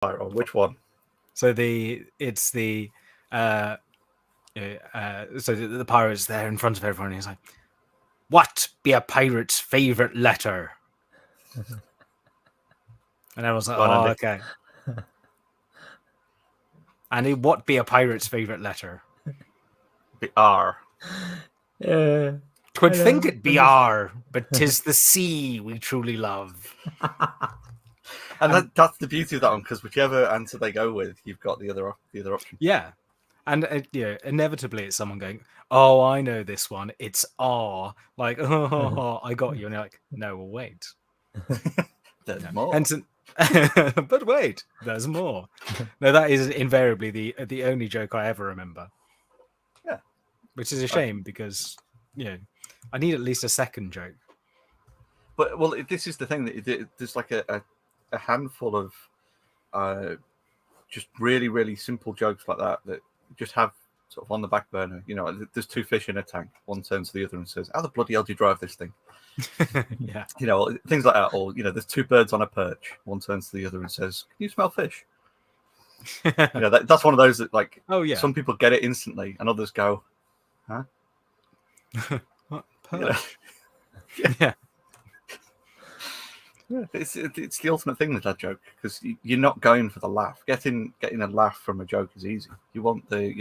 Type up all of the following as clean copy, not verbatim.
Pyro, which one? So the pirate's there in front of everyone. And he's like, "What be a pirate's favorite letter?" And everyone's like, "Oh, okay." Andy, what be a pirate's favorite letter? Be R. Twould think it be R, but 'tis the sea we truly love. And that's the beauty of that one, because whichever answer they go with, you've got the other option. Yeah. And inevitably it's someone going, "Oh, I know this one. It's R." Like, "Oh, I got you." And you're like, "No, well, wait. There's more." But wait, there's more. No, that is invariably the only joke I ever remember. Yeah. Which is a shame because, I need at least a second joke. But, well, this is the thing, that there's like a handful of just really, really simple jokes like that just have sort of on the back burner. There's two fish in a tank. One turns to the other and says, "How the bloody hell do you drive this thing?" Yeah. Things like that. Or, there's two birds on a perch. One turns to the other and says, "Can you smell fish?" That's one of those that, like, oh yeah, some people get it instantly and others go, "Huh?" What? Yeah. Yeah, it's the ultimate thing with that joke, because you're not going for the laugh. Getting a laugh from a joke is easy. You want the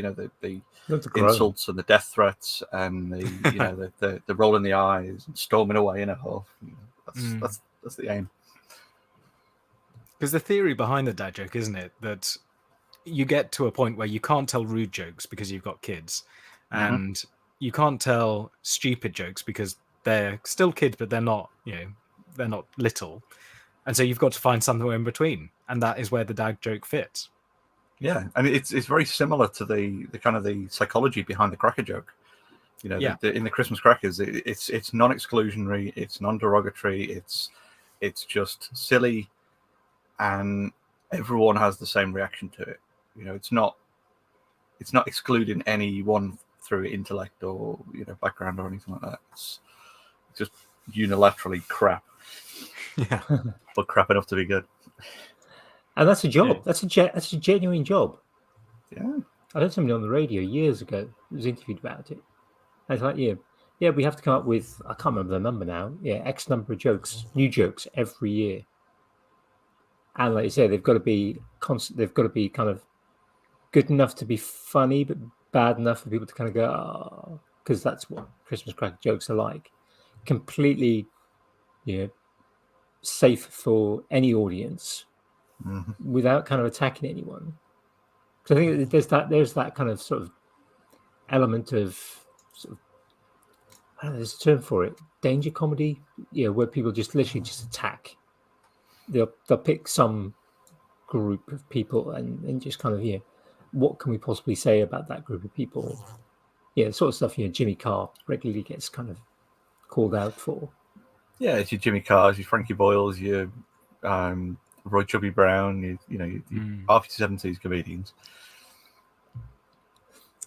insults and the death threats and the the rolling the eyes and storming away in a huff. That's the aim. Because the theory behind the dad joke, isn't it, that you get to a point where you can't tell rude jokes because you've got kids, and you can't tell stupid jokes because they're still kids, but they're not they're not little, and so you've got to find somewhere in between, and that is where the dad joke fits. Yeah, I mean, it's very similar to the kind of the psychology behind the cracker joke. In the Christmas crackers, it's non-exclusionary, it's non-derogatory, it's just silly, and everyone has the same reaction to it. It's not excluding anyone through intellect or background or anything like that. It's just unilaterally crap. Yeah, but crap enough to be good. And that's a job. Yeah. That's a genuine job. Yeah. I heard somebody on the radio years ago who was interviewed about it. I was like, yeah, we have to come up with, I can't remember the number now. Yeah, X number of jokes, new jokes every year. And like you say, they've got to be constant. They've got to be kind of good enough to be funny, but bad enough for people to kind of go, "Oh," because that's what Christmas cracker jokes are like. Completely, safe for any audience, without kind of attacking anyone. Because I think there's that kind of sort of element of I don't know, there's a term for it, danger comedy, where people just literally just attack. They'll pick some group of people and just kind of what can we possibly say about that group of people? The sort of stuff Jimmy Carr regularly gets kind of called out for. Yeah, it's your Jimmy Carrs, your Frankie Boyles, your Roy Chubby Brown, your half 70s comedians.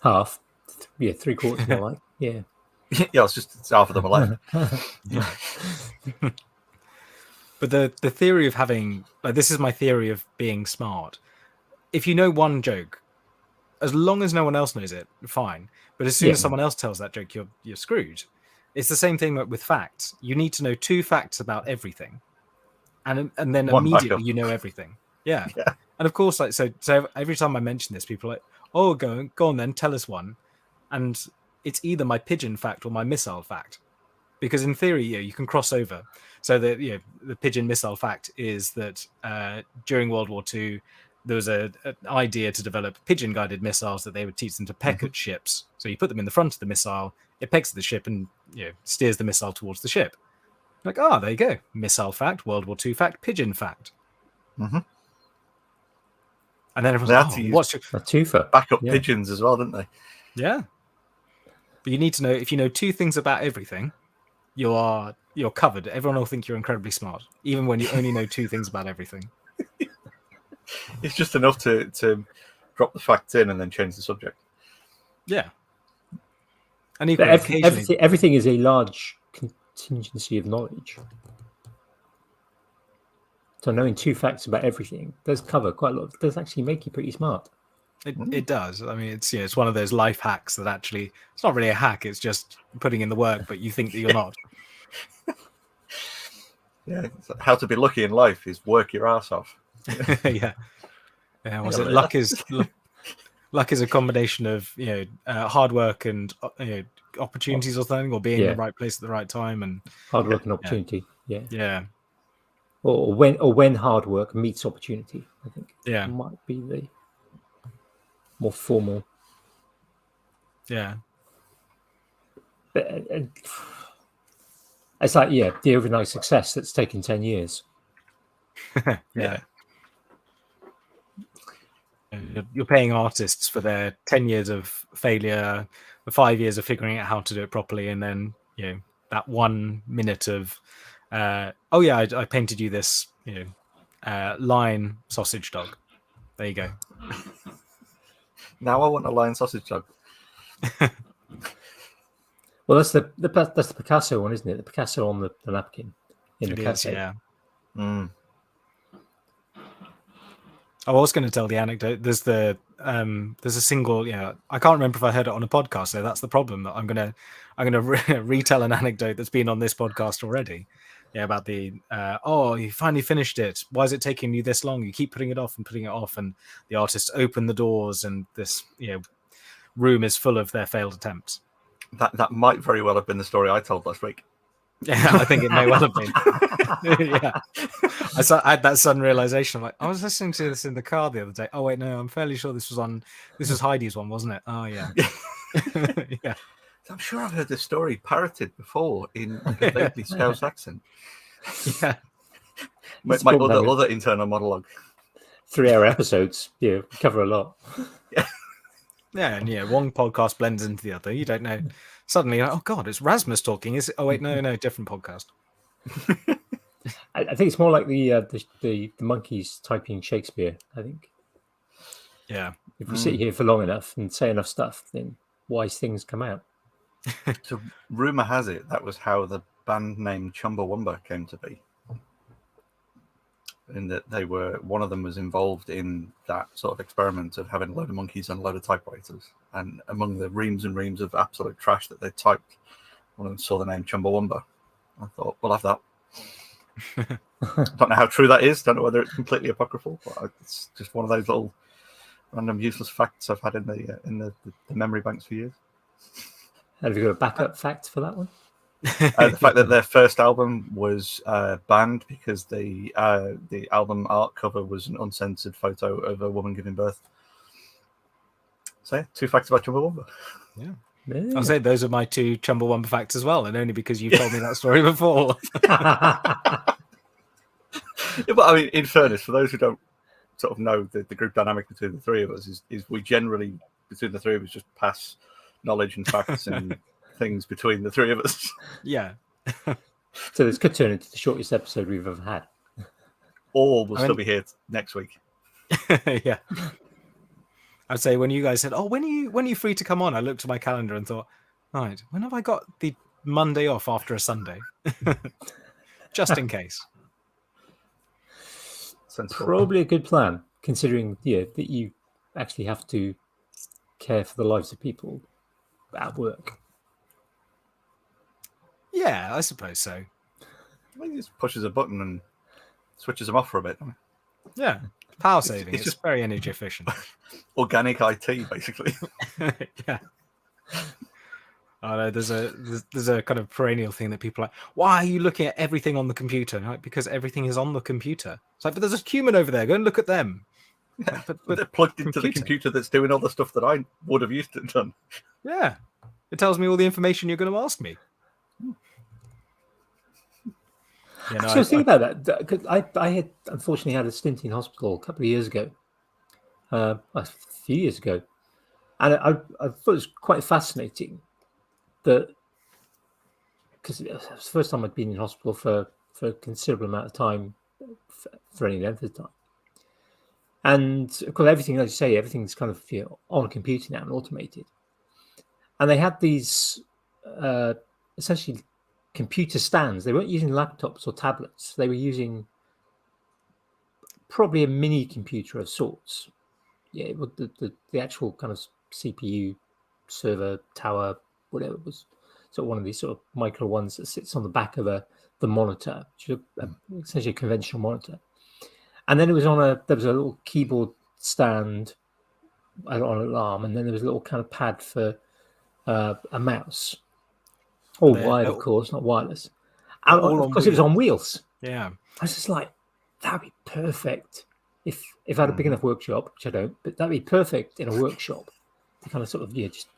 Half, 3/4 more like, yeah. Yeah, it's half of them are left. But the theory of having, like, this is my theory of being smart. If you know one joke, as long as no one else knows it, fine. But as soon as someone else tells that joke, you're screwed. It's the same thing with facts. You need to know 2 facts about everything, and then One immediately backup. you know everything. Yeah. And of course, like so every time I mention this, people are like, "Oh, go on then, tell us one," and it's either my pigeon fact or my missile fact, because in theory, you can cross over. So the pigeon missile fact is that during World War II, there was an idea to develop pigeon-guided missiles that they would teach them to peck at ships. So you put them in the front of the missile, it pecks at the ship and steers the missile towards the ship. Like, there you go. Missile fact, World War II fact, pigeon fact. Mm-hmm. And then everyone's like, what's your... A twofer. Backup pigeons as well, didn't they? Yeah. But you need to know, if you know 2 things about everything, you're covered. Everyone will think you're incredibly smart, even when you only know 2 things about everything. It's just enough to drop the facts in and then change the subject. Yeah. And everything is a large contingency of knowledge. So knowing 2 facts about everything does cover quite a lot. It does actually make you pretty smart. It does. I mean, it's one of those life hacks that actually it's not really a hack. It's just putting in the work, but you think that you're not. Yeah, how to be lucky in life is work your ass off. Yeah. Was it luck is a combination of hard work and opportunities or something, or being in the right place at the right time, and hard work and opportunity. Yeah. Or when hard work meets opportunity. I think might be the more formal. Yeah. It's like the overnight success that's taken 10 years. Yeah. You're paying artists for their 10 years of failure, 5 years of figuring out how to do it properly, and then that 1 minute of I painted you this lion sausage dog. There you go. Now I want a lion sausage dog. Well, that's the Picasso one, isn't it? The Picasso on the napkin in the cafe. Yeah. I was going to tell the anecdote. There's a single. I can't remember if I heard it on a podcast. So that's the problem. That I'm gonna retell an anecdote that's been on this podcast already. Yeah, about the you finally finished it. Why is it taking you this long? You keep putting it off, and the artists open the doors, and this room is full of their failed attempts. That might very well have been the story I told last week. Yeah, I think it may well have been. Yeah, I had that sudden realization. I'm like, I was listening to this in the car the other day. Oh wait, no, I'm fairly sure this was Heidi's one, wasn't it? Oh yeah. Yeah. I'm sure I've heard this story parroted before in like a vaguely Scouse accent. Yeah. my other internal monologue. 3-hour episodes. Yeah, cover a lot. Yeah, and one podcast blends into the other. You don't know. Suddenly, oh God, it's Rasmus talking. Is it? Oh wait, no, different podcast. I think it's more like the monkeys typing Shakespeare. I think. Yeah. If we sit here for long enough and say enough stuff, then wise things come out. So, rumor has it that was how the band name Chumbawamba came to be. In that one of them was involved in that sort of experiment of having a load of monkeys and a load of typewriters. And among the reams and reams of absolute trash that they typed, one of them saw the name Chumbawamba. I thought, we'll have that. Don't know how true that is. Don't know whether it's completely apocryphal, but it's just one of those little random useless facts I've had in the memory banks for years. Have you got a backup fact for that one? The fact that their first album was banned because the album art cover was an uncensored photo of a woman giving birth. So yeah, 2 facts about Chumbawamba. Yeah. I'll say those are my 2 Chumbawamba facts as well, and only because you've told me that story before. Yeah, but I mean, in fairness, for those who don't sort of know the group dynamic between the 3 of us, is we generally, between the 3 of us, just pass knowledge and facts and things between the 3 of us. Yeah. So this could turn into the shortest episode we've ever had. Or we'll still be here next week. Yeah. I'd say when you guys said, "Oh, when are you free to come on?" I looked at my calendar and thought, "Right, when have I got the Monday off after a Sunday?" Just in case. Sensible. Probably a good plan, considering that you actually have to care for the lives of people at work. Yeah, I suppose so. Well, he just pushes a button and switches them off for a bit. Yeah, power saving. It's just very energy efficient. Organic IT, basically. Yeah. I know there's a kind of perennial thing that people are like, why are you looking at everything on the computer? Like, because everything is on the computer. It's like, but there's a human over there. Go and look at them. Yeah, but they're plugged into the computer that's doing all the stuff that I would have used to have done. Yeah. It tells me all the information you're going to ask me. You know, I was thinking about that because I had unfortunately had a stint in hospital a couple of years ago, a few years ago, and I thought it was quite fascinating that because it was the first time I'd been in hospital for a considerable amount of time, for any length of time, and of course everything, like you say, everything's kind of on a computer now and automated, and they had these essentially computer stands. They weren't using laptops or tablets. They were using probably a mini computer of sorts. Yeah, the actual kind of CPU server tower, whatever it was, sort of one of these sort of micro ones that sits on the back of the monitor, which is essentially a conventional monitor. And then it was there was a little keyboard stand on an arm, and then there was a little kind of pad for a mouse. All wired, of course, not wireless. And of course, it was on wheels. Yeah. I was just like, that'd be perfect if I had a big enough workshop, which I don't, but that'd be perfect in a workshop to kind of sort of just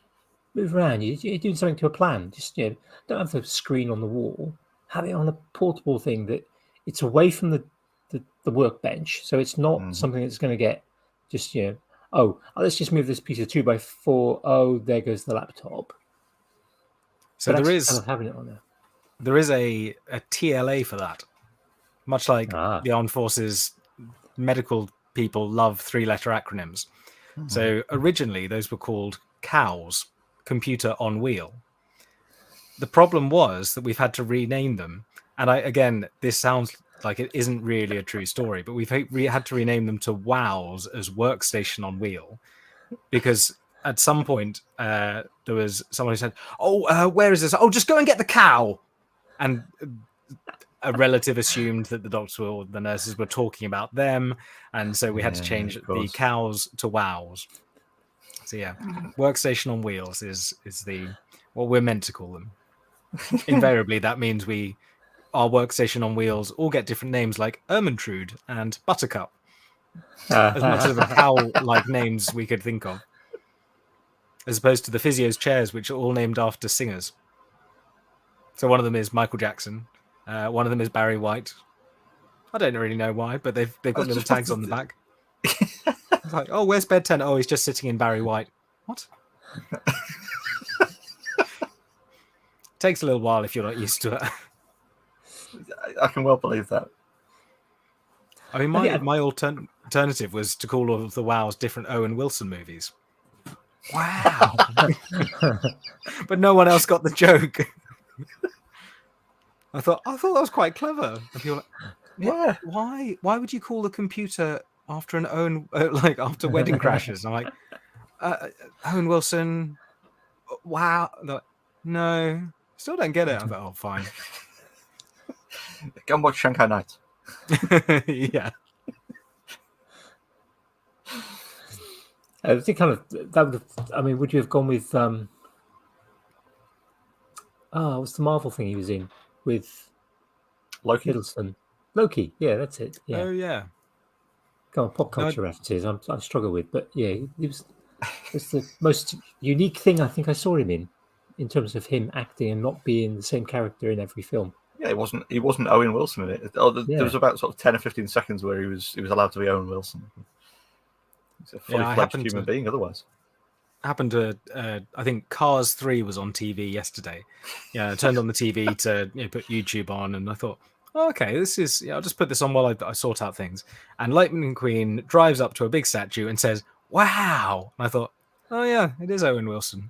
move around. You're doing something to a plan. Just don't have the screen on the wall. Have it on a portable thing that it's away from the workbench, so it's not something that's going to get just let's just move this piece of 2x4. Oh, there goes the laptop. So but there is kind of having it on there. There is a TLA for that, much like the Armed Forces medical people love 3-letter acronyms. So originally those were called COWS, Computer on Wheel. The problem was that we've had to rename them, and this sounds like it isn't really a true story, but we had to rename them to WOWs as Workstation on Wheel, because at some point there was someone who said, where is this? Oh, just go and get the cow. And a relative assumed that the doctors or the nurses were talking about them, and so we had to change the cows to wows. So Workstation on Wheels is what we're meant to call them. Invariably, that means our Workstation on Wheels all get different names like Ermintrude and Buttercup, as much of the cow-like names we could think of, as opposed to the physio's chairs, which are all named after singers. So one of them is Michael Jackson. One of them is Barry White. I don't really know why, but they've got little tags on the back. It's like, where's Bed 10? Oh, he's just sitting in Barry White. What? Takes a little while if you're not used to it. I can well believe that. I mean, my alternative was to call all of the WOWs different Owen Wilson movies. Wow. But no one else got the joke. I thought that was quite clever. And people were like, why would you call the computer after an Owen, after Wedding Crashers? And I'm like, Owen Wilson, wow. Like, no, still don't get it. I thought, fine. Go and watch Shanghai Nights. Yeah. I think would you have gone with what's the Marvel thing he was in with Loki? Hiddleston? Loki, yeah, that's it. Yeah. Oh yeah. Go on, pop culture references. I struggle with, but yeah, it's the most unique thing I think I saw him in terms of him acting and not being the same character in every film. Yeah, he wasn't Owen Wilson in it. There was about sort of 10 or 15 seconds where he was allowed to be Owen Wilson. He's a fully fledged human being otherwise. Happened to I think Cars 3 was on TV yesterday. Yeah, I turned on the TV to put YouTube on, and I thought, okay, this is I'll just put this on while I sort out things. And Lightning McQueen drives up to a big statue and says, "Wow!" And I thought, oh yeah, it is Owen Wilson.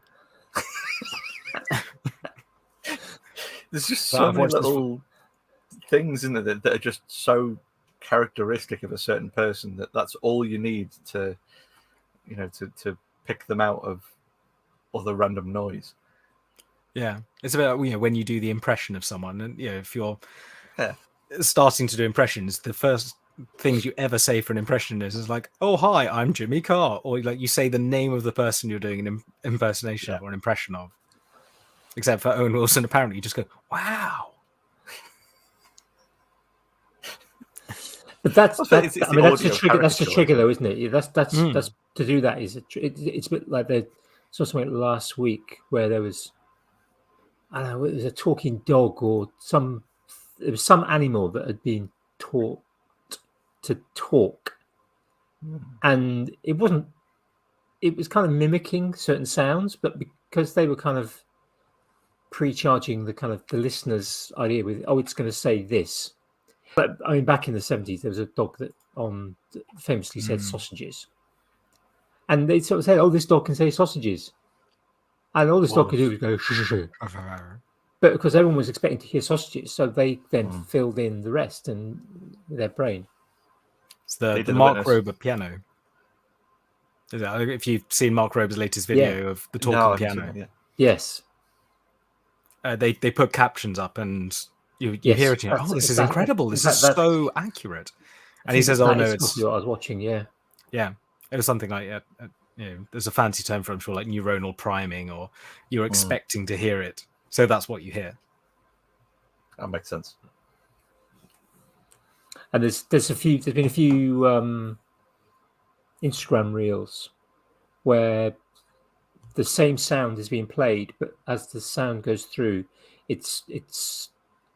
There's just so many little things in there that are just so characteristic of a certain person that's all you need to pick them out of other random noise. Yeah, it's about when you do the impression of someone, and if you're starting to do impressions, the first things you ever say for an impression is like, "Oh hi, I'm Jimmy Carr," or like you say the name of the person you're doing an impersonation of or an impression of. Except for Owen Wilson, apparently you just go, "Wow." But that's the trigger. That's the trigger, though, isn't it? That's to do that is it's a bit like I saw something last week where there was, I don't know, it was a talking dog or some animal that had been taught to talk, and it wasn't. It was kind of mimicking certain sounds, but because they were kind of pre-charging the listener's idea with, it's going to say this. But I mean, back in the 70s, there was a dog that famously said sausages. And they sort of said, this dog can say sausages. And all this dog could do was go, shh. But because everyone was expecting to hear sausages, so they then filled in the rest and with their brain. It's the Mark Rober piano. If you've seen Mark Rober's latest video of the talking piano. Yes. They put captions up and you hear it. And this is incredible. This is so accurate. And he says, "Oh no, it's what I was watching." Yeah. It was something like there's a fancy term for, I'm sure, like neuronal priming, or you're expecting to hear it, so that's what you hear. That makes sense. And there's been a few Instagram reels where the same sound is being played, but as the sound goes through, it's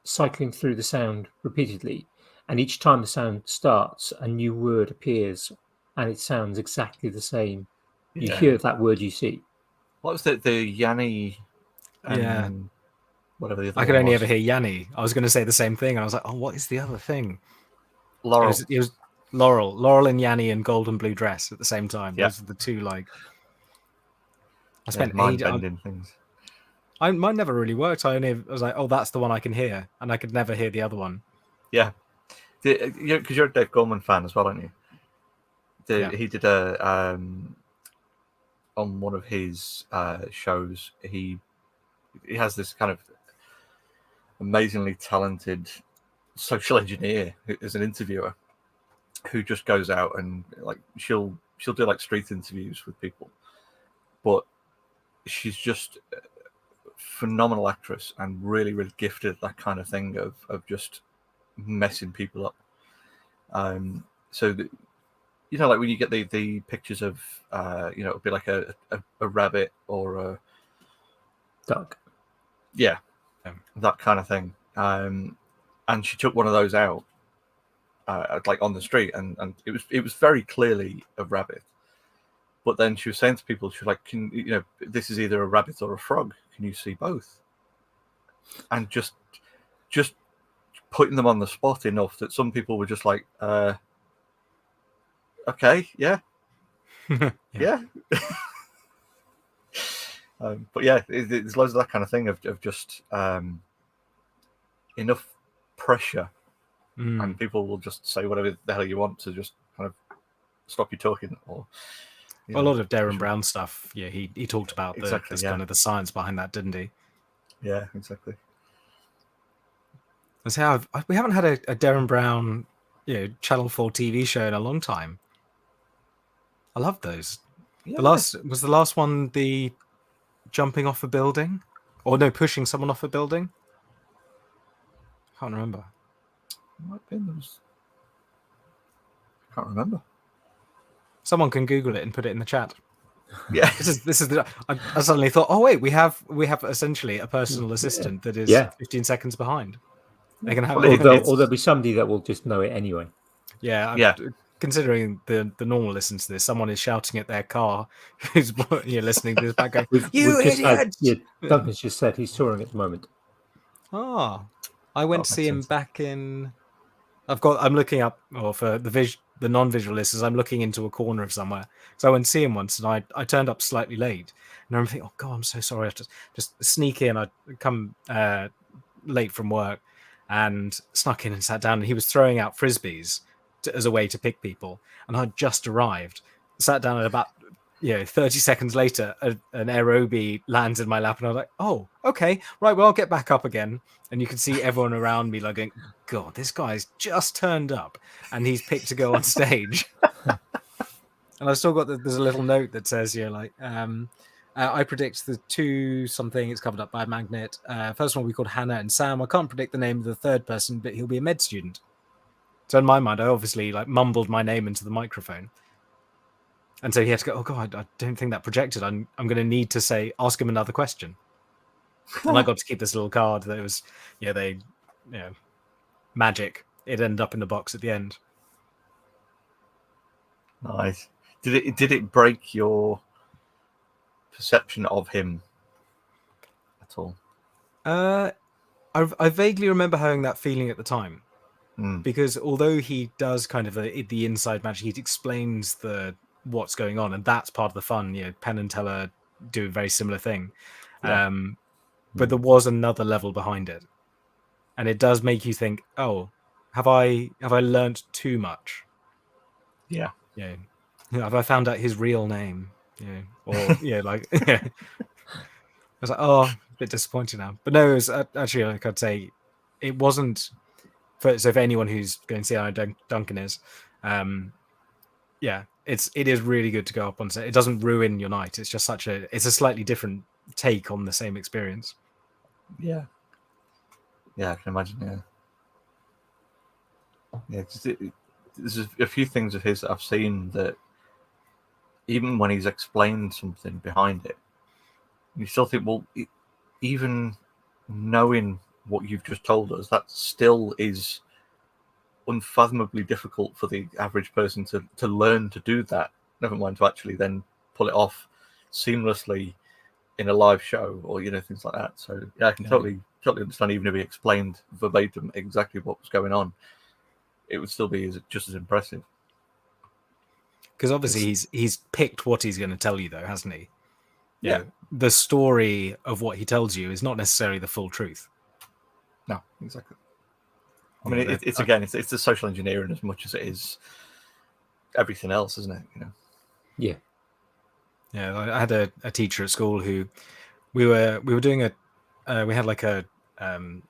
cycling through the sound repeatedly, and each time the sound starts, a new word appears, and it sounds exactly the same. You hear that word, you see. What was the Yanni? Whatever the other. I could only ever hear Yanni. I was going to say the same thing, and I was like, "Oh, what is the other thing?" Laurel. It was Laurel and Yanni and Golden Blue Dress at the same time. Yeah. Those are the two, like. I spent mind-bending things. Mine never really worked. I was like, "Oh, that's the one I can hear," and I could never hear the other one. Yeah, because you're a Dave Gorman fan as well, aren't you? He did on one of his shows. He has this kind of amazingly talented social engineer as an interviewer who just goes out and like she'll do like street interviews with people, but she's just a phenomenal actress and really, really gifted at that kind of thing of just messing people up. So that, like when you get the pictures of it'll be like a rabbit or a duck, that kind of thing. And she took one of those out like on the street, and it was very clearly a rabbit. But then she was saying to people, she was like, this is either a rabbit or a frog. Can you see both? And just putting them on the spot enough that some people were just like, okay, yeah. Yeah. But yeah, there's loads of that kind of thing of just enough pressure, and people will just say whatever the hell you want to just kind of stop you talking. Or a lot of Darren Brown stuff. Yeah, he talked about kind of the science behind that, didn't he? Yeah, exactly. That's how we haven't had a Darren Brown, Channel 4 TV show in a long time. I love those. Yeah. The last one the jumping off a building, or no, pushing someone off a building. Can't remember. Might be those. Can't remember. Someone can Google it and put it in the chat. Yeah, this is. I suddenly thought, oh wait, we have essentially a personal assistant that is 15 seconds behind. They can have, or there'll be somebody that will just know it anyway. Yeah. Considering the normal listens to this, someone is shouting at their car who's listening to this back going, "You idiot!" Duncan's just said he's touring at the moment. I went to see him back in. I'm looking up, or for the non-visual listeners, I'm looking into a corner of somewhere. So I went to see him once, and I turned up slightly late, and I'm thinking, "Oh God, I'm so sorry." I have to just sneak in. I come late from work, and snuck in and sat down. And he was throwing out frisbees as a way to pick people, and I just arrived, sat down, at about 30 seconds later an aerobie lands in my lap, and I was like, oh, okay, right, well, I'll get back up again. And you can see everyone around me like going, God, this guy's just turned up and he's picked to go on stage. And I've still got there's a little note that says I predict the two something, it's covered up by a magnet. First one will be called Hannah and Sam. I can't predict the name of the third person, but he'll be a med student. So in my mind, I obviously mumbled my name into the microphone. And so he had to go, oh God, I don't think that projected. I'm going to need to ask him another question. And I got to keep this little card that was, magic. It ended up in the box at the end. Nice. Did it break your perception of him at all? I vaguely remember having that feeling at the time. Because although he does kind of the inside magic, he explains what's going on, and that's part of the fun. Penn and Teller do a very similar thing, but there was another level behind it, and it does make you think, oh, have I learnt too much? Yeah. Yeah. Have I found out his real name? Yeah. Or like I was like, oh, a bit disappointed now. But no, it was actually, like I'd say, it wasn't. So for anyone who's going to see how Duncan is, it is really good to go up on set. It doesn't ruin your night. It's just it's a slightly different take on the same experience. Yeah. Yeah, I can imagine. Yeah. There's a few things of his that I've seen that even when he's explained something behind it, you still think, well, even knowing what you've just told us, that still is unfathomably difficult for the average person to learn to do that. Never mind to actually then pull it off seamlessly in a live show or things like that. So yeah, I can totally understand. Even if he explained verbatim exactly what was going on, it would still be just as impressive. Because obviously he's picked what he's going to tell you, though, hasn't he? Yeah. The story of what he tells you is not necessarily the full truth. No, exactly. I mean, it's the social engineering as much as it is everything else, isn't it? Yeah. Yeah, I had a teacher at school who we were doing we had like an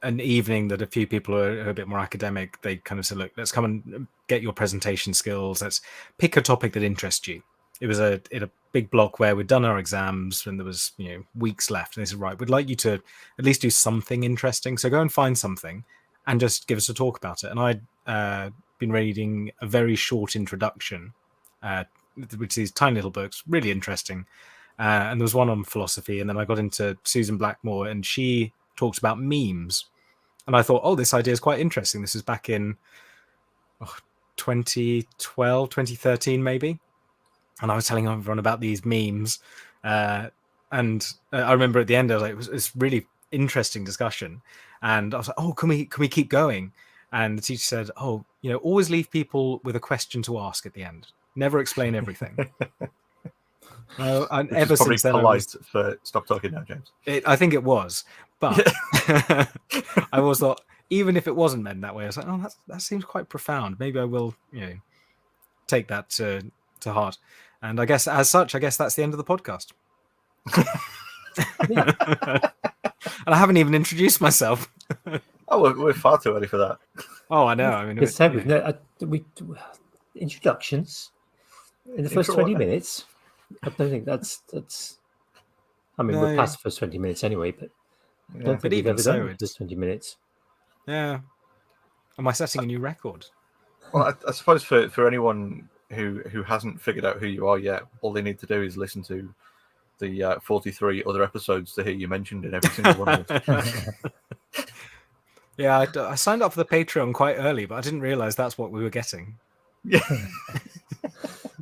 evening that a few people who are a bit more academic, they kind of said, look, let's come and get your presentation skills. Let's pick a topic that interests you. It was in a big block where we'd done our exams and there was weeks left. And they said, right, we'd like you to at least do something interesting. So go and find something and just give us a talk about it. And I'd been reading a very short introduction, which is tiny little books, really interesting. And there was one on philosophy. And then I got into Susan Blackmore and she talks about memes. And I thought, this idea is quite interesting. This is back in 2012, 2013, maybe. And I was telling everyone about these memes. And I remember at the end, I was like, it was really interesting discussion. And I was like, can we keep going? And the teacher said, always leave people with a question to ask at the end. Never explain everything. And ever since then, stop talking now, James. I think it was, but I always thought, even if it wasn't meant that way, I was like, that seems quite profound. Maybe I will, take that to heart. And I guess as such, that's the end of the podcast. And I haven't even introduced myself. We're far too early for that. Oh, I know. I mean, we introductions in the first 20 minutes. I don't think that's. I mean, we're past the first 20 minutes anyway, but I don't think we've ever done the first 20 minutes. Yeah. Am I setting a new record? Well, I suppose for anyone who hasn't figured out who you are yet, all they need to do is listen to the 43 other episodes to hear you mentioned in every single one of them. Yeah, I signed up for the Patreon quite early, but I didn't realize that's what we were getting. Yeah.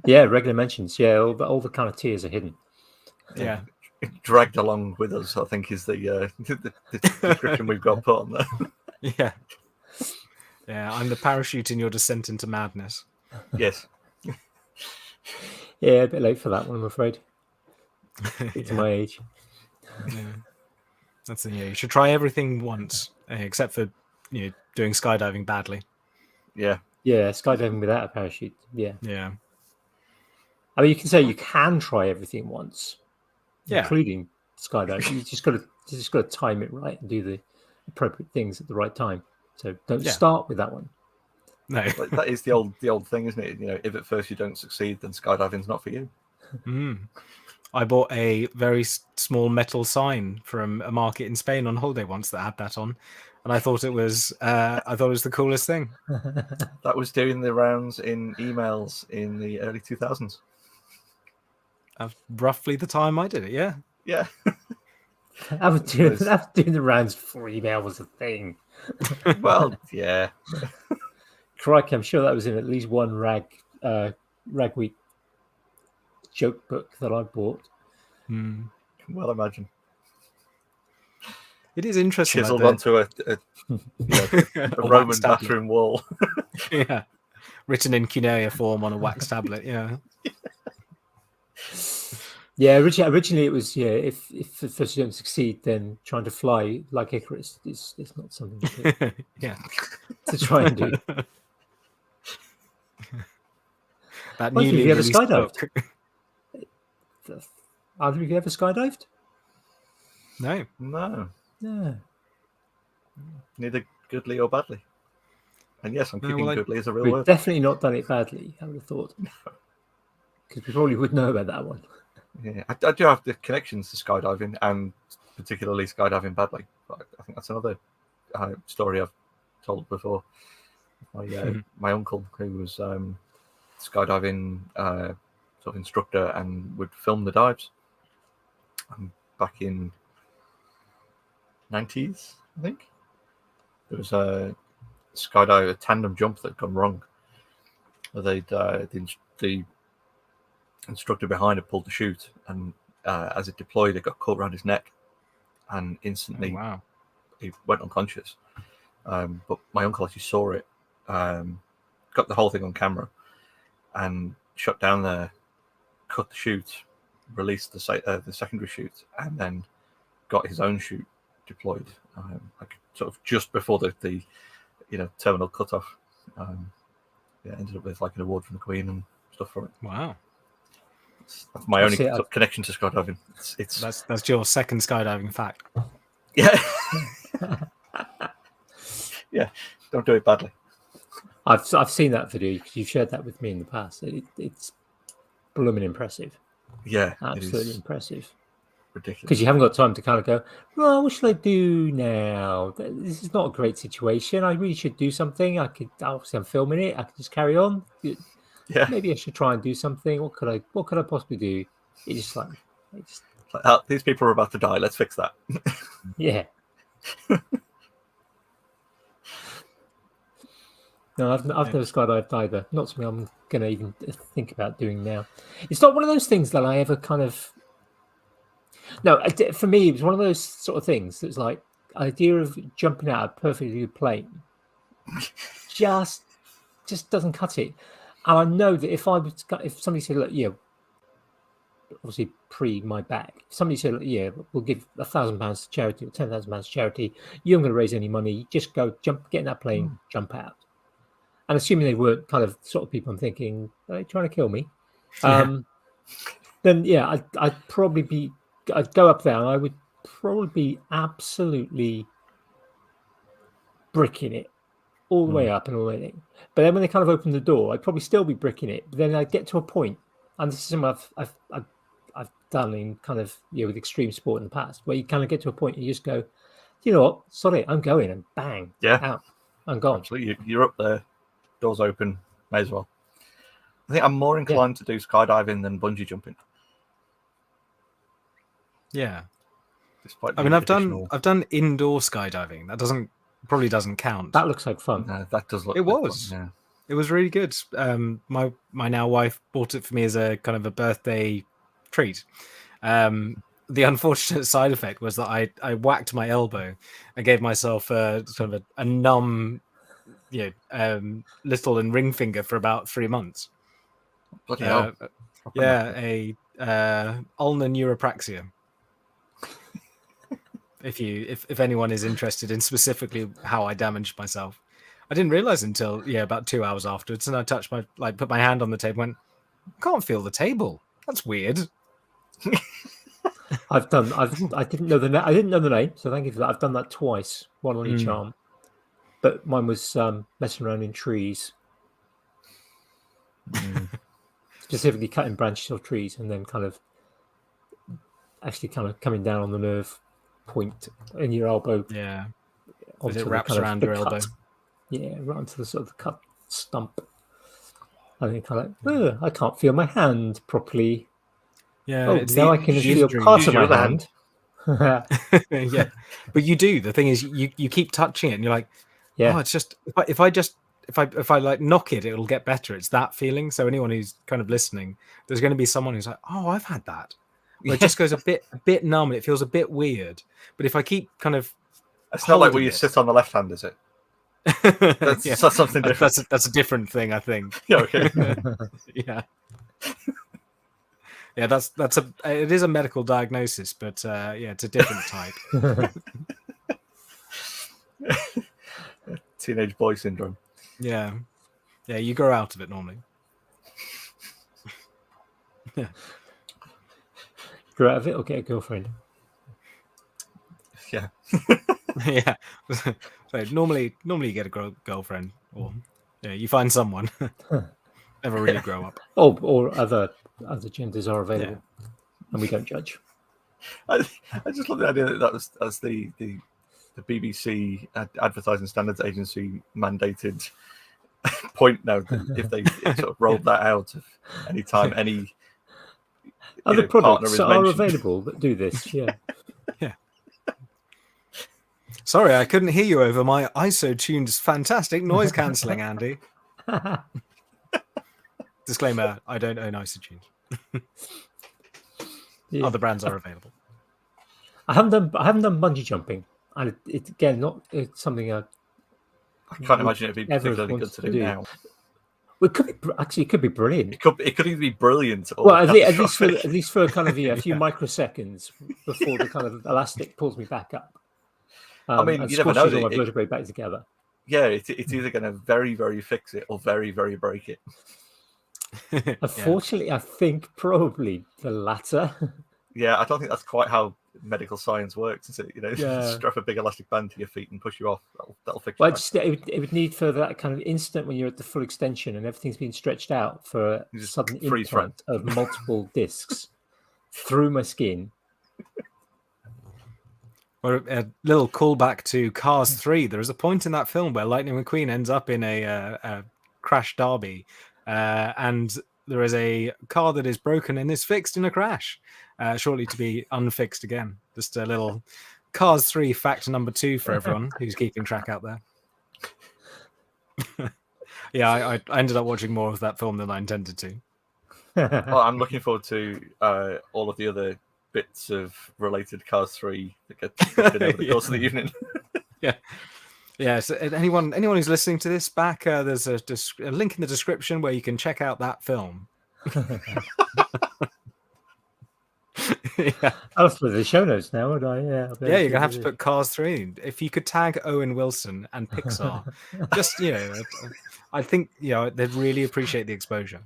Yeah, regular mentions. Yeah, all the kind of tiers are hidden. Yeah. Dragged along with us, I think, is the description we've got put on there. Yeah. Yeah, I'm the parachute in your descent into madness. Yes. Yeah, a bit late for that one, I'm afraid. It's my age. Yeah. That's the you should try everything once, except for doing skydiving badly. Yeah. Yeah, skydiving without a parachute. Yeah. Yeah. I mean, you can say you can try everything once, yeah, including skydiving. You just got to time it right and do the appropriate things at the right time. So don't start with that one. No, that is the old thing, isn't it? If at first you don't succeed, then skydiving's not for you. I bought a very small metal sign from a market in Spain on holiday once that had that on, and I thought it was the coolest thing. That was doing the rounds in emails in the early 2000s. Roughly the time I did it, yeah. Yeah. I was doing the rounds before email was a thing. Well, yeah. Crikey, I'm sure that was in at least one Rag Week joke book that I bought. Well, imagine. It is interesting. Chiseled onto a Roman bathroom wall. Yeah. Written in cuneiform on a wax tablet, yeah. Yeah, originally it was if at first you don't succeed, then trying to fly like Icarus is not something to try and do. that Well, have newly you ever released skydived? book. Either of you ever skydived? No. No, No. neither goodly or badly. And yes, I'm No, keeping well, goodly as a real We've word. definitely not done it badly, I would have thought. Because we probably would know about that one. Yeah, I do have the connections to skydiving, and particularly skydiving badly. But I think that's another story I've told before. My uncle, who was skydiving sort of instructor and would film the dives back in 90s, I think. There was a tandem jump that had gone wrong. The instructor behind had pulled the chute, and as it deployed, it got caught around his neck, and instantly he went unconscious. But my uncle actually saw it, got the whole thing on camera, and shut down there, cut the chute, released the secondary chute, and then got his own chute deployed, like sort of just before the terminal cutoff. Ended up with like an award from the Queen and stuff for it. Wow. That's my only sort of connection to skydiving. That's your second skydiving fact. Yeah. Yeah, don't do it badly. I've seen that video because you've shared that with me in the past. It's blooming impressive. Yeah, absolutely impressive. Ridiculous. Because you haven't got time to kind of go, well, what should I do now? This is not a great situation. I really should do something. Obviously I'm filming it. I could just carry on. Yeah. Maybe I should try and do something. What could I possibly do? It's just like these people are about to die. Let's fix that. Yeah. No, I've never skydived either. Not something I'm going to even think about doing now. It's not one of those things that I ever kind of... No, for me, it was one of those sort of things that's like idea of jumping out of a perfectly good plane just doesn't cut it. And I know that if somebody said, look, obviously pre my back, if somebody said, look, we'll give £1,000 to charity or £10,000 to charity, you aren't going to raise any money, just go get in that plane, jump out. And assuming they weren't kind of sort of people I'm thinking, are they trying to kill me? Then I'd go up there and I would probably be absolutely bricking it all the way up and all the way in. But then when they kind of open the door, I'd probably still be bricking it. But then I'd get to a point, and this is something I've done in kind of with extreme sport in the past, where you kind of get to a point and you just go, you know what, sorry, I'm going, and bang, out, I'm gone. Absolutely, you're up there, doors open, may as well. I think I'm more inclined to do skydiving than bungee jumping. Yeah, I mean, I've done indoor skydiving. That probably doesn't count. That looks like fun. No, that does look. It was. Fun, yeah. It was really good. My now wife bought it for me as a kind of a birthday treat. The unfortunate side effect was that I whacked my elbow and gave myself a sort of a numb, little and ring finger for about 3 months. Bloody hell. A ulnar neuropraxia. If anyone is interested in specifically how I damaged myself, I didn't realize until about 2 hours afterwards, and I touched put my hand on the table, and went, I can't feel the table. That's weird. I didn't know the name, so thank you for that. I've done that twice, one on each arm, but mine was messing around in trees, specifically cutting branches of trees, and then kind of coming down on the nerve point in your elbow. Yeah, it wraps around your elbow. Yeah, right onto the sort of the cut stump. I think I can't feel my hand properly. Yeah, now I can feel part of my hand. Yeah, but you do. The thing is, you keep touching it, and you're like, oh, it's just if I like knock it, it'll get better. It's that feeling. So anyone who's kind of listening, there's going to be someone who's like, oh, I've had that. Well, it just goes a bit numb, and it feels a bit weird. But if I keep kind of, it's not like where you sit on the left hand, is it? That's something different. That's a different thing, I think. Yeah, okay. Yeah. Yeah, it is a medical diagnosis, but it's a different type. Teenage boy syndrome. Yeah, you grow out of it normally. Grow out of it or get a girlfriend. Yeah. Yeah. So normally you get a girlfriend, or you find someone. Never really grow up. Or other genders are available, and we don't judge. I just love the idea that that's the BBC Advertising Standards Agency mandated point now. That if they sort of rolled that out, any time any other products are mentioned. available that do this. Yeah. Yeah. Sorry, I couldn't hear you over my ISO-tuned fantastic noise cancelling, Andy. Disclaimer: I don't own ISO-tuned. Other brands are available. I haven't done bungee jumping, and it's again it's something I can't imagine it'd be particularly good to do now. Well, it could be brilliant. It could either be brilliant or at least for kind of a few microseconds before the kind of elastic pulls me back up. I mean, you never know. My vertebrae back together. Yeah, it's either going to very, very fix it or very, very break it. Unfortunately, I think probably the latter. Yeah, I don't think that's quite how medical science works, is it? Strap a big elastic band to your feet and push you off. That'll fix it. It would need for that kind of instant when you're at the full extension and everything's been stretched out for a sudden implant of multiple discs through my skin. Or a little callback to Cars 3. There is a point in that film where Lightning McQueen ends up in a crash derby, and there is a car that is broken and is fixed in a crash, shortly to be unfixed again. Just a little Cars 3 fact number 2 for everyone who's keeping track out there. I ended up watching more of that film than I intended to. Well, I'm looking forward to all of the other bits of related Cars 3 that get over the course of the evening. Yeah. So anyone who's listening to this back, there's a link in the description where you can check out that film. I'll put the show notes now, would I? Yeah, you're gonna have to put Cars 3. If you could tag Owen Wilson and Pixar, just I think they'd really appreciate the exposure.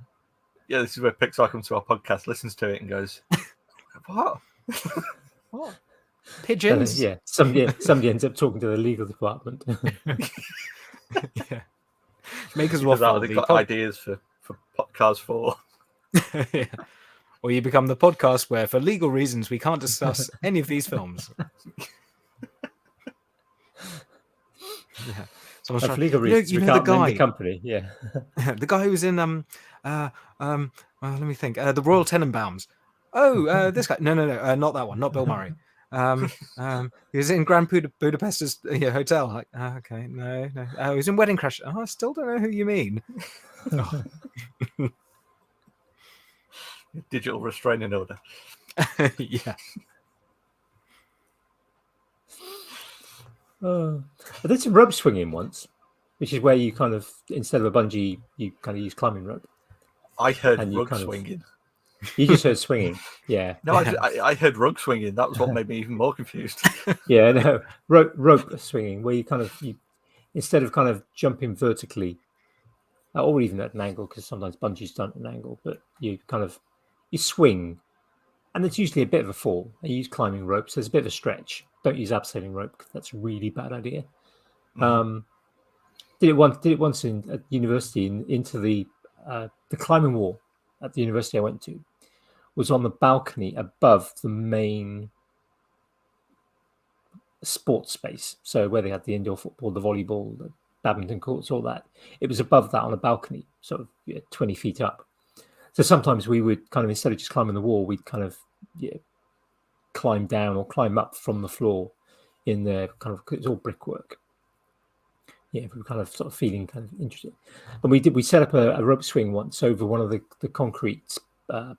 Yeah, this is where Pixar comes to our podcast, listens to it, and goes, "What? What? Pigeons?" Somebody ends up talking to the legal department. Yeah, make us waffle. They've got ideas for Cars 4. Yeah. Or you become the podcast where, for legal reasons, we can't discuss any of these films. Yeah. For legal reasons, we can't name the company. Yeah. The guy who was in well, let me think. The Royal Tenenbaums. Oh, this guy. No, not that one. Not Bill Murray. He was in Grand Budapest's hotel. Like, okay, no. He was in Wedding Crash. I still don't know who you mean. Digital restraining order. Yeah. I did some rope swinging once, which is where you kind of, instead of a bungee, you kind of use climbing rope. I heard rug swinging. You just heard swinging, yeah. No, I heard rug swinging. That was what made me even more confused. Yeah, no, rope swinging, where you kind of, instead of kind of jumping vertically, or even at an angle, because sometimes bungees don't at an angle, but you swing, and it's usually a bit of a fall. You use climbing ropes. There's a bit of a stretch. Don't use abseiling rope, because that's a really bad idea. Did it once at university, into the climbing wall at the university I went to was on the balcony above the main sports space. So where they had the indoor football, the volleyball, the badminton courts, all that. It was above that on a balcony, sort of 20 feet up. So sometimes we would kind of, instead of just climbing the wall, we'd kind of climb down or climb up from the floor in the kind of, it's all brickwork. Yeah, we were kind of sort of feeling kind of interested. And we set up a rope swing once over one of the concrete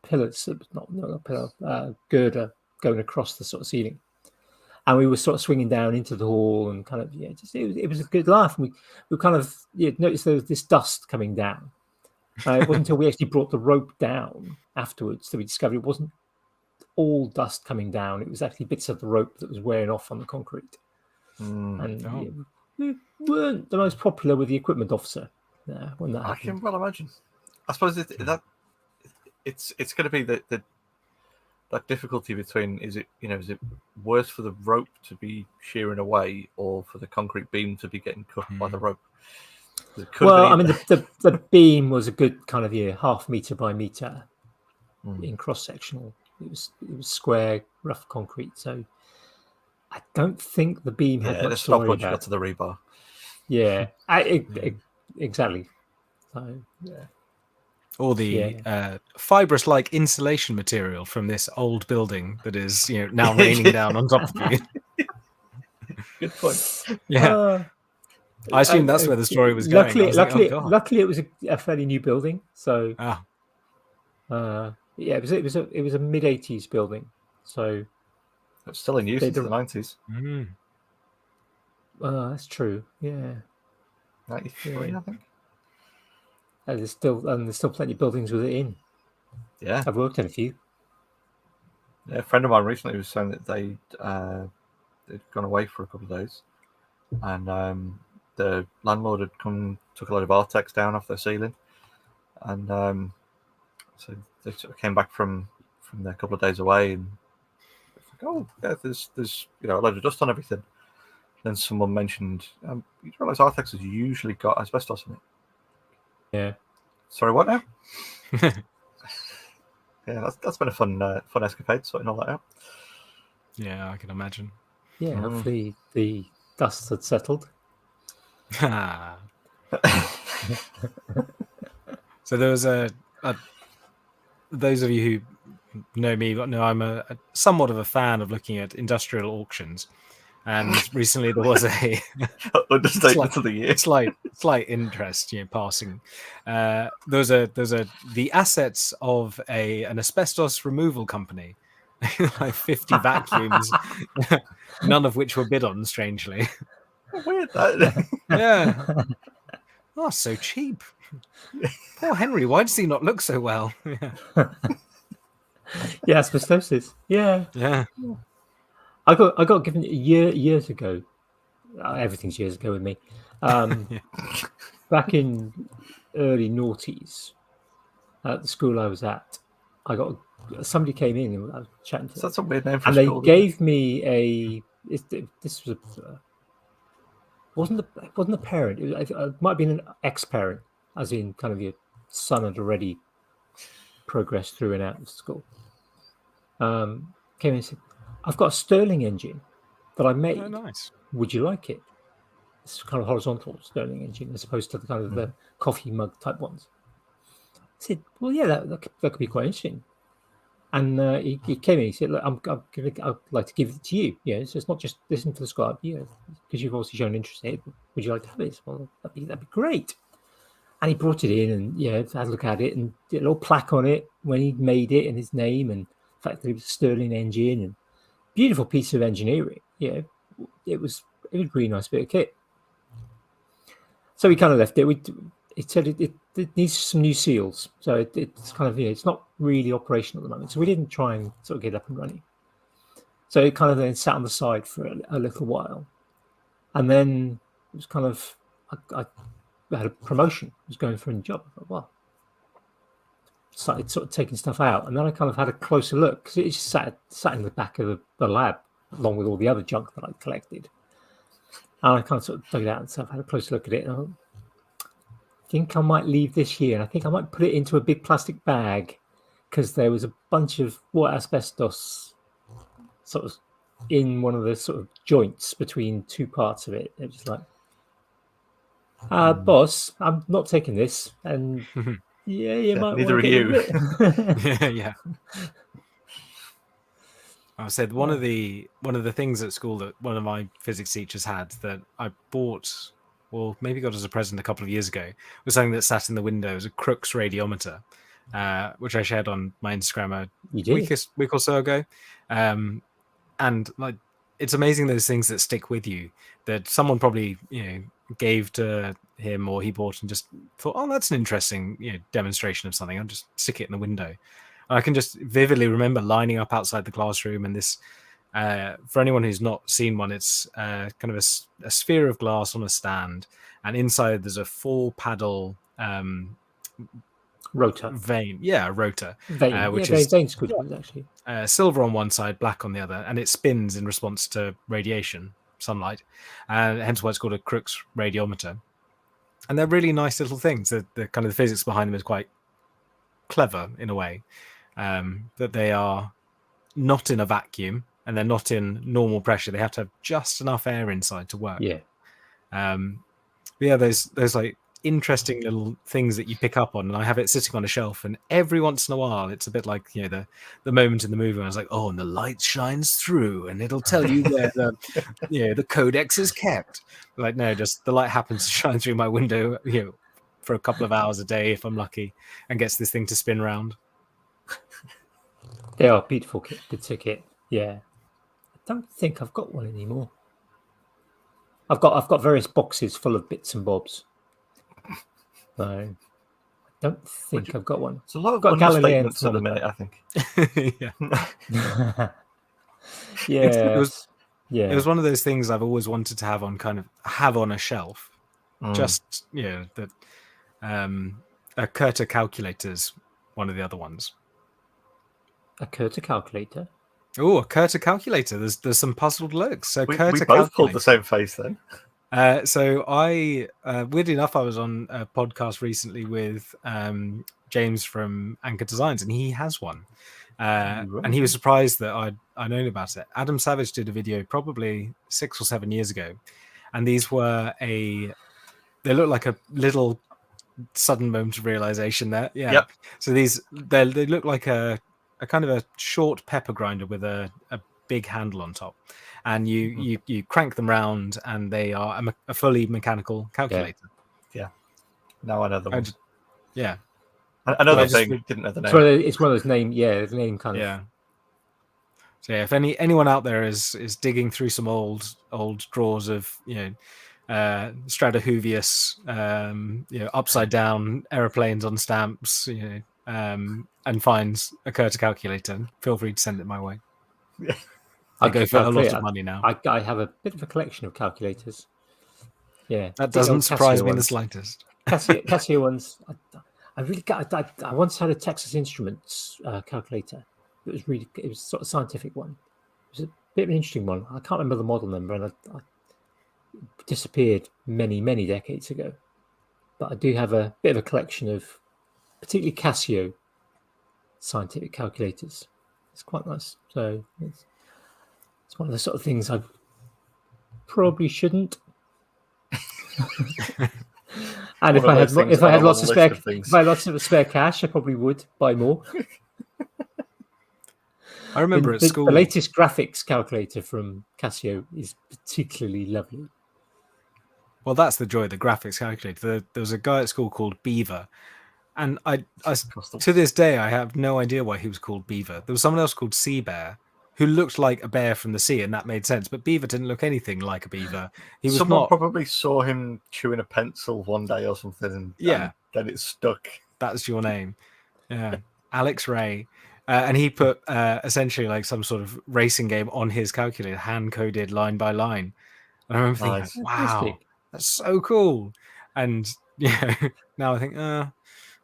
pillars, not a pillar, girder going across the sort of ceiling. And we were sort of swinging down into the hall and kind of, it was a good laugh. And we kind of noticed there was this dust coming down. It wasn't until we actually brought the rope down afterwards that we discovered it wasn't all dust coming down. It was actually bits of the rope that was wearing off on the concrete. And we weren't the most popular with the equipment officer when that happened. I can well imagine. I suppose it's going to be that difficulty between is it worse for the rope to be shearing away or for the concrete beam to be getting cut by the rope? Well, I mean, the beam was a good kind of half meter by meter in cross sectional. It was square, rough concrete. So I don't think the beam had much to worry about. Once you got to the rebar. Yeah, exactly. So yeah. Or the fibrous-like insulation material from this old building that is now raining down on top of you. Good point. Yeah. I assume that's where the story was going. Luckily, it was a fairly new building. So, it was a mid-80s building. So it's still in use into the 90s. That's true. Yeah, 93, I think. And there's still plenty of buildings with it in. Yeah, I've worked in a few. Yeah, a friend of mine recently was saying that they'd gone away for a couple of days, and the landlord had took a load of Artex down off their ceiling, and so they sort of came back from their couple of days away, and it's like, oh yeah, there's a load of dust on everything. Then someone mentioned, you realise Artex has usually got asbestos in it. Yeah. Sorry, what now? Yeah, that's been a fun escapade, sorting all that out. Yeah, I can imagine. Yeah, hopefully the dust had settled. So there was those of you who know me know I'm a somewhat of a fan of looking at industrial auctions. And recently there was a understatement of the year. Slight interest, passing. There's the assets of an asbestos removal company, like 50 vacuums, none of which were bid on, strangely. Weird that. Yeah. Oh, so cheap. Poor Henry. Why does he not look so well? Yeah, asbestosis. Yeah. Yeah. I got given years ago. Everything's years ago with me. Back in early noughties, at the school I was at, somebody came in and I was chatting to them. That's a weird name for and a school. They gave me this was wasn't a parent. It might have been an ex-parent, as in kind of your son had already progressed through and out of school. Came in and said, I've got a Stirling engine that I made. Oh, nice. Would you like it? It's kind of horizontal Stirling engine as opposed to the kind of the coffee mug type ones. I said, well, yeah, that could be quite interesting. And he came in. He said, look, I'd like to give it to you. Yeah, so it's not just listen to the scribe. Yeah, because you've obviously shown interest in it. Would you like to have it? Well, that'd be great. And he brought it in and had a look at it and did a little plaque on it when he made it and his name and the fact that it was a Stirling engine and beautiful piece of engineering. Yeah, it was a really nice bit of kit. So we kind of left it. It said it needs some new seals, so it's kind of it's not really operational at the moment. So we didn't try and sort of get up and running. So it kind of then sat on the side for a little while, and then it was kind of I had a promotion. I was going for a job. I thought, well, started sort of taking stuff out, and then I kind of had a closer look because it just sat in the back of the lab along with all the other junk that I'd collected. And I kind of sort of dug it out and stuff. Had a closer look at it. And I think I might leave this here. And I think I might put it into a big plastic bag because there was a bunch of asbestos sort of in one of the sort of joints between two parts of it. It was just like, boss, I'm not taking this. And you might. Neither are you. Yeah. I said one of the things at school that one of my physics teachers had that I bought, or maybe got as a present a couple of years ago, was something that sat in the window. It was a Crookes radiometer, which I shared on my Instagram a week or so ago. And like, it's amazing those things that stick with you that someone probably gave to him or he bought and just thought, oh, that's an interesting demonstration of something. I'll just stick it in the window. I can just vividly remember lining up outside the classroom and this, for anyone who's not seen one, it's kind of a sphere of glass on a stand, and inside there's a 4-paddle Rotor. vane. Yeah, a rotor. Vane. Which yeah, is vane's good ones, actually. Silver on one side, black on the other, and it spins in response to radiation, sunlight, and hence why it's called a Crookes radiometer. And they're really nice little things. The kind of the physics behind them is quite clever in a way, that they are not in a vacuum and they're not in normal pressure. They have to have just enough air inside to work. Yeah. There's like interesting little things that you pick up on, and I have it sitting on a shelf, and every once in a while it's a bit like, you know, the moment in the movie when I was like, oh, and the light shines through and it'll tell you where the the codex is kept. Like, no, just the light happens to shine through my window, you know, for a couple of hours a day if I'm lucky, and gets this thing to spin round. They are beautiful bits of kit. Yeah. I don't think I've got one anymore. I've got various boxes full of bits and bobs. So I don't think I've got one. It's a lot of got understatements at the minute, I think. Yeah. Yeah. It was one of those things I've always wanted to have on a shelf. Just, you know, that a Curta calculator's one of the other ones. A Curta calculator? Oh, a Curta calculator. There's some puzzled looks. So we Curta both pulled the same face then. So I, weirdly enough, I was on a podcast recently with James from Anchor Designs, and he has one. And he was surprised that I'd known about it. Adam Savage did a video probably 6 or 7 years ago, and these were they look like a little sudden moment of realization there. Yeah. Yep. So they look like a kind of a short pepper grinder with a big handle on top, and you crank them round, and they are a fully mechanical calculator. Yeah. Now I know the one. Yeah. Another thing, didn't know the name. So it's one of those name kind of. Yeah. So yeah, if anyone out there is digging through some old drawers of, you know, Stratohoovius, upside down aeroplanes on stamps, you know, and finds a Curta calculator, feel free to send it my way. Yeah. I go for a lot of money now. I have a bit of a collection of calculators. Yeah, that doesn't surprise me in the slightst. Casio ones. I once had a Texas Instruments calculator. It was sort of scientific one. It was a bit of an interesting one. I can't remember the model number, and I disappeared many decades ago. But I do have a bit of a collection of particularly Casio scientific calculators. It's quite nice. So it's one of the sort of things I probably shouldn't. And if I had lots of spare cash, I probably would buy more. I remember at school, the latest graphics calculator from Casio is particularly lovely. Well, that's the joy of the graphics calculator. There was a guy at school called Beaver, and I to this day I have no idea why he was called Beaver. There was someone else called Sea Bear, who looked like a bear from the sea, and that made sense. But Beaver didn't look anything like a beaver. Someone probably saw him chewing a pencil one day or something, and then it stuck. That's your name. Yeah, Alex Ray. And he put essentially like some sort of racing game on his calculator, hand-coded line by line. And I remember thinking, wow, that's so cool. And now I think,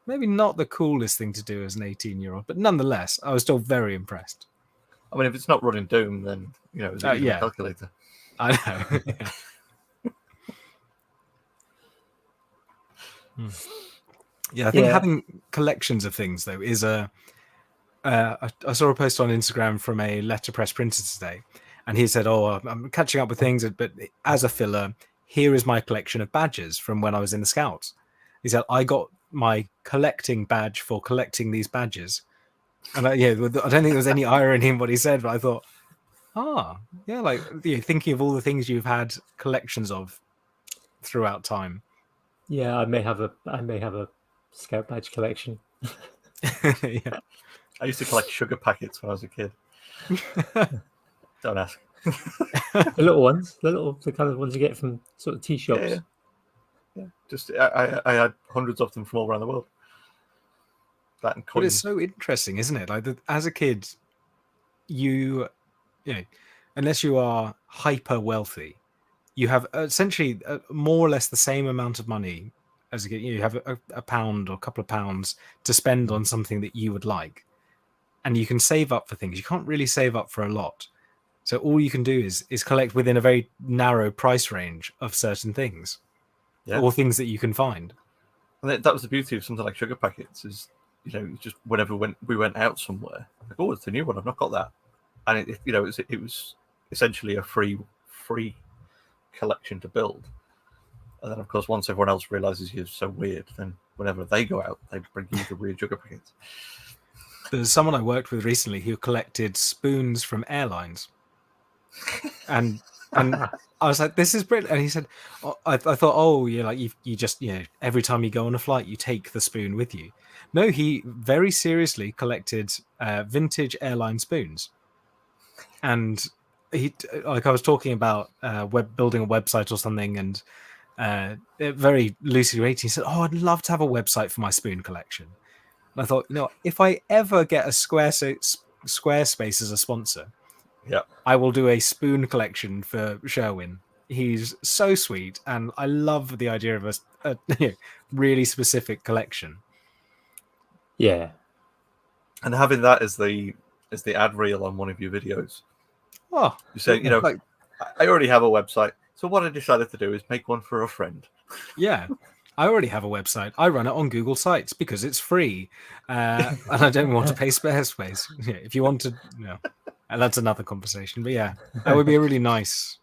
maybe not the coolest thing to do as an 18-year-old, but nonetheless, I was still very impressed. I mean, if it's not running Doom, then it's a calculator. I know. I think having collections of things though is I saw a post on Instagram from a letterpress printer today, and he said, "Oh, I'm catching up with things, but as a filler, here is my collection of badges from when I was in the Scouts." He said, "I got my collecting badge for collecting these badges." And I don't think there was any irony in what he said, but I thought, thinking of all the things you've had collections of throughout time. Yeah, I may have a Scout badge collection. Yeah. I used to collect sugar packets when I was a kid. Don't ask. The little ones, the kind of ones you get from sort of tea shops. Yeah. Just I had hundreds of them from all around the world. That and but it's so interesting, isn't it? Like as a kid, unless you are hyper wealthy, you have essentially more or less the same amount of money as a kid. You have a pound or a couple of pounds to spend on something that you would like, and you can save up for things. You can't really save up for a lot, so all you can do is collect within a very narrow price range of certain things, or things that you can find. And that was the beauty of something like sugar packets. Is just whenever we went out somewhere, like, oh, it's a new one. I've not got that, and it was essentially a free collection to build. And then, of course, once everyone else realizes you're so weird, then whenever they go out, they bring you the weird sugar packets. There's someone I worked with recently who collected spoons from airlines, and I was like, "This is brilliant." And he said, "I thought, oh, you just every time you go on a flight, you take the spoon with you." No, he very seriously collected vintage airline spoons, and he I was talking about building a website or something, and very loosely rated. He said, "Oh, I'd love to have a website for my spoon collection." And I thought, if I ever get a Squarespace as a sponsor, I will do a spoon collection for Sherwin. He's so sweet, and I love the idea of a really specific collection. Yeah, and having that as the ad reel on one of your videos. Oh, you say, I already have a website. So what I decided to do is make one for a friend. Yeah, I already have a website. I run it on Google Sites because it's free, and I don't want to pay Squarespace. If you want to, and that's another conversation. But yeah, that would be a really nice.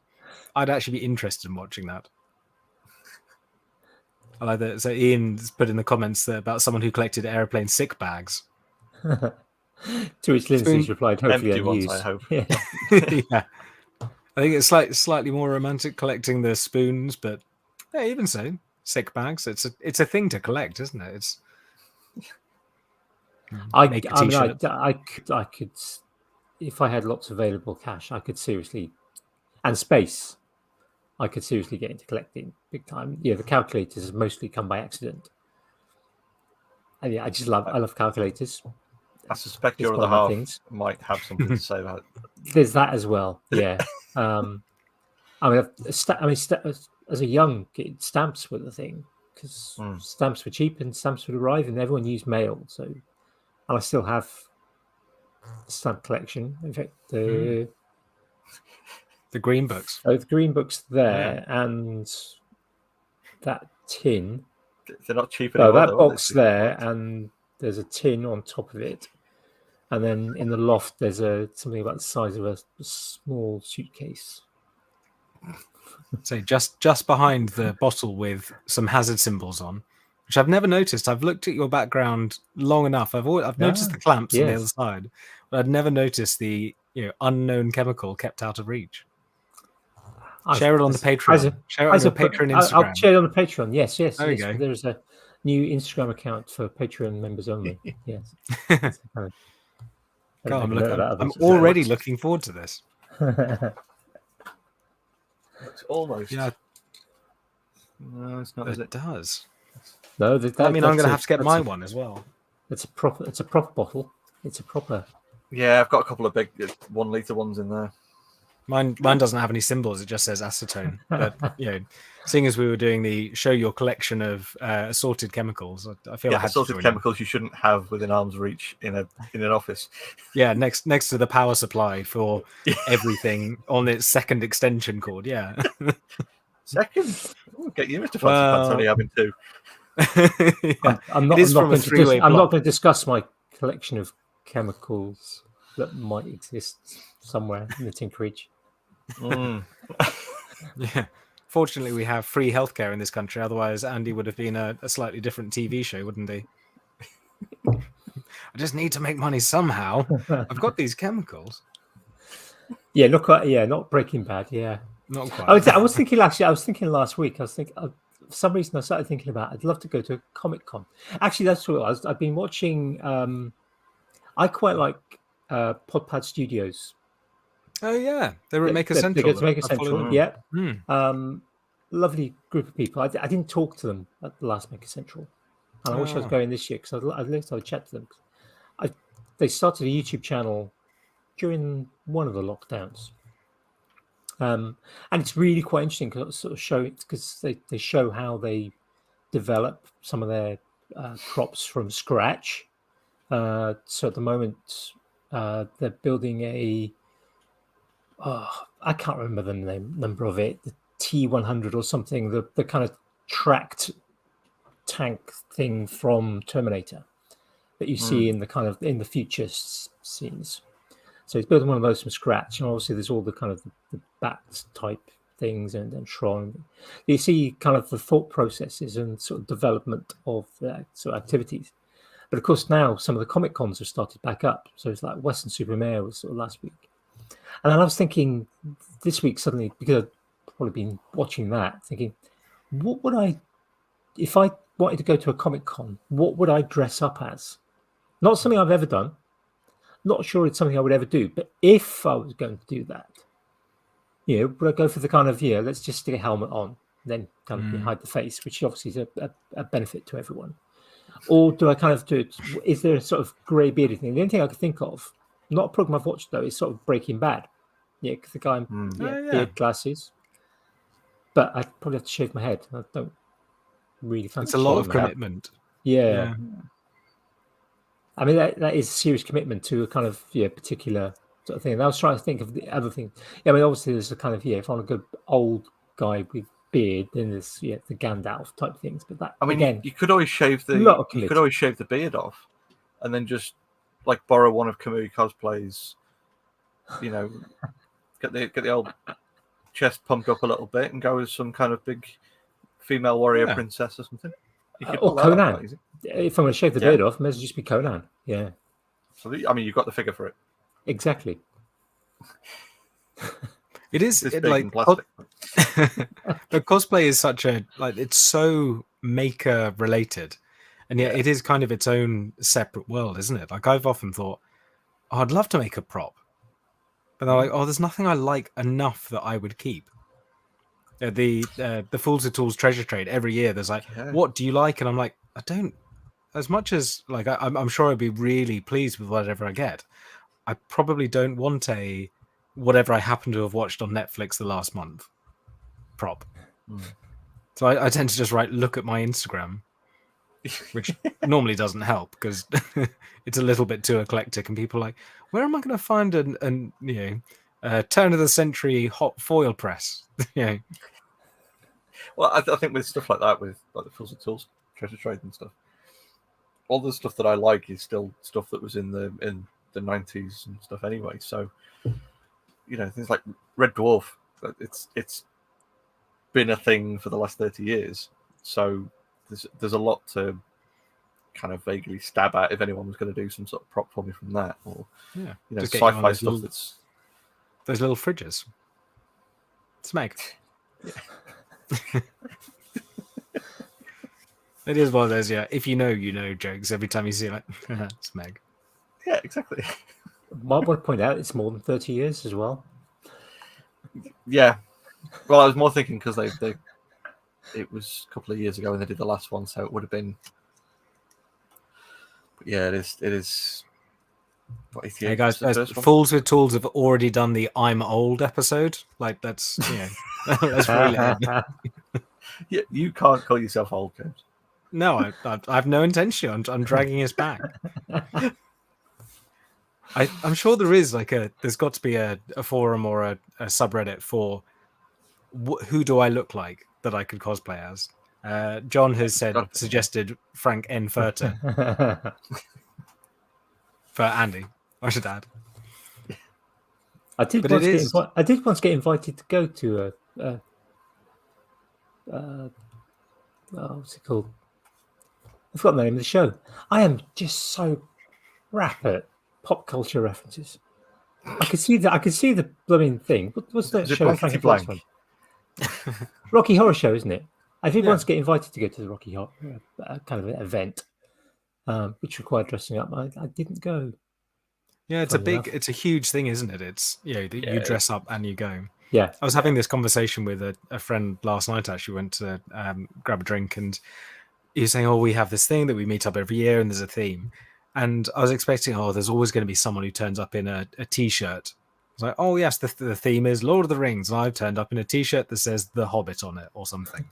I'd actually be interested in watching that. I like that. So Ian's put in the comments about someone who collected airplane sick bags. To which Lindsay's replied, "Hopefully unused." Ones, I hope. Yeah. I think it's slightly more romantic collecting the spoons, but even so, sick bags. It's a thing to collect, isn't it? It's. I could, if I had lots of available cash, I could seriously, and space, I could seriously get into collecting big time. The calculators mostly come by accident, and I love calculators. I suspect your other half might have something to say about it. There's that as well. Yeah. As a young kid, stamps were the thing because stamps were cheap and stamps would arrive, and everyone used mail. So, and I still have a stamp collection. In fact, the green books. Oh, the green books there, and that tin. They're not cheap anymore. That box there, and there's a tin on top of it. And then in the loft, there's something about the size of a small suitcase. So just behind the bottle with some hazard symbols on, which I've never noticed. I've looked at your background long enough. I've noticed the clamps on the other side, but I'd never noticed the unknown chemical kept out of reach. Share it on the Patreon. Share it on your Patreon Instagram. I'll share it on the Patreon. Yes. There you go. There's a new Instagram account for Patreon members only. Yes. God, I'm already looking forward to this. It's almost. Yeah. No, it's not. It does. No, I'm going to have to get my one as well. It's a proper bottle. It's a proper. Yeah, I've got a couple of big 1 litre ones in there. Mine doesn't have any symbols. It just says acetone. But seeing as we were doing the show your collection of assorted chemicals, I feel assorted chemicals you shouldn't have within arm's reach in an office. Yeah, next to the power supply for everything on its second extension cord. Yeah. Second? Get you, Mr. Fancy Pants, only having two. I'm not going to discuss my collection of chemicals that might exist somewhere in the Tinkerage. Yeah. Fortunately, we have free healthcare in this country. Otherwise, Andy would have been a slightly different TV show, wouldn't he? I just need to make money somehow. I've got these chemicals. Yeah, not Breaking Bad. Yeah, not quite. I was thinking last week. For some reason I started thinking about I'd love to go to a Comic Con. Actually, that's what it was. I've been watching. I quite like Podpad Studios. Oh yeah, they were at Maker Central. They Maker Central. Yeah. Lovely group of people. I didn't talk to them at the last Maker Central, and I wish I was going this year because I'd like to chat to them. They started a YouTube channel during one of the lockdowns, and it's really quite interesting because sort of show it because they show how they develop some of their props from scratch. So at the moment, they're building I can't remember the number of it, the T100 or something, the kind of tracked tank thing from Terminator that you see in the future scenes. So he's building one of those from scratch, and obviously there's all the kind of the bat type things and Tron. You see kind of the thought processes and sort of development of sort of activities. But of course now some of the Comic Cons have started back up. So it's like Western Supermare was sort of last week. And then I was thinking this week suddenly, because I've probably been watching that, thinking, what would I, if I wanted to go to a Comic Con, what would I dress up as? Not something I've ever done. Not sure it's something I would ever do. But if I was going to do that, would I go for the kind of, let's just stick a helmet on, then kind of hide the face, which obviously is a benefit to everyone. Or do I kind of do it? Is there a sort of grey bearded thing? The only thing I could think of, not a program I've watched though, is sort of Breaking Bad. Because the guy, beard, glasses. But I'd probably have to shave my head. I don't really fancy. It's a lot of commitment. Yeah. I mean, that is a serious commitment to a kind of particular sort of thing. And I was trying to think of the other thing. I mean, obviously there's a kind of if I want a good old guy with beard, then there's the Gandalf type things. But that, I mean, again, you could always shave the beard off, and then just like borrow one of Kamui Cosplay's. Get the old chest pumped up a little bit and go as some kind of big female warrior princess or something. Or Conan. If I'm going to shave the beard off, it may as well just be Conan. Yeah. So I mean, you've got the figure for it. Exactly. It is like plastic. But cosplay is such it's so maker related, and yet it is kind of its own separate world, isn't it? Like I've often thought, I'd love to make a prop. But they're like, there's nothing I like enough that I would keep. The Fools of Tools treasure trade every year. There's like, what do you like? And I'm like, I don't. As much as like, I'm sure I'd be really pleased with whatever I get. I probably don't want a whatever I happen to have watched on Netflix the last month prop. So I tend to just look at my Instagram, which normally doesn't help because it's a little bit too eclectic, and people are like, where am I going to find a turn of the century hot foil press? Well, I think with stuff like that, with like the Fools of Tools treasure trade and stuff, all the stuff that I like is still stuff that was in the 90s and stuff anyway. So things like Red Dwarf, it's been a thing for the last 30 years. So there's a lot to kind of vaguely stab at if anyone was going to do some sort of prop for me from that, or sci-fi stuff. That's those little fridges. Smeg. It is one of those, if you know jokes every time you see it, like Smeg. Yeah, exactly. Might want to point out it's more than 30 years as well. Yeah. Well, I was more thinking because they it was a couple of years ago when they did the last one, so it would have been. But yeah, it is. What, hey guys, Fools with Tools have already done the "I'm old" episode. Like that's that's really. Yeah, you can't call yourself old, James. No, I have no intention. I'm dragging us back. I'm sure there is there's got to be a forum or a subreddit for who do I look like that I could cosplay as. John has suggested Frank N. Furter for Andy. I should add. I did once get invited to go to what's it called? I forgot the name of the show. I am just so crap at pop culture references. I could see the blooming thing. What's that show? Rocky Horror Show, isn't it? I did once get invited to go to the Rocky Horror kind of an event, which required dressing up. I didn't go. Yeah, it's a huge thing, isn't it? It's you dress up and you go. Yeah, I was having this conversation with a friend last night. Actually, went to grab a drink, and he was saying, we have this thing that we meet up every year, and there's a theme. And I was expecting, there's always going to be someone who turns up in a t-shirt It's like, oh yes, the theme is Lord of the Rings, and I've turned up in a T-shirt that says The Hobbit on it or something.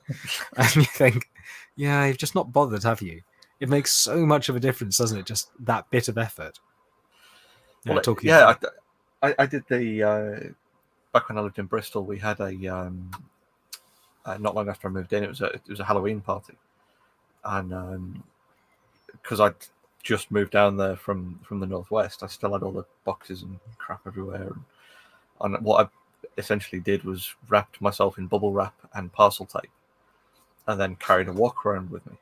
And you think, yeah, you've just not bothered, have you? It makes so much of a difference, doesn't it? Just that bit of effort. Well, talking yeah, I did the back when I lived in Bristol. We had a not long after I moved in. It was a Halloween party, and because I'd just moved down there from the northwest, I still had all the boxes and crap everywhere. And what I essentially did was wrapped myself in bubble wrap and parcel tape, and then carried a wok around with me.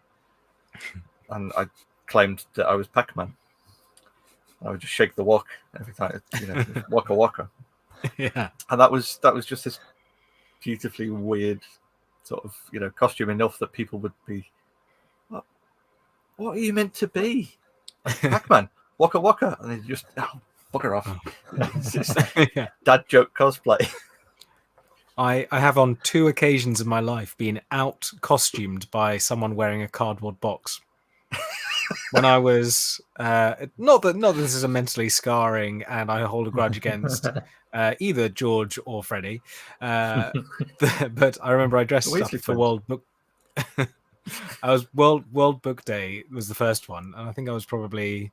And I claimed that I was Pac-Man. I would just shake the wok every time, waka waka. Yeah. And that was just this beautifully weird sort of, costume enough that people would be, what are you meant to be? Like Pac-Man, waka waka. And they just, bugger off. It's just dad joke cosplay. I have on 2 occasions in my life been out costumed by someone wearing a cardboard box. When I was not that this is a mentally scarring and I hold a grudge against either George or Freddie, but I remember I dressed up for World Book. I was World Book Day was the first one, and I think I was probably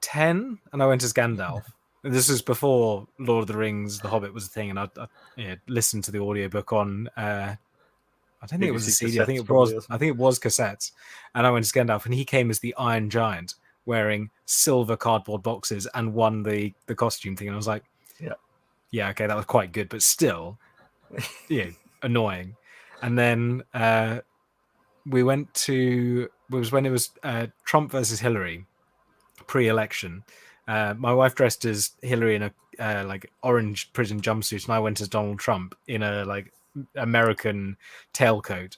10, and I went as Gandalf. And this was before Lord of the Rings, The Hobbit was a thing, and I listened to the audiobook on. I don't think it was a CD. I think it was cassettes. And I went to Skydived, and he came as the Iron Giant, wearing silver cardboard boxes, and won the costume thing. And I was like, yeah, okay, that was quite good, but still, annoying. And then we went to was when it was Trump versus Hillary pre-election. My wife dressed as Hillary in a like orange prison jumpsuit, and I went as Donald Trump in a like American tailcoat,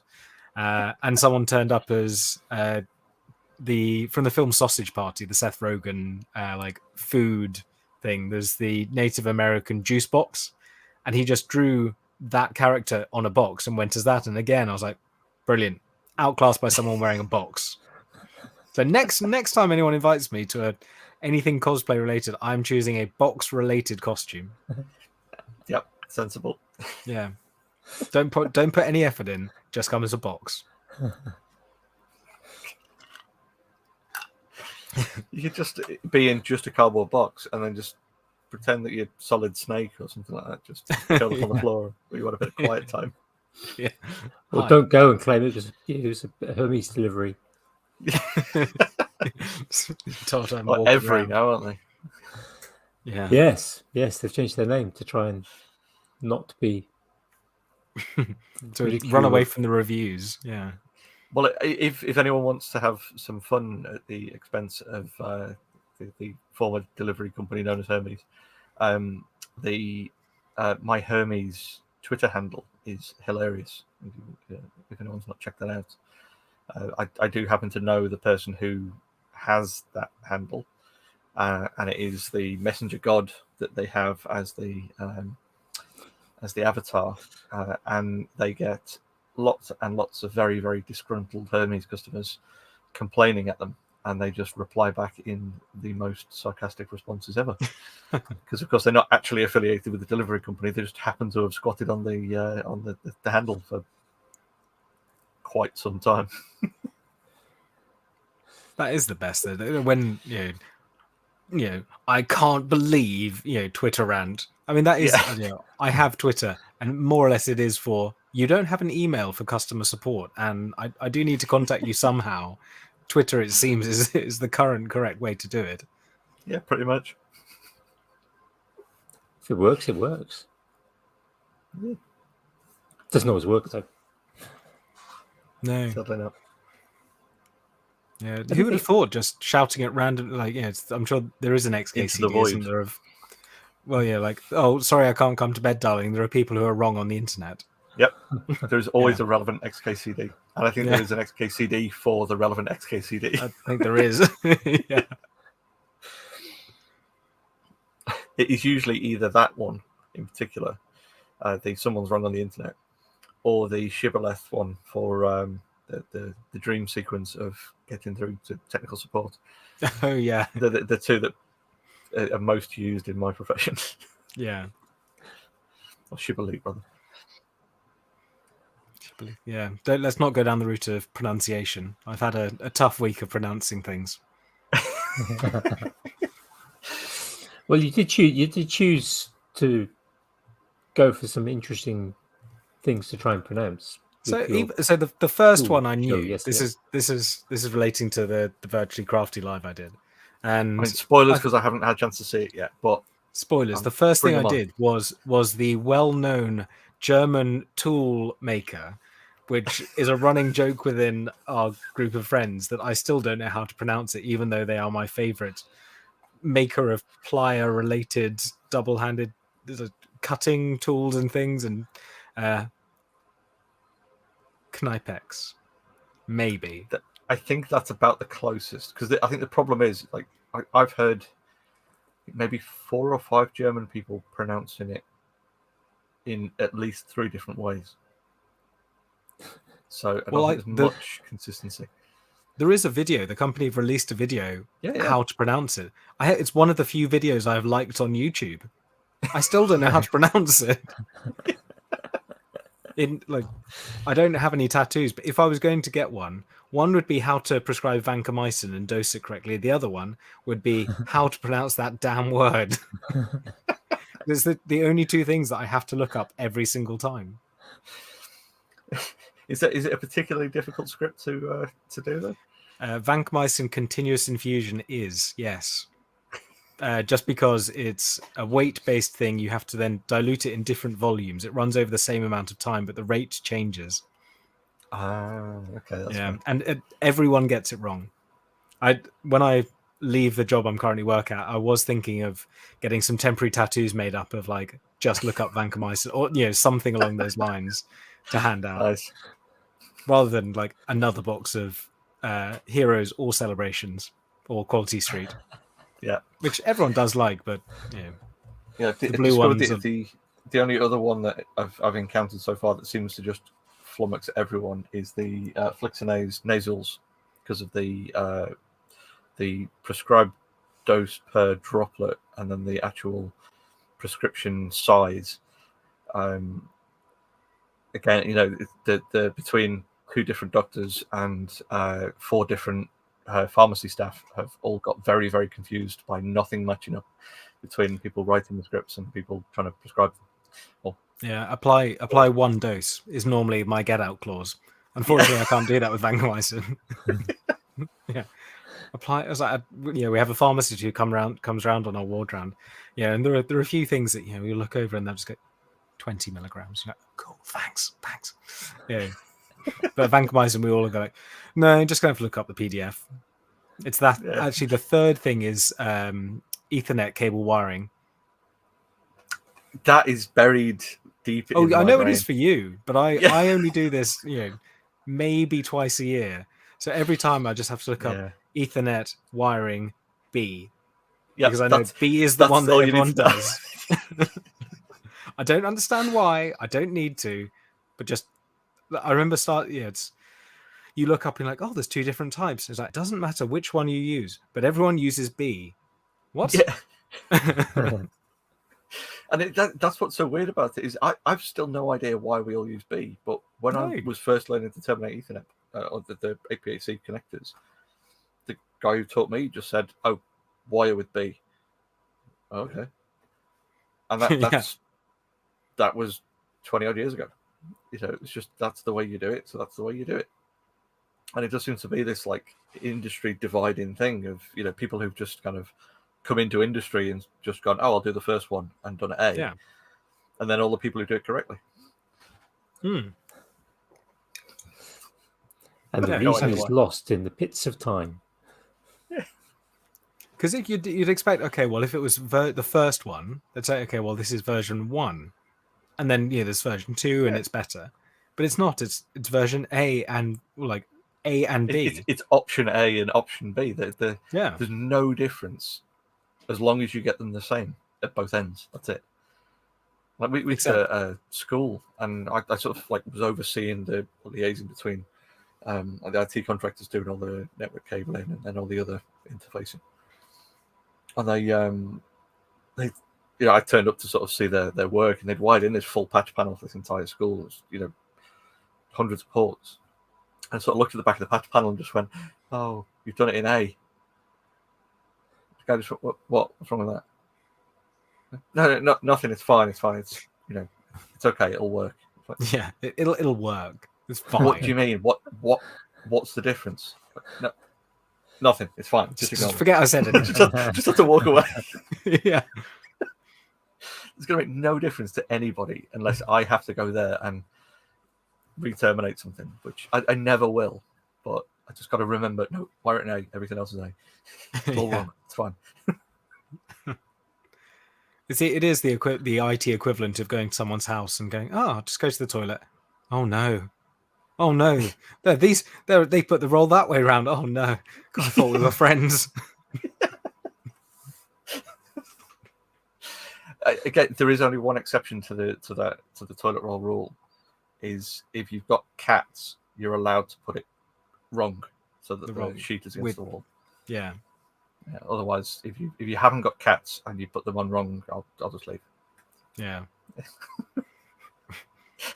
and someone turned up as from the film Sausage Party, the Seth Rogen like food thing. There's the Native American juice box, and he just drew that character on a box and went as that. And again, I was like, brilliant, outclassed by someone wearing a box. So next time anyone invites me to anything cosplay related, I'm choosing a box related costume. Yep, sensible. Yeah. Don't put any effort in. Just come as a box. You could just be in just a cardboard box and then just pretend that you're Solid Snake or something like that. Just curl up on the floor when you want a bit of quiet time. Yeah. Or don't go and claim it was a Hermes delivery. Every now, aren't they? Yeah. Yes, they've changed their name to try and not be. To run away from the reviews. Yeah. Well, if anyone wants to have some fun at the expense of the former delivery company known as Hermes, my Hermes Twitter handle is hilarious. If anyone's not checked that out, I do happen to know the person who has that handle, and it is the messenger god that they have as the avatar, and they get lots and lots of very, very disgruntled Hermes customers complaining at them, and they just reply back in the most sarcastic responses ever. Because of course they're not actually affiliated with the delivery company; they just happen to have squatted on the handle for quite some time. That is the best. When I can't believe Twitter rant. I mean, that is I have Twitter, and more or less it is for you don't have an email for customer support, and I do need to contact you somehow. Twitter, it seems, is the correct way to do it. Yeah, pretty much. If it works, it works. Yeah. Doesn't always work though. No, certainly not. Yeah, who would have thought just shouting at random, like, I'm sure there is an XKCD, isn't there? Oh, sorry, I can't come to bed, darling. There are people who are wrong on the internet. Yep, there's always a relevant XKCD, and I think there is an XKCD for the relevant XKCD. I think there is. Yeah, it is usually either that one in particular, the someone's wrong on the internet, or the Shibboleth one for the dream sequence of getting through to technical support. Oh yeah, the two that are most used in my profession. Yeah. Or Shibboleth, brother. Yeah. Let's not go down the route of pronunciation. I've had a tough week of pronouncing things. Well, you did choose to go for some interesting things to try and pronounce. So the first one I show knew. yesterday. This is relating to the Virtually Crafty live I did, and I mean, spoilers because I haven't had a chance to see it yet. But spoilers. The first thing I did was the well-known German tool maker, which is a running joke within our group of friends that I still don't know how to pronounce it, even though they are my favorite maker of plier-related double-handed cutting tools and things, and Knipex. Maybe. I think that's about the closest, because I think the problem is, like, I've heard maybe 4 or 5 German people pronouncing it in at least 3 different ways. So I don't think there's much consistency. There is a video. The company have released a video how to pronounce it. It's one of the few videos I've liked on YouTube. I still don't know how to pronounce it. I don't have any tattoos, but if I was going to get one would be how to prescribe vancomycin and dose it correctly. The other one would be how to pronounce that damn word. There's the only 2 things that I have to look up every single time. Is it a particularly difficult script to do then? Vancomycin continuous infusion is, yes. Just because it's a weight-based thing, you have to then dilute it in different volumes. It runs over the same amount of time, but the rate changes. Okay. That's fine. And everyone gets it wrong. When I leave the job I'm currently working at, I was thinking of getting some temporary tattoos made up of like just look up vancomycin or something along those lines to hand out, Nice. rather than like another box of Heroes or Celebrations or Quality Street. Yeah, which everyone does like, but the blue ones. The only other one that I've encountered so far that seems to just flummox everyone is the Flixinase nasals, because of the prescribed dose per droplet and then the actual prescription size. Again, the between 2 different doctors and 4 different pharmacy staff have all got very, very confused by nothing matching up between people writing the scripts and people trying to prescribe them. Apply 1 dose is normally my get out clause. Unfortunately, I can't do that with vancomycin. Apply. I was like, we have a pharmacist who comes round on our ward round. And there are a few things that we look over and they'll just go 20 milligrams. You're like, cool, thanks. Yeah. But vancomycin, we all go like, no, just going to look up the PDF. It's that. Yeah. Actually, the third thing is Ethernet cable wiring. That is buried deep. Oh, I know brain. It is for you, but I only do this, maybe twice a year. So every time I just have to look up Ethernet wiring B, because I know B is the one that everyone does. I don't understand why. I don't need to, but just. I remember you look up and like, oh, there's 2 different types. It's like, it doesn't matter which one you use, but everyone uses B. What? Yeah. And that's what's so weird about it is I've still no idea why we all use B. But when I was first learning to terminate Ethernet or the APAC connectors, the guy who taught me just said, "Oh, wire with B." Okay. And that was 20 odd years ago. It's just that's the way you do it, so that's the way you do it. And it just seems to be this like industry dividing thing of people who've just kind of come into industry and just gone, oh, I'll do the first one and done it A, and then all the people who do it correctly. And the reason is lost in the pits of time. Because you'd expect, okay, well, if it was the first one, they'd say, okay, well, this is version 1. And then there's version 2 and it's better, but it's not. It's version A and like A and B. It's option A and option B. There's no difference as long as you get them the same at both ends. That's it. Like we did a school, and I sort of like was overseeing the liaison between the IT contractors doing all the network cabling and then all the other interfacing, and I turned up to sort of see their work, and they'd wired in this full patch panel for this entire school. It was, hundreds of ports. And sort of looked at the back of the patch panel and just went, "Oh, you've done it in A." The guy just went, what's wrong with that? No, nothing. It's fine. It's fine. It's it's okay. It'll work. Like, yeah, it'll work. It's fine. What do you mean? What's the difference? No, nothing. It's fine. Just forget I said it. just have to walk away. Yeah. It's going to make no difference to anybody unless I have to go there and re-terminate something, which I never will. But I just got to remember, no, wire it in A. Everything else is A. It's all wrong. It's fine. It is the IT equivalent of going to someone's house and going, just go to the toilet. Oh no. They put the roll that way around. Oh no. God, I thought we were friends. Again, there is only one exception to the toilet roll rule, is if you've got cats, you're allowed to put it wrong so that the sheet is against the wall. Yeah. Otherwise, if you haven't got cats and you put them on wrong, I'll just leave. Yeah.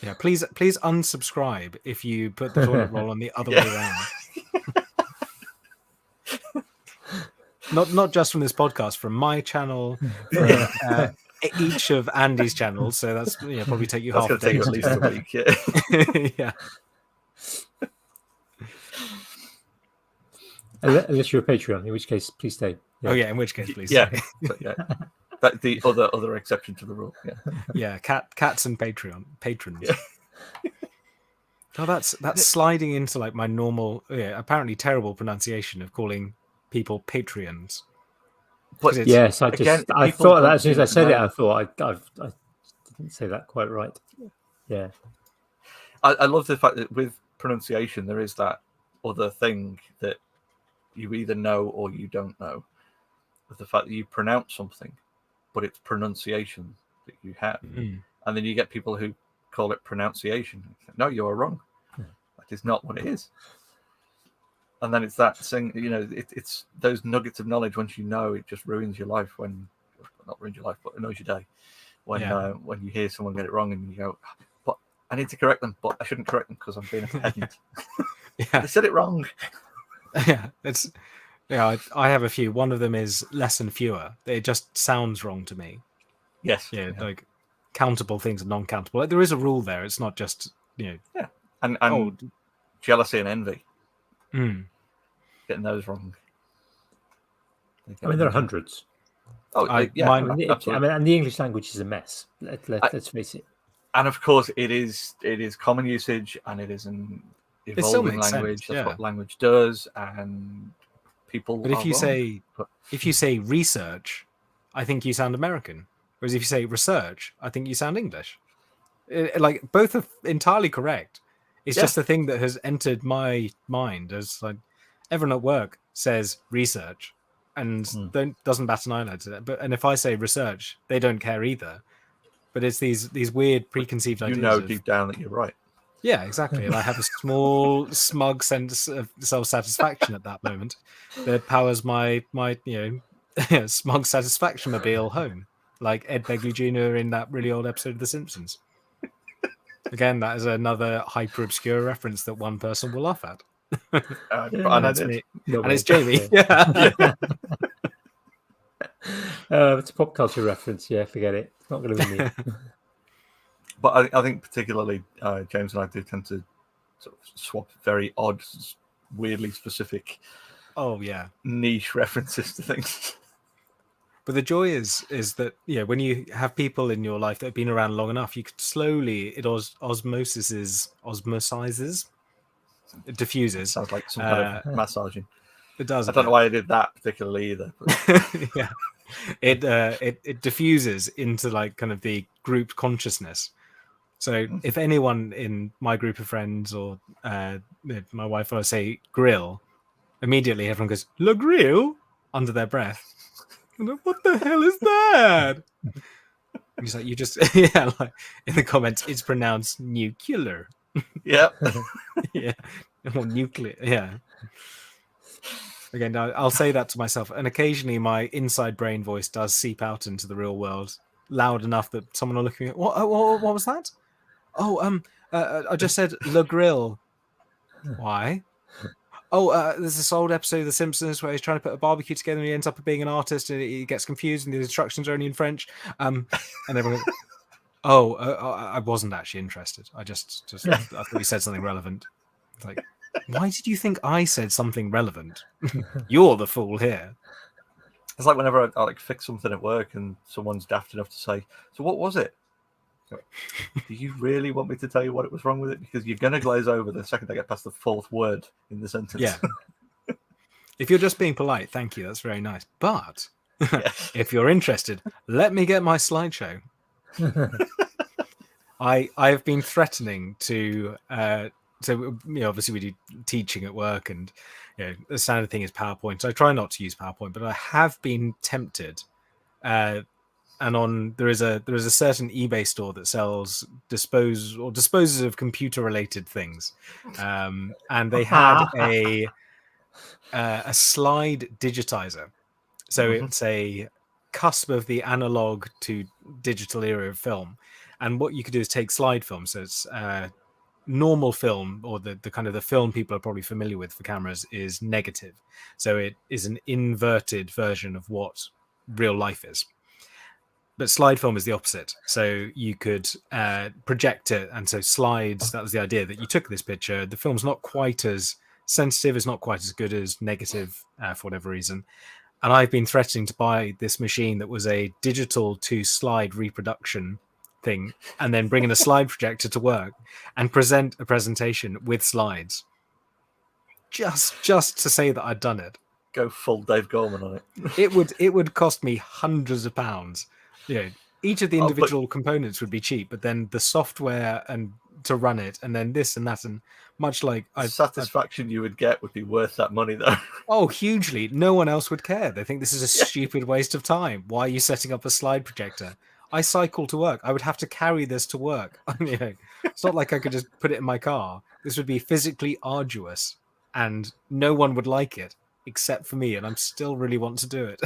Yeah. Please unsubscribe if you put the toilet roll on the other way around. Not just from this podcast, from my channel, from each of Andy's channels. So that's probably take you half a day. Take you at least a week. Yeah. Unless you're a Patreon, in which case, please stay. Yeah. Oh yeah, in which case, please. Yeah, stay. That the other exception to the rule. Yeah. Yeah, cats and patrons. Yeah. Oh, that's sliding into like my normal, apparently terrible pronunciation of calling people Patreons. But yes, I thought that as soon as I said it, I thought I didn't say that quite right. Yeah. I love the fact that with pronunciation there is that other thing that you either know or you don't know, with the fact that you pronounce something, but it's pronunciation that you have, and then you get people who call it pronunciation. No, you are wrong. That is not what it is. And then it's that thing, it's those nuggets of knowledge. Once you know, it just ruins your life. Not ruins your life, but annoys your day. When you hear someone get it wrong and you go, but I need to correct them, but I shouldn't correct them because I'm being a pedant. They said it wrong. Yeah, I have a few. One of them is less and fewer. It just sounds wrong to me. Yes. Yeah, like countable things and non-countable. Like, there is a rule there. It's not just Yeah, and jealousy and envy. Getting those wrong. I mean, there are hundreds. And the English language is a mess. Let's face it. And of course, it is common usage, and it is an evolving language. That's what language does, and people. But if you say research, I think you sound American. Whereas if you say research, I think you sound English. Like, both are entirely correct. It's just a thing that has entered my mind as like everyone at work says research and doesn't bat an eyelid to that. And if I say research, they don't care either. But it's these weird preconceived ideas. Deep down that you're right. Yeah, exactly. And I have a small, smug sense of self-satisfaction at that moment that powers my smug satisfaction mobile home, like Ed Begley Jr. in that really old episode of The Simpsons. Again, that is another hyper-obscure reference that one person will laugh at. And that's me. And it's Jamie. Yeah. It's a pop culture reference. Yeah, forget it. It's not going to be me. But I think particularly James and I do tend to sort of swap very odd, weirdly specific, niche references to things. But the joy is that when you have people in your life that have been around long enough, you could slowly osmosizes, it diffuses. Sounds like some kind of massaging. It does. I don't know why I did that particularly either. But... Yeah, it diffuses into like kind of the group consciousness. So if anyone in my group of friends or my wife or say grill, immediately everyone goes "Le grill" under their breath. What the hell is that? And he's like, you just like in the comments, it's pronounced nuclear. Yeah. Yeah. Or nuclear. Yeah. Again, I'll say that to myself, and occasionally my inside brain voice does seep out into the real world loud enough that someone will look at me. What was that? Oh, I just said Le Grill. Why? Oh, there's this old episode of The Simpsons where he's trying to put a barbecue together and he ends up being an artist and he gets confused and the instructions are only in French. And everyone goes, oh, I wasn't actually interested. I thought you said something relevant. It's like, why did you think I said something relevant? You're the fool here. It's like whenever I like fix something at work and someone's daft enough to say, so what was it? Do you really want me to tell you what it was wrong with it? Because you're going to glaze over the second I get past the fourth word in the sentence. Yeah. If you're just being polite, thank you. That's very nice. But if you're interested, let me get my slideshow. I have been threatening to obviously we do teaching at work, and the standard thing is PowerPoint. So I try not to use PowerPoint, but I have been tempted. And there is a certain eBay store that sells disposes of computer related things, and they had a slide digitizer. So it's a cusp of the analog to digital era of film. And what you could do is take slide film. So it's normal film, or the kind of the film people are probably familiar with for cameras, is negative. So it is an inverted version of what real life is. But slide film is the opposite. So you could project it. And so slides, that was the idea, that you took this picture. The film's not quite as sensitive, it's not quite as good as negative for whatever reason. And I've been threatening to buy this machine that was a digital to slide reproduction thing, and then bring in a slide projector to work and present a presentation with slides. Just to say that I'd done it. Go full Dave Gorman on it. It would cost me hundreds of pounds. Each of the individual components would be cheap, but then the software and to run it, and then this and that, and much like satisfaction you would get would be worth that money, though. Oh, hugely. No one else would care. They think this is a stupid waste of time. Why are you setting up a slide projector? I cycle to work. I would have to carry this to work. It's not like I could just put it in my car. This would be physically arduous, and no one would like it except for me, and I'm still really want to do it.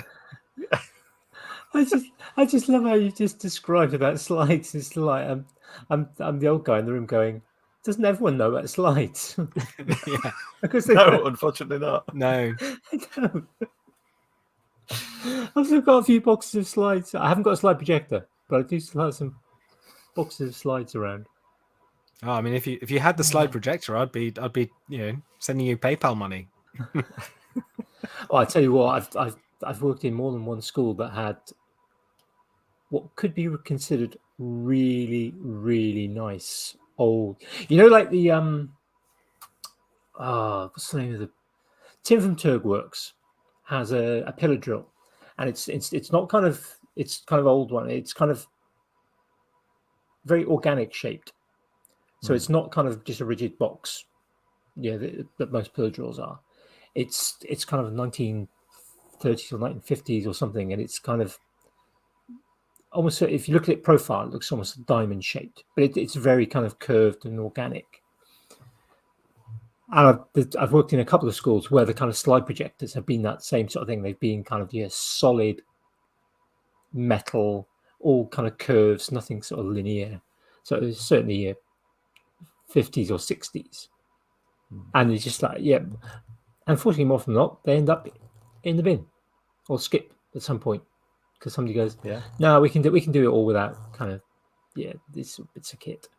I just love how you just described about slides. It's like I'm the old guy in the room going, doesn't everyone know about slides? Yeah. Because no, unfortunately not. No. I don't. I've still got a few boxes of slides. I haven't got a slide projector, but I do still have some boxes of slides around. Oh, I mean, if you had the slide projector, I'd be sending you PayPal money. Oh, I tell you what, I've worked in more than one school that had what could be considered really, really nice old, like the what's the name of the Tim from Turgworks has a pillar drill, and it's not kind of, it's kind of old one. It's kind of very organic shaped, so it's not kind of just a rigid box, that most pillar drills are. It's kind of 1930s or 1950s or something, and it's kind of almost, if you look at it profile, it looks almost diamond shaped, but it's very kind of curved and organic. And I've worked in a couple of schools where the kind of slide projectors have been that same sort of thing. They've been kind of solid metal, all kind of curves, nothing sort of linear. So it was certainly 50s or 60s. And it's just like, unfortunately, more often than not, they end up in the bin or skip at some point because somebody goes, no, we can do it all without kind of, it's a kit.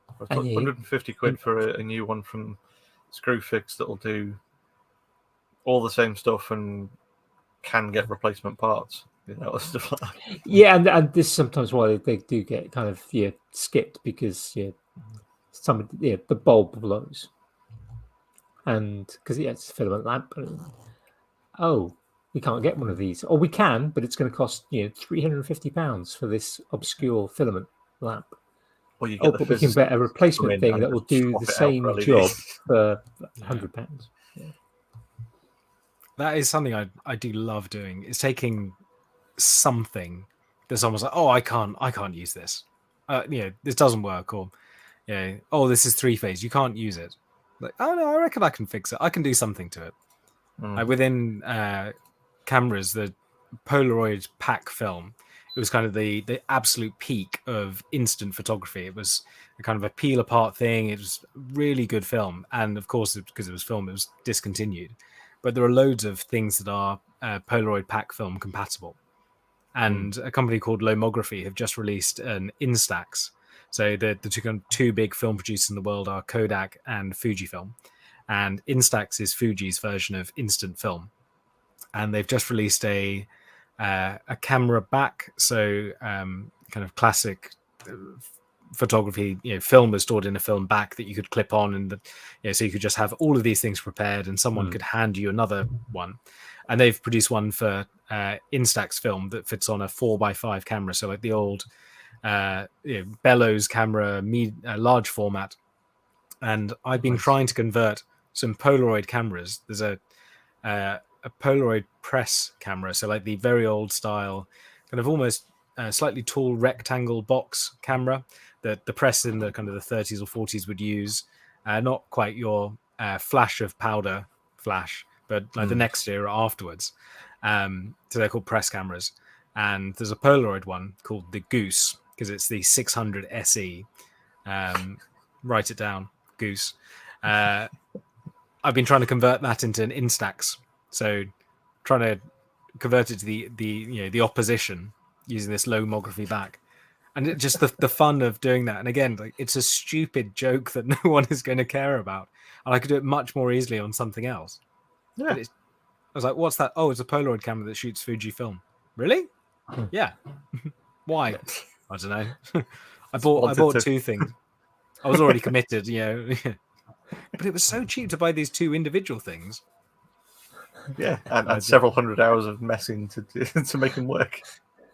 I've got 150 quid for a new one from Screwfix that'll do all the same stuff and can get replacement parts, stuff like that. Yeah, and this is sometimes why they do get kind of skipped, because the bulb blows, and because it's a filament lamp. We can't get one of these, or we can, but it's going to cost £350 for this obscure filament lamp. Well, but we can get a replacement thing that will do the same job for £100. Yeah. That is something I do love doing. Is taking something that's almost like, I can't use this. This doesn't work, or this is 3-phase. You can't use it. Like, oh no, I reckon I can fix it. I can do something to it. Within cameras, the Polaroid pack film, it was kind of the absolute peak of instant photography. It was a kind of a peel apart thing. It was a really good film, and of course, because it was filmed, it was discontinued. But there are loads of things that are Polaroid pack film compatible, and a company called Lomography have just released an Instax. So the two big film producers in the world are Kodak and Fujifilm, and Instax is Fuji's version of instant film, and they've just released a camera back, so kind of classic photography, film was stored in a film back that you could clip on, and so you could just have all of these things prepared, and someone could hand you another one. And they've produced one for Instax film that fits on a 4x5 camera, so like the old bellows camera, large format. And I've been trying to convert some Polaroid cameras. There's a Polaroid press camera, so like the very old style, kind of almost slightly tall rectangle box camera that the press in the kind of the 30s or 40s would use. Not quite your flash of powder flash, but like the next era afterwards. So they're called press cameras. And there's a Polaroid one called the Goose, because it's the 600 SE. Write it down, Goose. I've been trying to convert that into an Instax. So trying to convert it to the opposition using this lomography back. And it, just the fun of doing that. And again, like, it's a stupid joke that no one is going to care about. And I could do it much more easily on something else. Yeah. I was like, what's that? Oh, it's a Polaroid camera that shoots Fuji film. Really? Yeah. Why? I don't know. I bought two things. I was already committed, But it was so cheap to buy these two individual things. Yeah, and several hundred hours of messing to make them work.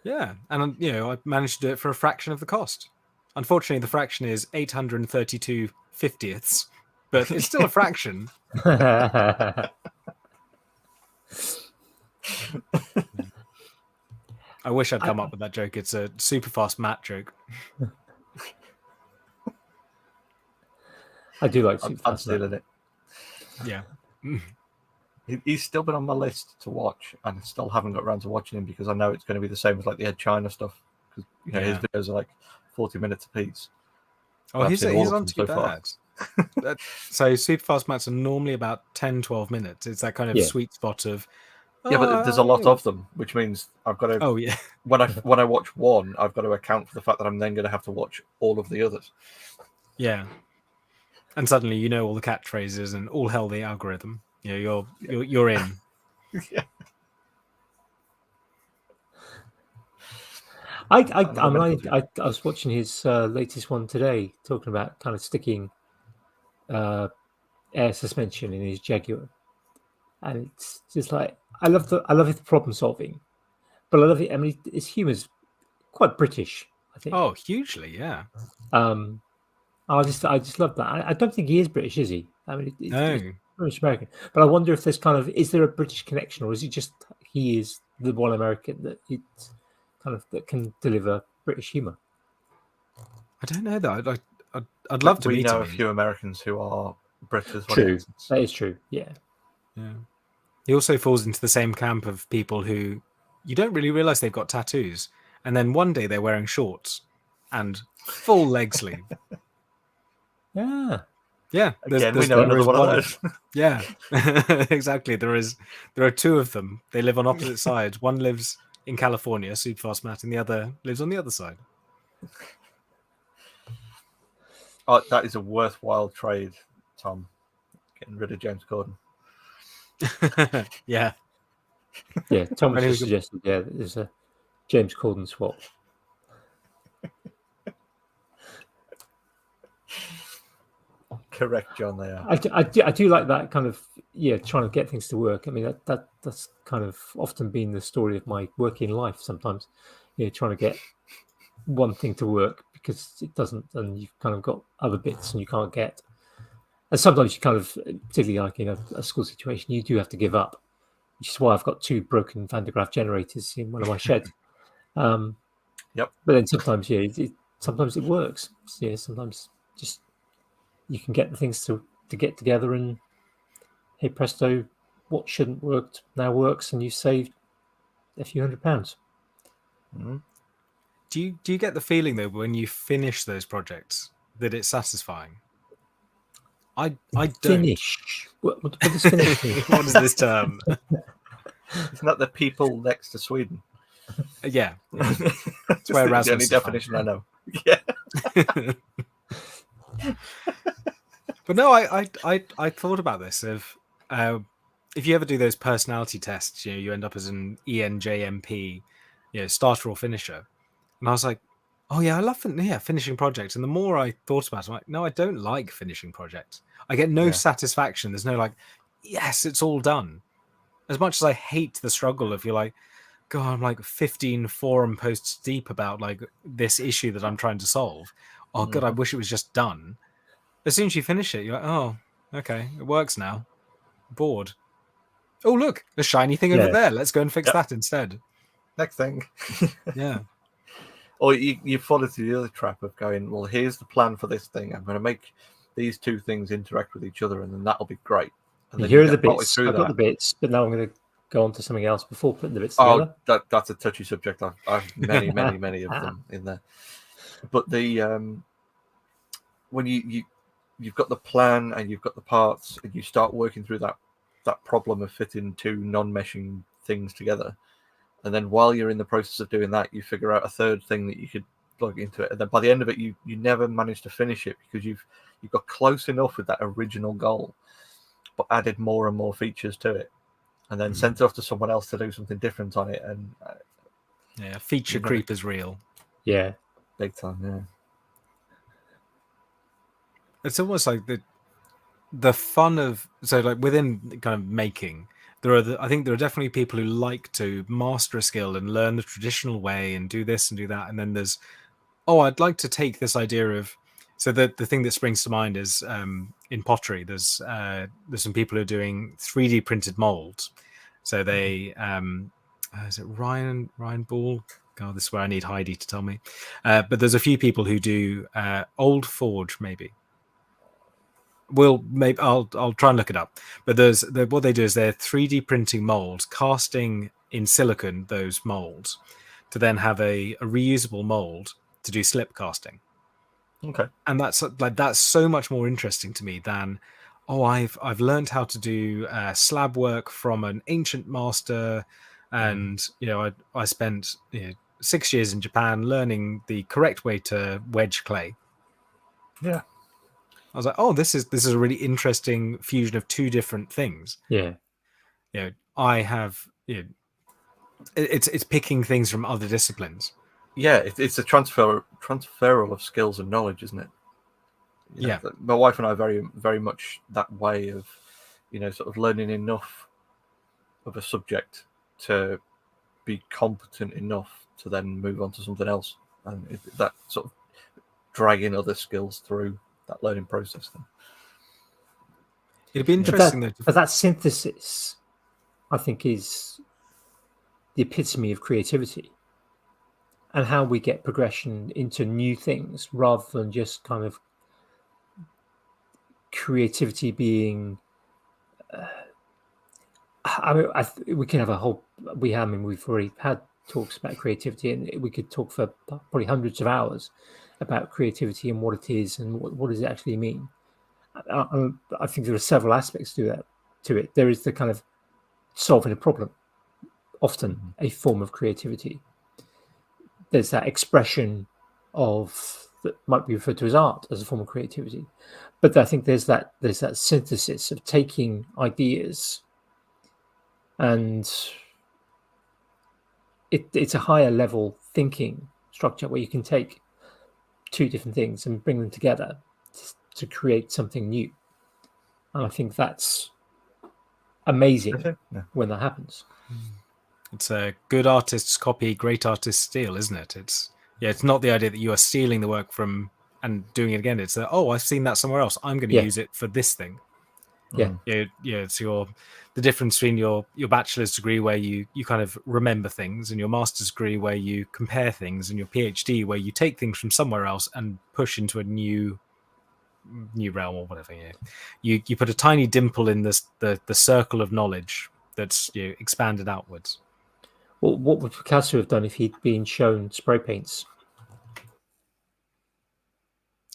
Yeah, and I managed to do it for a fraction of the cost. Unfortunately, the fraction is 832 50ths, but it's still a fraction. I wish I'd come up with that joke. It's a super fast Matt joke. I do like super fast. I'm stealing it. Yeah. He's still been on my list to watch, and I still haven't got around to watching him because I know it's going to be the same as like the Ed China stuff. Because his videos are like 40 minutes a piece. Oh, he's on too bad. So super fast Mats are normally about 10-12 minutes. It's that kind of sweet spot of. Yeah, but there's a lot of them, which means I've got to. Oh yeah. When I watch one, I've got to account for the fact that I'm then going to have to watch all of the others. Yeah. And suddenly you know all the catchphrases and all hell the algorithm. You're in. Yeah. I was watching his latest one today, talking about kind of sticking air suspension in his Jaguar, and it's just like I love his problem solving, but I love it. I mean, his humor's quite British, I think. Oh, hugely, yeah. I just love that. I don't think he is British, is he? I mean, no. He's British American. But I wonder if there's is there a British connection, or is it just he is the one American that it's kind of that can deliver British humor? I don't know though. I'd love to meet him. We know a few Americans who are British. True, that is true. Yeah. Yeah. He also falls into the same camp of people who you don't really realize they've got tattoos, and then one day they're wearing shorts and full leg sleeve. Yeah. Yeah. Again, we know another one of those. Yeah. Exactly. There are two of them. They live on opposite sides. One lives in California, super fast Matt, and the other lives on the other side. Oh, that is a worthwhile trade, Tom. Getting rid of James Corden. Yeah. Yeah, Tom has suggested there's a James Corden swap. Correct, John. They are. I do like that kind of trying to get things to work. I mean that's kind of often been the story of my working life. Sometimes, trying to get one thing to work because it doesn't, and you've kind of got other bits and you can't get. And sometimes you kind of, particularly like in a school situation, you do have to give up, which is why I've got 2 broken Van de Graaff generators in one of my sheds. Yep. But then sometimes, sometimes it works. Sometimes just you can get the things to get together, and hey presto, what shouldn't work now works, and you saved a few £100. Mm-hmm. Do you get the feeling though when you finish those projects that it's satisfying? I don't. Finish. What does finish mean? What is this term? Isn't that the people next to Sweden? Yeah. That's where the Rasmus only is definition I know. Yeah. But no, I thought about this. If you ever do those personality tests, you end up as an ENJMP, starter or finisher. And I was like, oh yeah, I love finishing projects. And the more I thought about it, I'm like, no, I don't like finishing projects. I get no satisfaction. There's no like, yes, it's all done. As much as I hate the struggle of you're like, God, I'm like 15 forum posts deep about like this issue that I'm trying to solve. Oh God, I wish it was just done. As soon as you finish it, you're like, oh, okay, it works now. Bored. Oh, look, a shiny thing over there. Let's go and fix that instead. Next thing. Yeah. Or you fall into the other trap of going, well, here's the plan for this thing. I'm going to make these two things interact with each other, and then that'll be great. And then here are the bits. I've got the bits, but now I'm going to go on to something else before putting the bits together. Oh, that's a touchy subject. I've many of them in there. But the when you've got the plan and you've got the parts, and you start working through that problem of fitting two non-meshing things together, and then while you're in the process of doing that, you figure out a third thing that you could plug into it, and then by the end of it, you never manage to finish it because you've got close enough with that original goal, but added more and more features to it, and then sent it off to someone else to do something different on it, and feature creep is real. Yeah, big time. Yeah. It's almost like the fun of like within kind of making, I think there are definitely people who like to master a skill and learn the traditional way and do this and do that, and then there's I'd like to take this idea of the thing that springs to mind is in pottery there's some people who are doing 3D printed molds. So they is it Ryan Ball? God, this is where I need Heidi to tell me. But there's a few people who do Old Forge maybe. Maybe I'll try and look it up. But what they do is they're 3D printing molds, casting in silicon those molds to then have a reusable mold to do slip casting. Okay. And that's so much more interesting to me than I've learned how to do slab work from an ancient master, and I spent 6 years in Japan learning the correct way to wedge clay. Yeah. I was like, oh, this is a really interesting fusion of two different things. Yeah. I have it's picking things from other disciplines. Yeah, it's a transferal of skills and knowledge, isn't it? Yeah. My wife and I are very, very much that way of, sort of learning enough of a subject to be competent enough to then move on to something else, and that sort of dragging other skills through that learning process. Then it'd be interesting but that synthesis, I think, is the epitome of creativity, and how we get progression into new things rather than just kind of creativity being. We can have a whole. We've already had talks about creativity, and we could talk for probably hundreds of hours about creativity and what it is and what does it actually mean. I think there are several aspects to it. There is the kind of solving a problem, often a form of creativity. There's that expression that might be referred to as art as a form of creativity, but I think there's that synthesis of taking ideas, and it's a higher level thinking structure where you can take two different things and bring them together to create something new. And I think that's amazing when that happens. It's a good artists copy, great artists steal, isn't it? It's not the idea that you are stealing the work from and doing it again. It's I've seen that somewhere else, I'm going to use it for this thing. It's the difference between your bachelor's degree where you kind of remember things, and your master's degree where you compare things, and your PhD where you take things from somewhere else and push into a new realm or whatever. You put a tiny dimple in the circle of knowledge that's expanded outwards. Well, what would Picasso have done if he'd been shown spray paints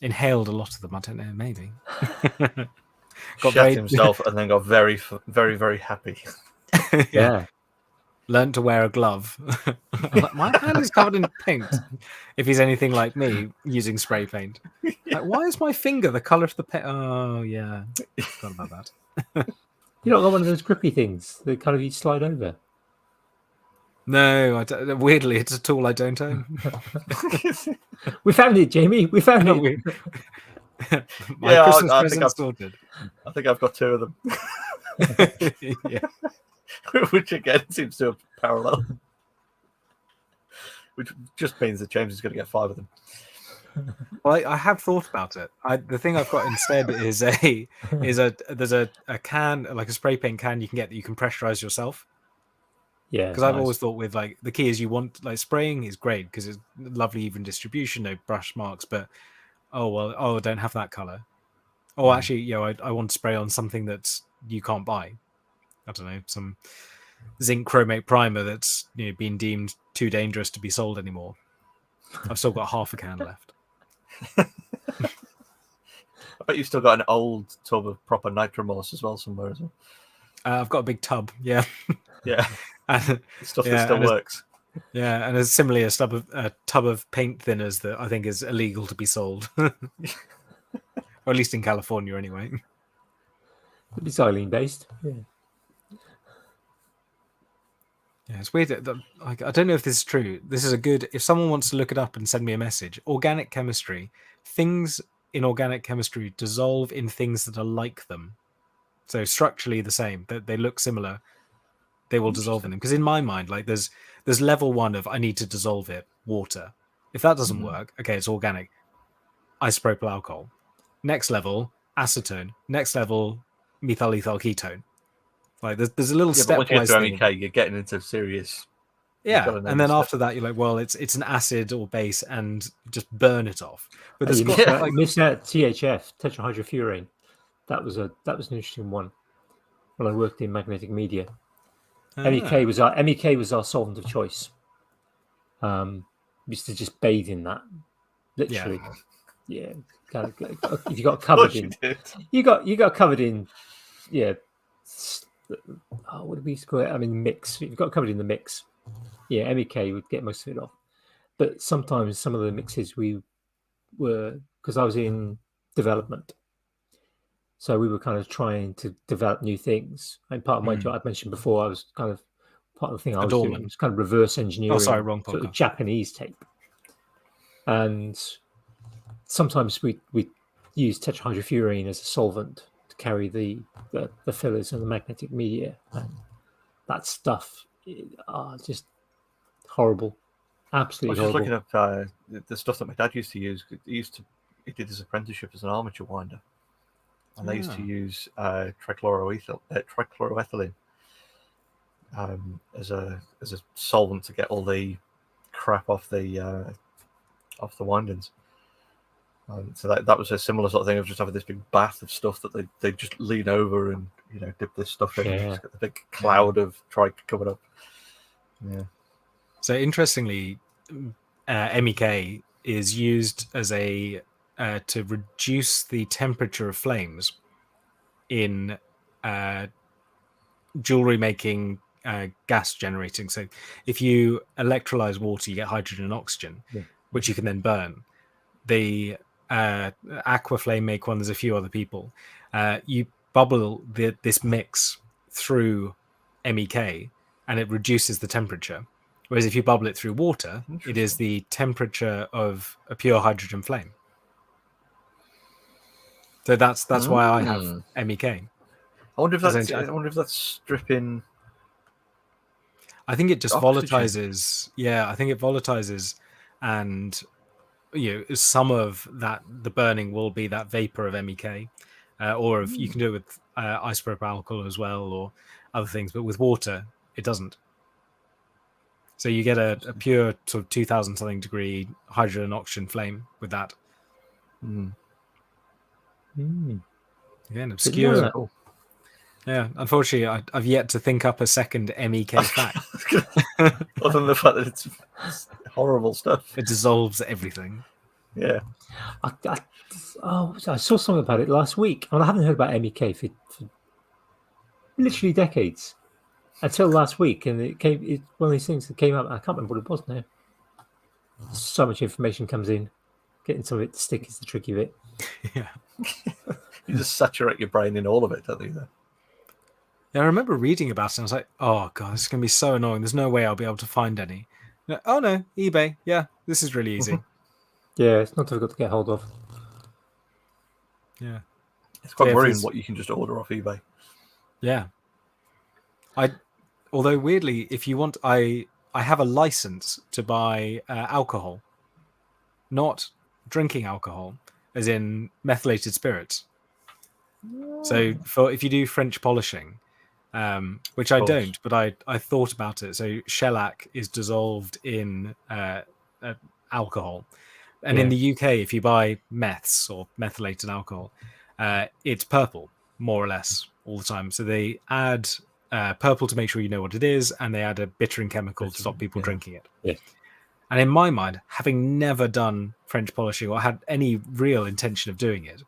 Inhaled a lot of them. I don't know. Maybe. Shat himself and then got very, very, very happy. Yeah. Learned to wear a glove. Like, my hand is covered in paint. If he's anything like me, using spray paint. Like, why is my finger the color of the paint? Oh yeah, forgot about that. You don't got one of those grippy things that kind of you slide over. No, I don't, weirdly, it's a tool I don't own. We found it, Jamie. We found it. My Christmas present sorted. I think I've got 2 of them. Yeah. Which again seems to have parallel. Which just means that James is going to get 5 of them. Well, I have thought about it. The thing I've got instead is there's a can, like a spray paint can you can get that you can pressurize yourself. Yeah, because I've always thought with like the key is you want like spraying is great because it's lovely even distribution, no brush marks. But I don't have that color. Oh, actually, I want to spray on something that you can't buy. I don't know, some zinc chromate primer that's been deemed too dangerous to be sold anymore. I've still got half a can left. I bet you've still got an old tub of proper nitromorse as well somewhere as well. I've got a big tub, yeah. Yeah. And, stuff that still works. Yeah, and there's similarly a tub of paint thinners that I think is illegal to be sold. Or at least in California anyway. It's xylene based. Yeah. Yeah, it's weird that I don't know if this is true. This is if someone wants to look it up and send me a message, organic chemistry, things in organic chemistry dissolve in things that are like them. So structurally the same, that they look similar, they will dissolve in them. Because in my mind, like there's level 1 of I need to dissolve it, water. If that doesn't work, okay, it's organic. Isopropyl alcohol. Next level, acetone. Next level, methyl ethyl ketone. Like there's a little stepwise thing. Once you get to thing. MEK, you're getting into serious. Yeah, and then after that, you're like, well, it's an acid or base, and just burn it off. But there's like missed out THF, tetrahydrofuran. That was an interesting one. When I worked in magnetic media, MEK was our solvent of choice. We used to just bathe in that, literally. Yeah. If you got covered in, you got covered in, yeah. What do we used to call it? I mean, mix. If you got covered in the mix, yeah, MEK would get most of it off. But sometimes some of the mixes we were, because I was in development, so we were kind of trying to develop new things. And part of my job, I've mentioned before, I was kind of part of the thing I was doing was kind of reverse engineering. Oh, sorry, wrong podcast. Sort of Japanese tape. And sometimes we use tetrahydrofuran as a solvent to carry the fillers and the magnetic media. And that stuff, just horrible. Absolutely horrible. I was just looking up the stuff that my dad used to use. He did his apprenticeship as an armature winder. And they used to use trichloroethylene as a solvent to get all the crap off the windings. So that was a similar sort of thing of just having this big bath of stuff that they just lean over and dip this stuff in and just get the big cloud of trike coming up. Yeah. So interestingly, MEK is used as to reduce the temperature of flames in jewelry making, gas generating. So if you electrolyze water, you get hydrogen and oxygen, which you can then burn. The Aquaflame make one. There's a few other people. You bubble this mix through MEK, and it reduces the temperature. Whereas if you bubble it through water, it is the temperature of a pure hydrogen flame. So that's why I have MEK. I wonder if that's stripping. I think it just oxygen. Volatilizes. Yeah, I think it volatilizes, and some of that the burning will be that vapor of MEK, or if you can do it with isopropyl alcohol as well, or other things. But with water, it doesn't. So you get a pure sort of 2000 something degree hydrogen and oxygen flame with that. Again, obscure. Yeah, unfortunately, I've yet to think up a second MEK fact. Other than the fact that it's horrible stuff. It dissolves everything. Yeah. I saw something about it last week. I haven't heard about MEK for literally decades until last week, and it's one of these things that came up. I can't remember what it was now. So much information comes in. Getting some of it to stick is the tricky bit. Yeah. You just saturate your brain in all of it, don't you? Yeah, I remember reading about it and I was like, oh god, this is going to be so annoying. There's no way I'll be able to find any. Oh no, eBay. Yeah, this is really easy. Yeah, it's not difficult to get hold of. Yeah. It's quite worrying what you can just order off eBay. Yeah. Although weirdly, if you want, I have a license to buy alcohol, not drinking alcohol, as in methylated spirits. So if you do French polishing, which I don't, but I thought about it. So shellac is dissolved in alcohol, and in the UK, if you buy meths or methylated alcohol, it's purple more or less all the time. So they add purple to make sure you know what it is, and they add a bittering chemical to stop people drinking it. Yeah. And in my mind, having never done French polishing or had any real intention of doing it,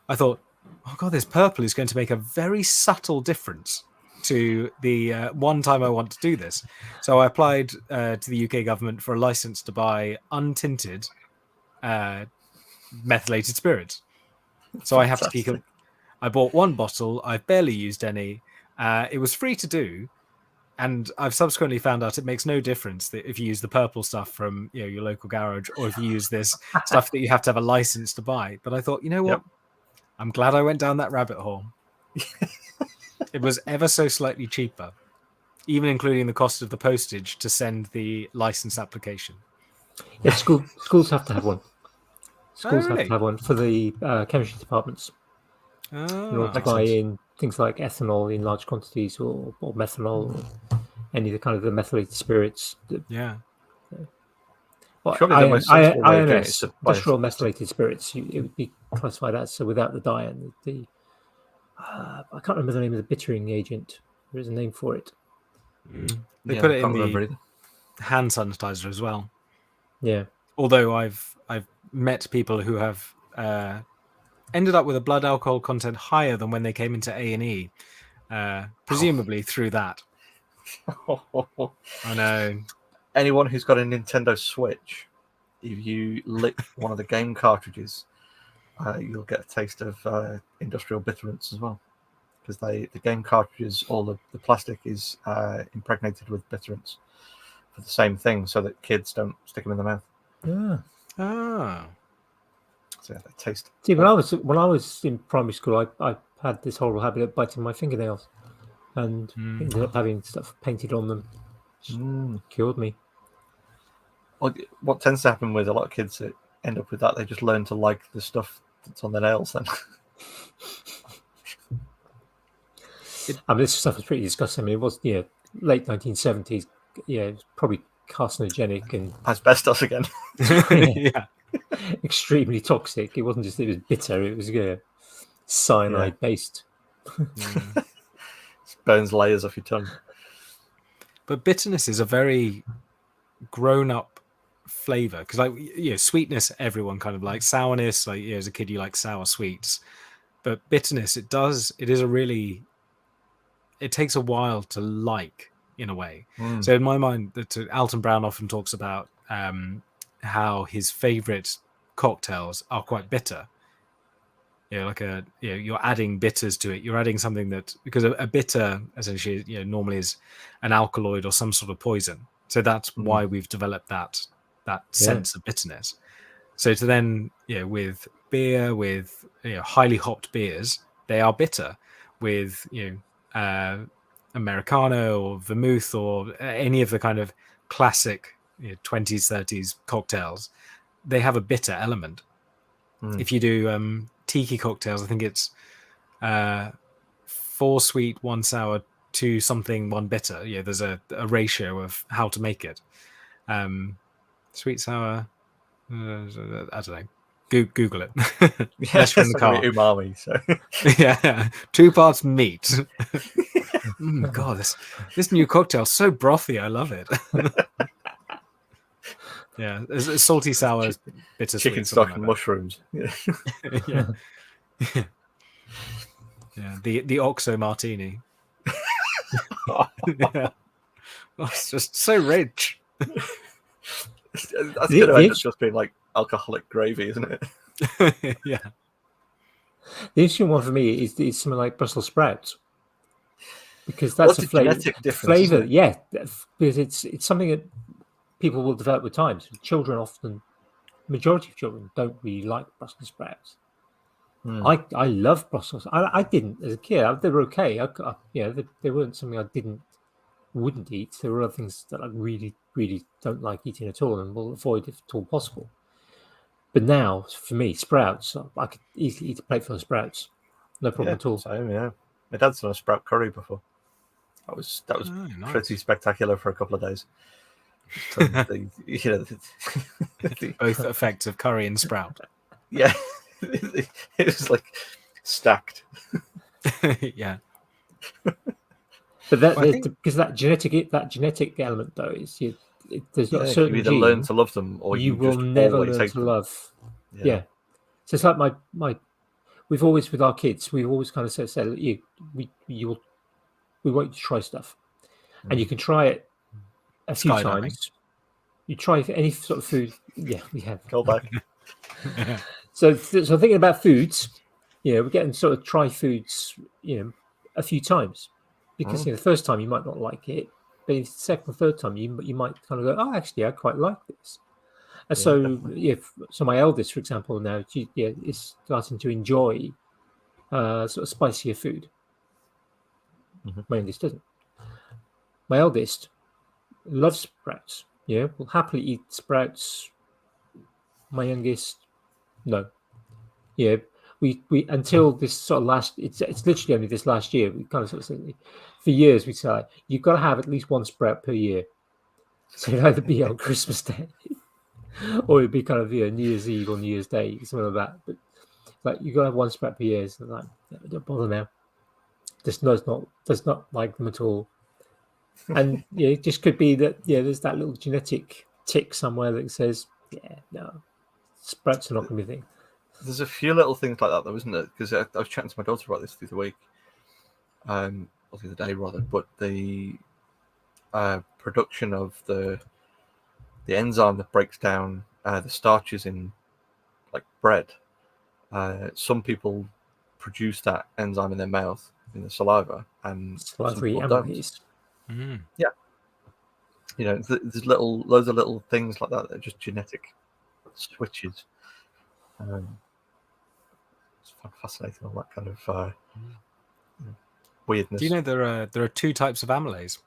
I thought, oh god, this purple is going to make a very subtle difference to the one time I want to do this. So I applied to the UK government for a license to buy untinted methylated spirits. So I have to keep. I bought one bottle. I've barely used any. It was free to do, and I've subsequently found out it makes no difference that if you use the purple stuff from your local garage, or if you use this stuff that you have to have a license to buy. But I thought, you know what? Yep. I'm glad I went down that rabbit hole. It was ever so slightly cheaper, even including the cost of the postage to send the license application. Yeah, schools have to have one. Schools have to have one for the chemistry departments. In order to buy in things like ethanol in large quantities, or methanol, or any of the kind of the methylated spirits. Well, INS, industrial methylated spirits, it would be classified as. So without the diane, I can't remember the name of the bittering agent. There is a name for it. They put it in the hand sanitizer as well. Yeah. Although I've met people who have ended up with a blood alcohol content higher than when they came into A&E, presumably through that. I know. Anyone who's got a Nintendo Switch, if you lick one of the game cartridges, you'll get a taste of industrial bitterants as well. Because the game cartridges, all the plastic is impregnated with bitterants for the same thing, so that kids don't stick them in the mouth. Yeah. Ah. So they taste. See, when I was in primary school, I had this horrible habit of biting my fingernails, and ended up having stuff painted on them. Cured me. Well, what tends to happen with a lot of kids that end up with that, they just learn to like the stuff that's on their nails then. I mean, this stuff was pretty disgusting. I mean, it was late 1970s. Yeah, it was probably carcinogenic and asbestos again. Yeah. Extremely toxic. It wasn't just it was bitter. It was cyanide based. It burns layers off your tongue. But bitterness is a very grown-up flavor, because sweetness everyone kind of likes. Sourness, as a kid you like sour sweets, but bitterness it takes a while to like, in a way. So in my mind, Alton Brown often talks about how his favorite cocktails are quite bitter. You're adding bitters to it. You're adding something that, because a bitter essentially normally is an alkaloid or some sort of poison. So that's why we've developed that sense of bitterness. So to then with beer, with highly hopped beers, they are bitter. With Americano or vermouth or any of the kind of classic 20s 30s cocktails, they have a bitter element. If you do tiki cocktails, I think it's 4 sweet, 1 sour, 2 something, 1 bitter. There's a ratio of how to make it. Sweet, sour, I don't know. Google it. Unless you're in the car. Umami, so. Yeah, 2 parts meat. God, this new cocktail is so brothy. I love it. Yeah, it's salty, sour, bittersweet. Chicken stock and mushrooms. Yeah. Yeah. Yeah, the Oxo martini. Yeah. Oh, it's just so rich. That's going to end up just being like alcoholic gravy, isn't it? Yeah. The interesting one for me is something like Brussels sprouts, because that's a genetic difference. Flavor, yeah, because it's something that people will develop with time. So children often, majority of children don't really like Brussels sprouts. I love Brussels. I didn't as a kid. They were okay. They weren't something I wouldn't eat. There were other things that I really, really don't like eating at all and will avoid if at all possible. But now, for me, sprouts, I could easily eat a plateful of sprouts. No problem at all. Same, yeah. My dad's done a sprout curry before. That was pretty spectacular for a couple of days. Both effects of curry and sprout. Yeah. It was like stacked. Yeah. But because that genetic element though is there's not a certain you either gene, learn to love them or you will just never always learn hate to them. love. Yeah. So it's like we've always, with our kids, we've always kind of said we want you to try stuff, and you can try it a few times. You try any sort of food. Yeah, we have. Go back. So thinking about foods, we're getting sort of try foods, a few times, because the first time you might not like it, but the second or third time you might kind of go, oh, actually, I quite like this. And so my eldest, for example, now is starting to enjoy sort of spicier food. My youngest doesn't. My eldest loves sprouts. Yeah, will happily eat sprouts. My youngest, no. Yeah, we until this sort of it's literally only this last year. We kind of sort of said, for years we said you've got to have at least one sprout per year. So it'd either be on Christmas Day, or it'd be kind of New Year's Eve or New Year's Day, something like that. But like you got to have one sprout per year. So like, don't bother now. Does not like them at all. And it just could be that there's that little genetic tick somewhere that says no, sprouts are not going to be a thing. There's a few little things like that, though, isn't it? Because I was chatting to my daughter about this the other week, or the other day rather. But the production of the enzyme that breaks down the starches in like bread. Some people produce that enzyme in their mouth, in the saliva, and salivary amylase. Yeah, there's loads of little things like that that are just genetic switches. It's fascinating, all that kind of weirdness. Do you know there are two types of amylase?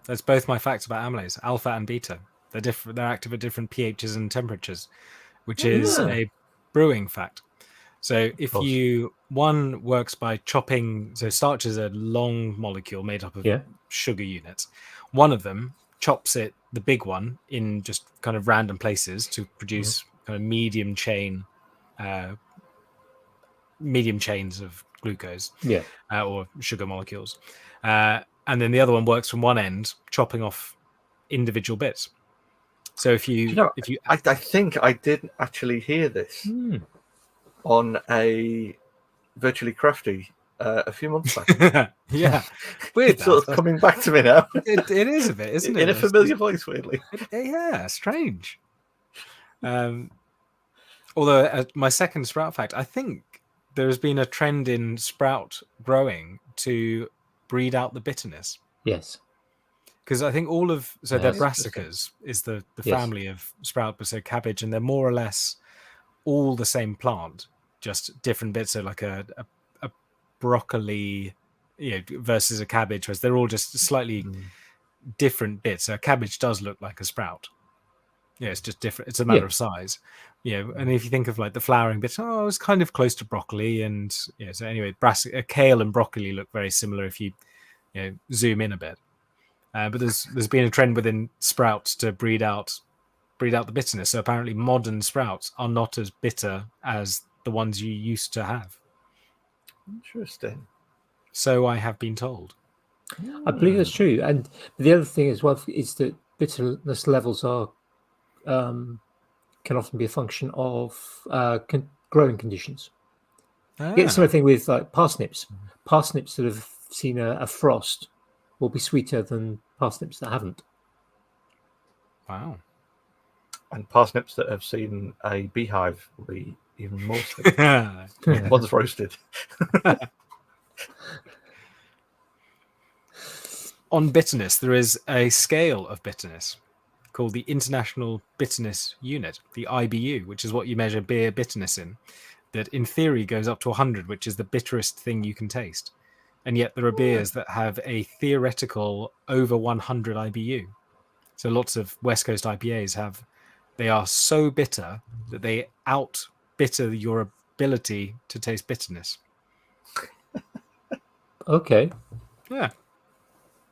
That's both my facts about amylase: alpha and beta. They're different. They're active at different pHs and temperatures, which is a brewing fact. So if one works by chopping, so starch is a long molecule made up of sugar units. One of them chops the big one, in just kind of random places to produce kind of medium chains of glucose, or sugar molecules. And then the other one works from one end, chopping off individual bits. So if you I think I did actually hear this on a Virtually Crafty a few months back. Yeah, weird. It's sort of coming back to me now. It is a bit, isn't it? In a familiar voice, weirdly. Yeah, strange. Although my second sprout fact, I think there has been a trend in sprout growing to breed out the bitterness. Yes. Because I think they're brassicas is the family of sprout, so cabbage, and they're more or less all the same plant, just different bits. So like a broccoli, versus a cabbage, whereas they're all just slightly different bits. So a cabbage does look like a sprout. It's just different. It's a matter of size. And if you think of like the flowering bits, it's kind of close to broccoli, and so anyway, kale and broccoli look very similar if you zoom in a bit. But there's been a trend within sprouts to breed out the bitterness. So apparently modern sprouts are not as bitter as the ones you used to have. Interesting. So I have been told. I believe that's true. And the other thing as well is that bitterness levels are can often be a function of growing conditions. Ah. Same thing with like parsnips. Parsnips that have seen a frost will be sweeter than parsnips that haven't. Wow. And parsnips that have seen a beehive will be even more sweet. One's roasted. On bitterness, there is a scale of bitterness called the International Bitterness Unit, the IBU, which is what you measure beer bitterness in, that in theory goes up to 100, which is the bitterest thing you can taste. And yet there are beers that have a theoretical over 100 IBU. So lots of West Coast IPAs they are so bitter that they out bitter your ability to taste bitterness. Okay. Yeah.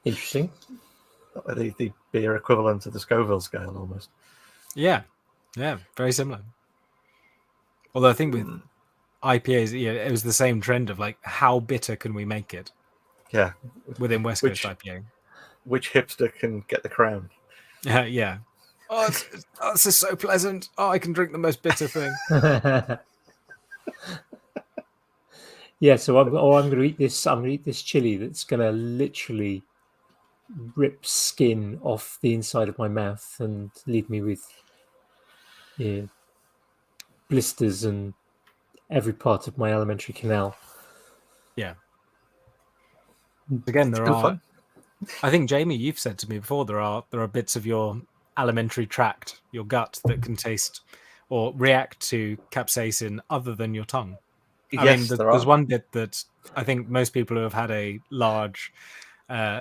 Interesting. The beer equivalent of the Scoville scale, almost. Yeah. Yeah. Very similar. Although I think with IPAs, it was the same trend of like, how bitter can we make it? Yeah. Within West Coast IPA. Which hipster can get the crown? Yeah. Oh, this is so pleasant. Oh, I can drink the most bitter thing. Yeah, so I'm going to eat this. I'm going to eat this chili that's going to literally rip skin off the inside of my mouth and leave me with blisters and every part of my alimentary canal. Yeah. Again, there are. Fun. I think Jamie, you've said to me before there are bits of your alimentary tract, your gut, that can taste or react to capsaicin other than your tongue. Yes, there's one bit that I think most people who have had a large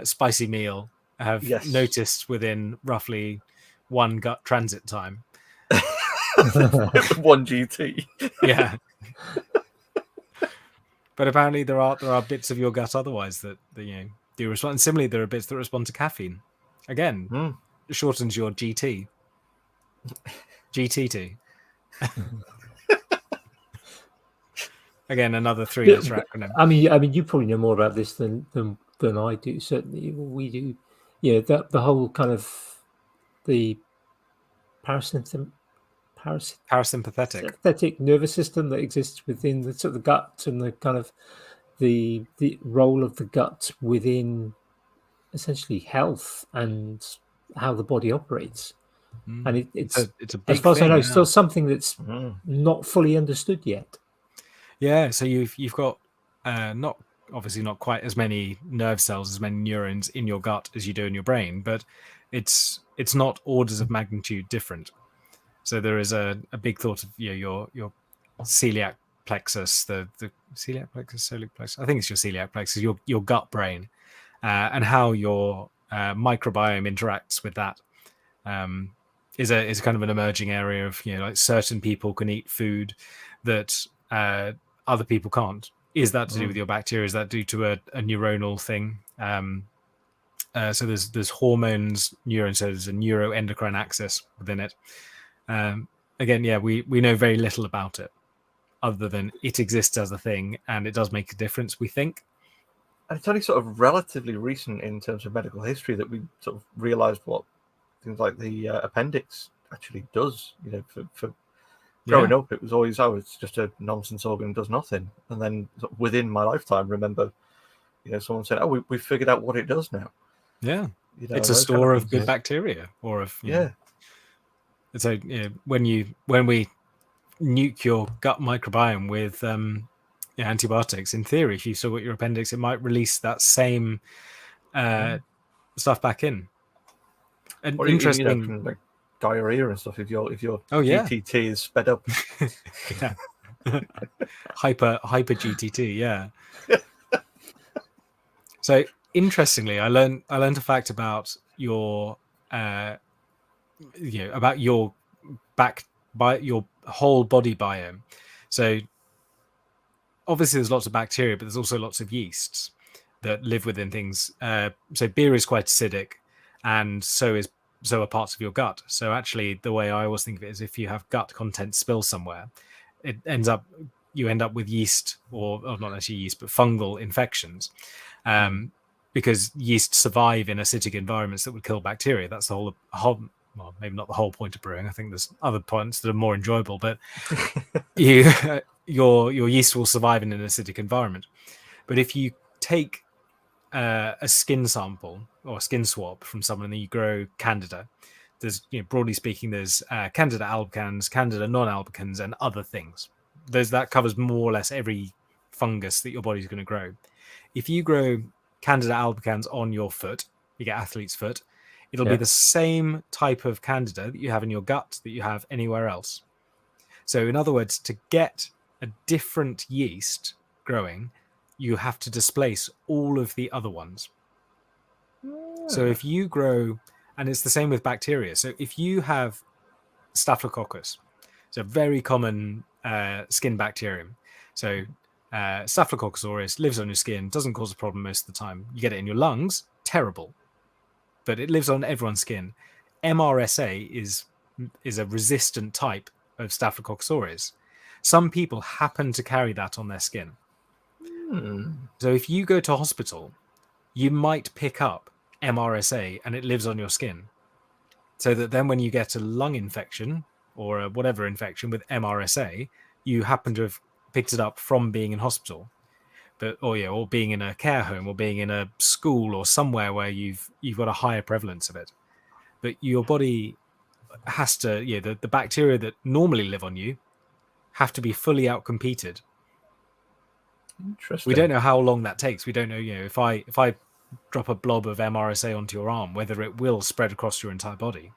spicy meal have noticed within roughly one gut transit time. 1 GT. Yeah. But apparently there are bits of your gut otherwise that do respond. And similarly, there are bits that respond to caffeine. Again, shortens your GT. GTT. Again, another 3-letter acronym. I mean, you probably know more about this than I do. Certainly, we do. Yeah, the whole kind of the parasympathetic nervous system that exists within the sort of the gut and the kind of the role of the gut within essentially health and how the body operates. And it's a big, as far as I know, still something that's not fully understood yet. Yeah, so you've got not quite as many nerve cells, as many neurons in your gut as you do in your brain, but it's not orders of magnitude different. So there is a big thought of your celiac plexus, the celiac plexus, solar plexus. I think it's your celiac plexus, your gut brain, and how your microbiome interacts with that. Is kind of an emerging area of like certain people can eat food that other people can't. Is that to do with your bacteria? Is that due to a neuronal thing? So there's hormones, neurons. So there's a neuroendocrine axis within it. Again, we know very little about it, other than it exists as a thing and it does make a difference, we think. And it's only sort of relatively recent in terms of medical history that we sort of realised what things like the appendix actually does. For growing up, it was always, it's just a nonsense organ, does nothing. And then sort of within my lifetime, remember, someone said, "Oh, we figured out what it does now." Yeah, it's a store of good bacteria, or of So when we nuke your gut microbiome with antibiotics, in theory, if you still got your appendix, it might release that same stuff back in. And or interesting, even, from like diarrhea and stuff. If your GTT is sped up, hyper GTT, yeah. So interestingly, I learned a fact about your about your your whole body biome. So obviously there's lots of bacteria, but there's also lots of yeasts that live within things. So beer is quite acidic, and so are parts of your gut. So actually, the way I always think of it is, if you have gut content spill somewhere, you end up with yeast, or not necessarily yeast, but fungal infections. Because yeast survive in acidic environments that would kill bacteria. That's the whole well, maybe not the whole point of brewing. I think there's other points that are more enjoyable, but your yeast will survive in an acidic environment. But if you take a skin sample or a skin swab from someone and you grow Candida, there's, broadly speaking, there's Candida albicans, Candida non-albicans, and other things. That covers more or less every fungus that your body's going to grow. If you grow Candida albicans on your foot, you get athlete's foot, it'll be the same type of Candida that you have in your gut that you have anywhere else. So in other words, to get a different yeast growing, you have to displace all of the other ones. So if you grow, and it's the same with bacteria. So if you have Staphylococcus, it's a very common skin bacterium. So Staphylococcus aureus lives on your skin, doesn't cause a problem most of the time. You get it in your lungs, terrible. But it lives on everyone's skin. MRSA is a resistant type of Staphylococcus aureus. Some people happen to carry that on their skin. So if you go to hospital, you might pick up MRSA and it lives on your skin. So that then when you get a lung infection or a whatever infection with MRSA, you happen to have picked it up from being in hospital. Or being in a care home or being in a school or somewhere where you've got a higher prevalence of it. But your body has to, the bacteria that normally live on you have to be fully outcompeted. Interesting. We don't know how long that takes. We don't know, if I drop a blob of MRSA onto your arm, whether it will spread across your entire body.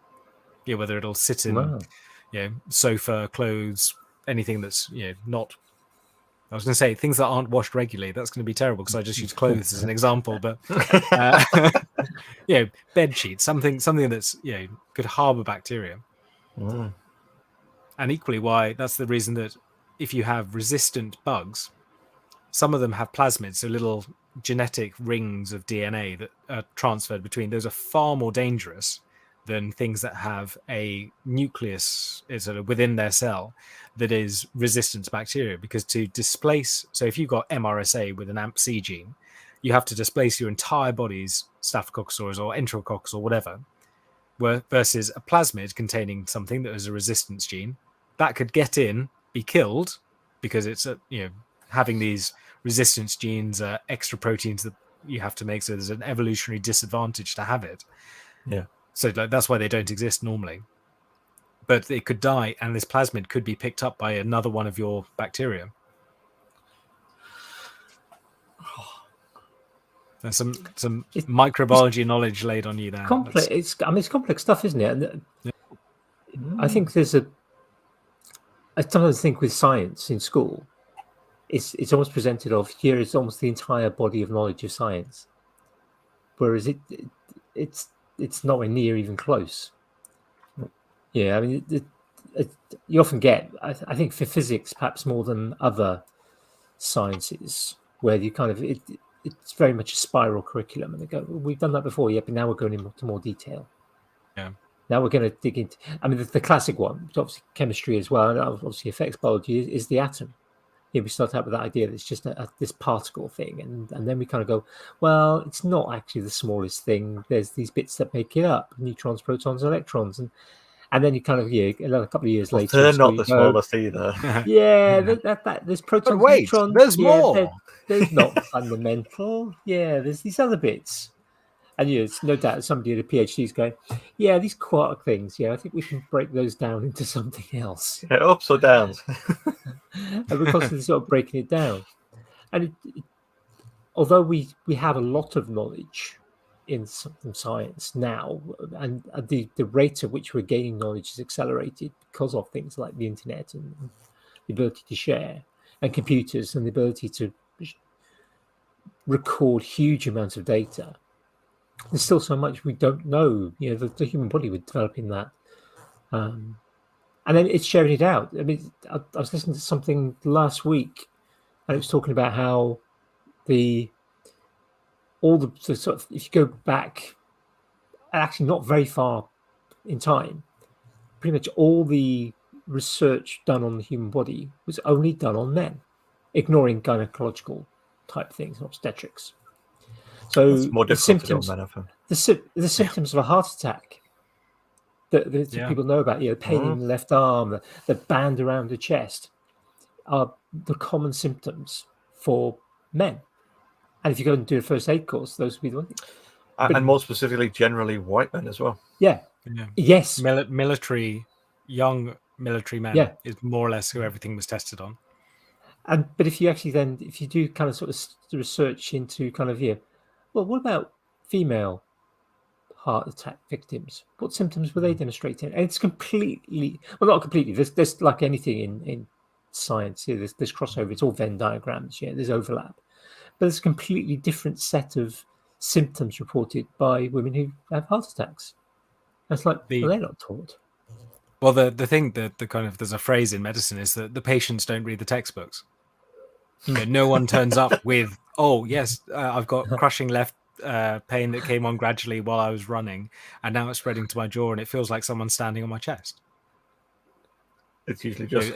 Whether it'll sit in, sofa, clothes, anything that's, not. I was going to say things that aren't washed regularly. That's going to be terrible because I just use clothes as an example. But bed sheets, something that's could harbour bacteria. And equally, why that's the reason that if you have resistant bugs, some of them have plasmids, so little genetic rings of DNA that are transferred between. Those are far more dangerous than things that have a nucleus sort of within their cell that is resistant to bacteria. Because to displace, so if you've got MRSA with an AMP-C gene, you have to displace your entire body's Staphylococcus aureus or Enterococcus or whatever, versus a plasmid containing something that is a resistance gene that could get in, be killed, because it's having these resistance genes, extra proteins that you have to make, so there's an evolutionary disadvantage to have it. So that's why they don't exist normally. But it could die, and this plasmid could be picked up by another one of your bacteria. There's some microbiology knowledge laid on you there. Complex. It's complex stuff, isn't it? And I think I sometimes think with science in school, it's almost presented of here is almost the entire body of knowledge of science, whereas it's nowhere near even close. I mean, you often get, I think for physics, perhaps more than other sciences, where you kind of, it's very much a spiral curriculum. And they go, we've done that before, but now we're going into more detail. Now we're going to dig into, I mean, the classic one, which obviously chemistry as well, and obviously affects biology, is the atom. We start out with that idea that it's just this particle thing, and then we kind of go, well, it's not actually the smallest thing. There's these bits that make it up: neutrons, protons, electrons, and then you kind of another couple of years later, they're not the smallest either. There's protons, wait, neutrons. There's more. There's not fundamental. There's these other bits. And it's no doubt somebody at a PhD is going, these quark things, I think we can break those down into something else. Ups or downs. And we're constantly sort of breaking it down. And although we have a lot of knowledge in science now, and the rate at which we're gaining knowledge is accelerated because of things like the internet and the ability to share, and computers and the ability to record huge amounts of data. There's still so much we don't know. The human body, we're developing that, and then it's sharing it out. I mean, I was listening to something last week, and it was talking about how if you go back, actually not very far in time, pretty much all the research done on the human body was only done on men, ignoring gynecological type things, obstetrics. So it's more difficult to do on men, I found. The symptoms of a heart attack that Yeah. people know about. Pain in the left arm, the band around the chest are the common symptoms for men. And if you go and do a first aid course, those would be the one thing. And more specifically, generally white men as well. Yeah. Yes. Young military men is more or less who everything was tested on. But if you actually if you do kind of sort of research into kind of well, what about female heart attack victims? What symptoms were they demonstrating? And it's completely, well, not completely. There's like anything in science here. There's crossover. It's all Venn diagrams. There's overlap, but there's a completely different set of symptoms reported by women who have heart attacks. And it's like, well, they're not taught. Well, the thing that there's a phrase in medicine is that the patients don't read the textbooks. No one turns up with, oh yes, I've got crushing left pain that came on gradually while I was running, and now it's spreading to my jaw, and it feels like someone's standing on my chest. It's usually just.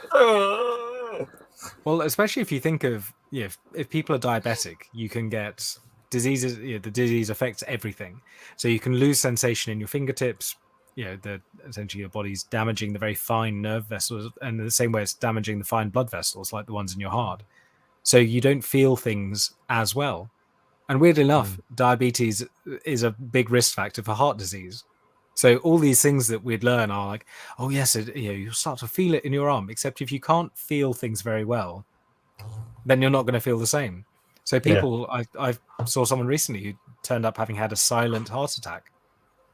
Well, especially if you think of if people are diabetic, you can get diseases. The disease affects everything, so you can lose sensation in your fingertips. Essentially your body's damaging the very fine nerve vessels, and in the same way it's damaging the fine blood vessels, like the ones in your heart. So you don't feel things as well. And weirdly enough, diabetes is a big risk factor for heart disease. So all these things that we'd learn are like, oh yes, you'll start to feel it in your arm. Except if you can't feel things very well, then you're not going to feel the same. So people, I saw someone recently who turned up having had a silent heart attack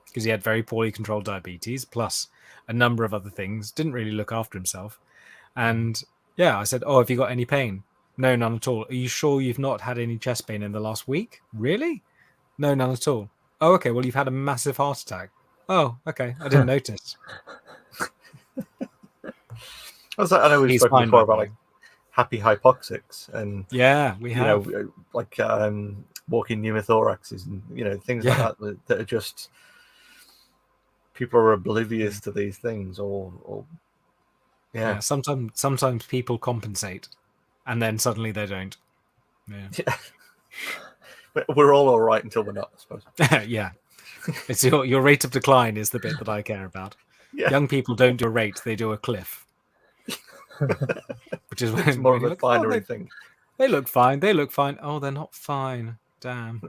because he had very poorly controlled diabetes, plus a number of other things, didn't really look after himself. And I said, oh, have you got any pain? No, none at all. Are you sure you've not had any chest pain in the last week? Really? No, none at all. Oh, okay. Well, you've had a massive heart attack. Oh, okay. I didn't notice. I know we've spoken before about like happy hypoxics and we have like walking pneumothoraxes and things like that are just people are oblivious to these things or sometimes people compensate and then suddenly they don't. We're all right until we're not, I suppose. It's your rate of decline is the bit that I care about. Young people don't do a rate, they do a cliff. Which is it's more of a binary thing. They look fine. Oh, they're not fine. Damn.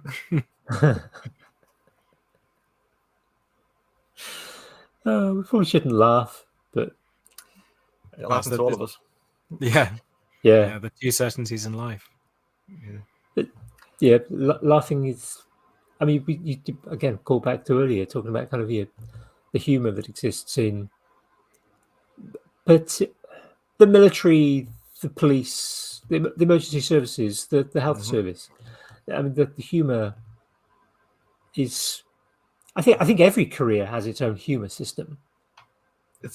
We probably shouldn't laugh, but it happens to all of us. Yeah, the two certainties in life. But laughing is. I mean, you again call back to earlier talking about kind of the humour that exists in, but the military, the police, the emergency services, the health service. I mean, the humour is. I think every career has its own humour system. I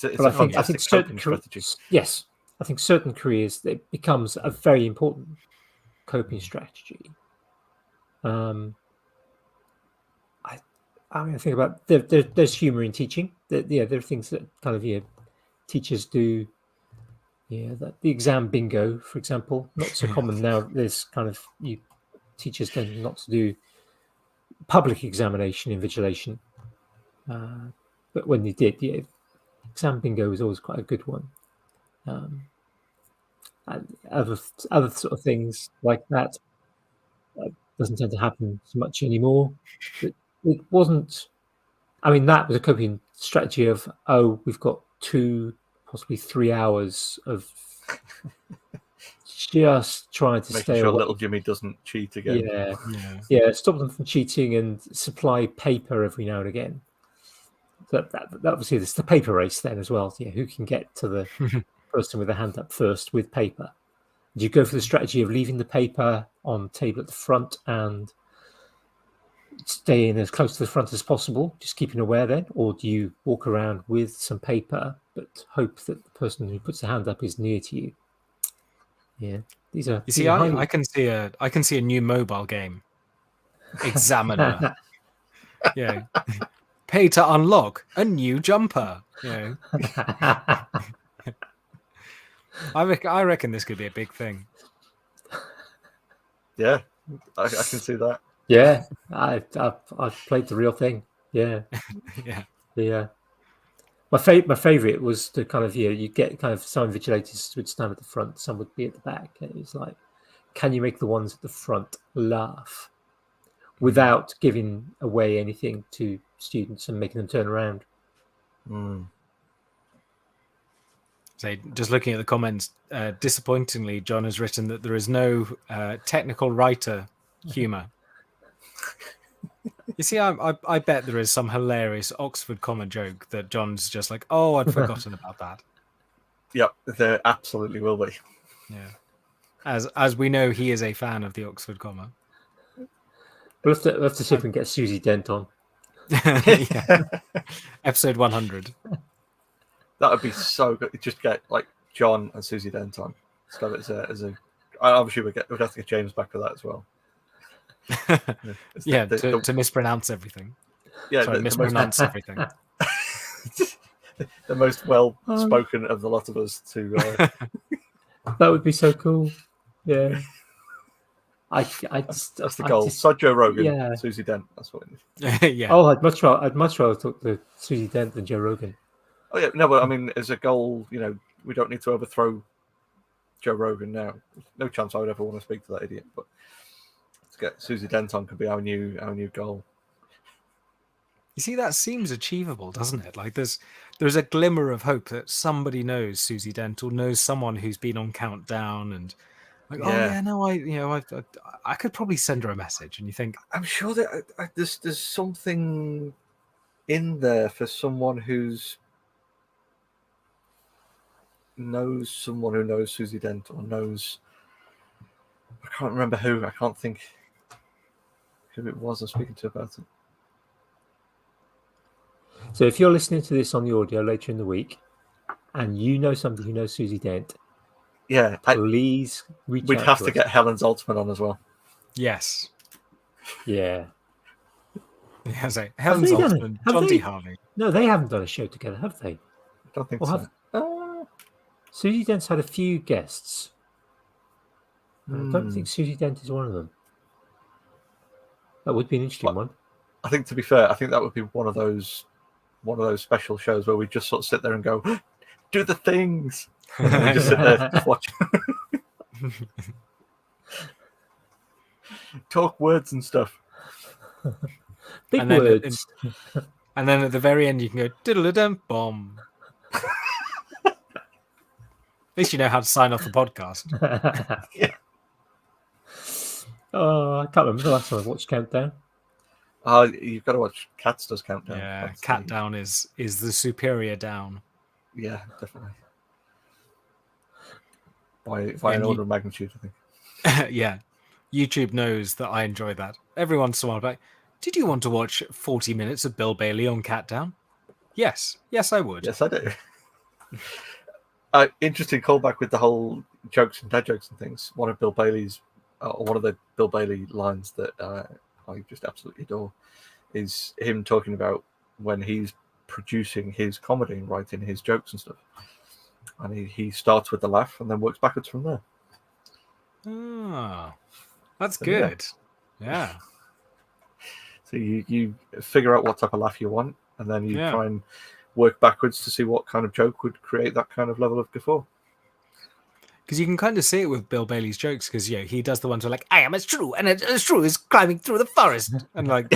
think certain strategy. Yes, I think certain careers it becomes a very important coping strategy. I think about there's humour in teaching. There are things that kind of teachers do. The exam bingo, for example, not so common now. There's kind of teachers tend not to do public examination invigilation, but when they did, exam bingo was always quite a good one. And other sort of things like that doesn't tend to happen so much anymore. But it wasn't. I mean, that was a coping strategy of we've got 2, possibly 3 hours of just trying to making stay sure away. Little Jimmy doesn't cheat again. Stop them from cheating and supply paper every now and again. So that obviously there's the paper race then as well. Who can get to the person with the hand up first with paper? Do you go for the strategy of leaving the paper on the table at the front and staying as close to the front as possible, just keeping aware then, or do you walk around with some paper but hope that the person who puts the hand up is near to you? These are. You see, I can see a new mobile game, Examiner. Pay to unlock a new jumper. I reckon this could be a big thing. Yeah, I can see that. Yeah, I've played the real thing. Yeah. Yeah. Yeah. My favorite was the kind of, you get kind of some invigilators would stand at the front, some would be at the back, and it was like, can you make the ones at the front laugh without giving away anything to students and making them turn around? So just looking at the comments, disappointingly, John has written that there is no technical writer humor. You see, I bet there is some hilarious Oxford comma joke that John's just like, oh, I'd forgotten about that. Yep, there absolutely will be. Yeah, as we know, he is a fan of the Oxford comma. We'll have to see if we can get Susie Dent on. Yeah. Episode 100. That would be so good. Just get like John and Susie Dent on. So as a obviously we'd have to get James back for that as well. Yeah, to mispronounce everything. Yeah, sorry, mispronounce everything. The most well spoken of the lot of us to. That would be so cool. Yeah. That's the goal. Sod Joe Rogan, Susie Dent. That's what it is. Yeah. Oh, I'd much rather talk to Susie Dent than Joe Rogan. Oh yeah, no, but I mean, as a goal, we don't need to overthrow Joe Rogan now. No chance I would ever want to speak to that idiot. But to get Susie Dent on could be our new goal. You see, that seems achievable, doesn't it? Like there's a glimmer of hope that somebody knows Susie Dent or knows someone who's been on Countdown and like, oh yeah, no, I could probably send her a message. And you think, I'm sure that there's something in there for someone who's knows someone who knows Susie Dent or knows. I can't remember who. I can't think who it was I was speaking to about it. So if you're listening to this on the audio later in the week and you know somebody who knows Susie Dent, please reach out. We'd have to get Helen Zaltzman on as well. yes. Yeah. Yeah, so Helen Zaltzman, John D. Harvey. No, they haven't done a show together, have they? I don't think so. Susie Dent's had a few guests. I don't think Susie Dent is one of them. That would be an interesting one. I think, to be fair, that would be one of those special shows where we just sort of sit there and go, do the things. And we just sit there just watch. Talk words and stuff. Big words. And then at the very end you can go diddle-a-dum bomb. At least you know how to sign off the podcast. Yeah. Oh, I can't remember the last time I watched Countdown. You've got to watch Cats Does Countdown. Yeah, Cat Down is the superior down. Yeah, definitely. By an order of magnitude, I think. Yeah. YouTube knows that I enjoy that. Every once in a while, like, did you want to watch 40 minutes of Bill Bailey on Cat Down? Yes. Yes, I would. Yes, I do. Interesting callback with the whole jokes and dad jokes and things. One of the Bill Bailey lines that I just absolutely adore is him talking about when he's producing his comedy and writing his jokes and stuff. And he starts with the laugh and then works backwards from there. Oh, that's good. Yeah. So you figure out what type of laugh you want, and then you try and work backwards to see what kind of joke would create that kind of level of guffaw. Because you can kind of see it with Bill Bailey's jokes, because he does the ones where like, I am as true, and as true is climbing through the forest, and like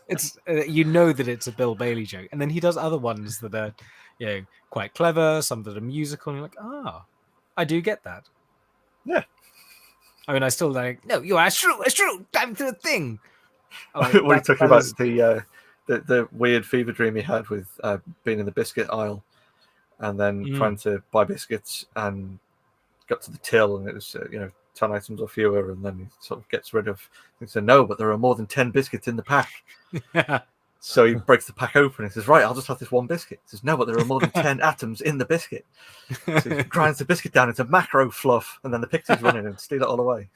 it's that it's a Bill Bailey joke, and then he does other ones that are quite clever, some that are musical, and you're like, I do get that. Yeah. I mean, I still like, no, you are as true, climbing through the thing. Like, what are you talking about? The weird fever dream he had with being in the biscuit aisle and then trying to buy biscuits and got to the till and it was 10 items or fewer, and then he sort of gets rid of. He said, "No, but there are more than 10 biscuits in the pack." So he breaks the pack open and says, "Right, I'll just have this one biscuit." He says, "No, but there are more than 10 atoms in the biscuit." So he grinds the biscuit down into macro fluff, and then the pixies run in and steal it all away.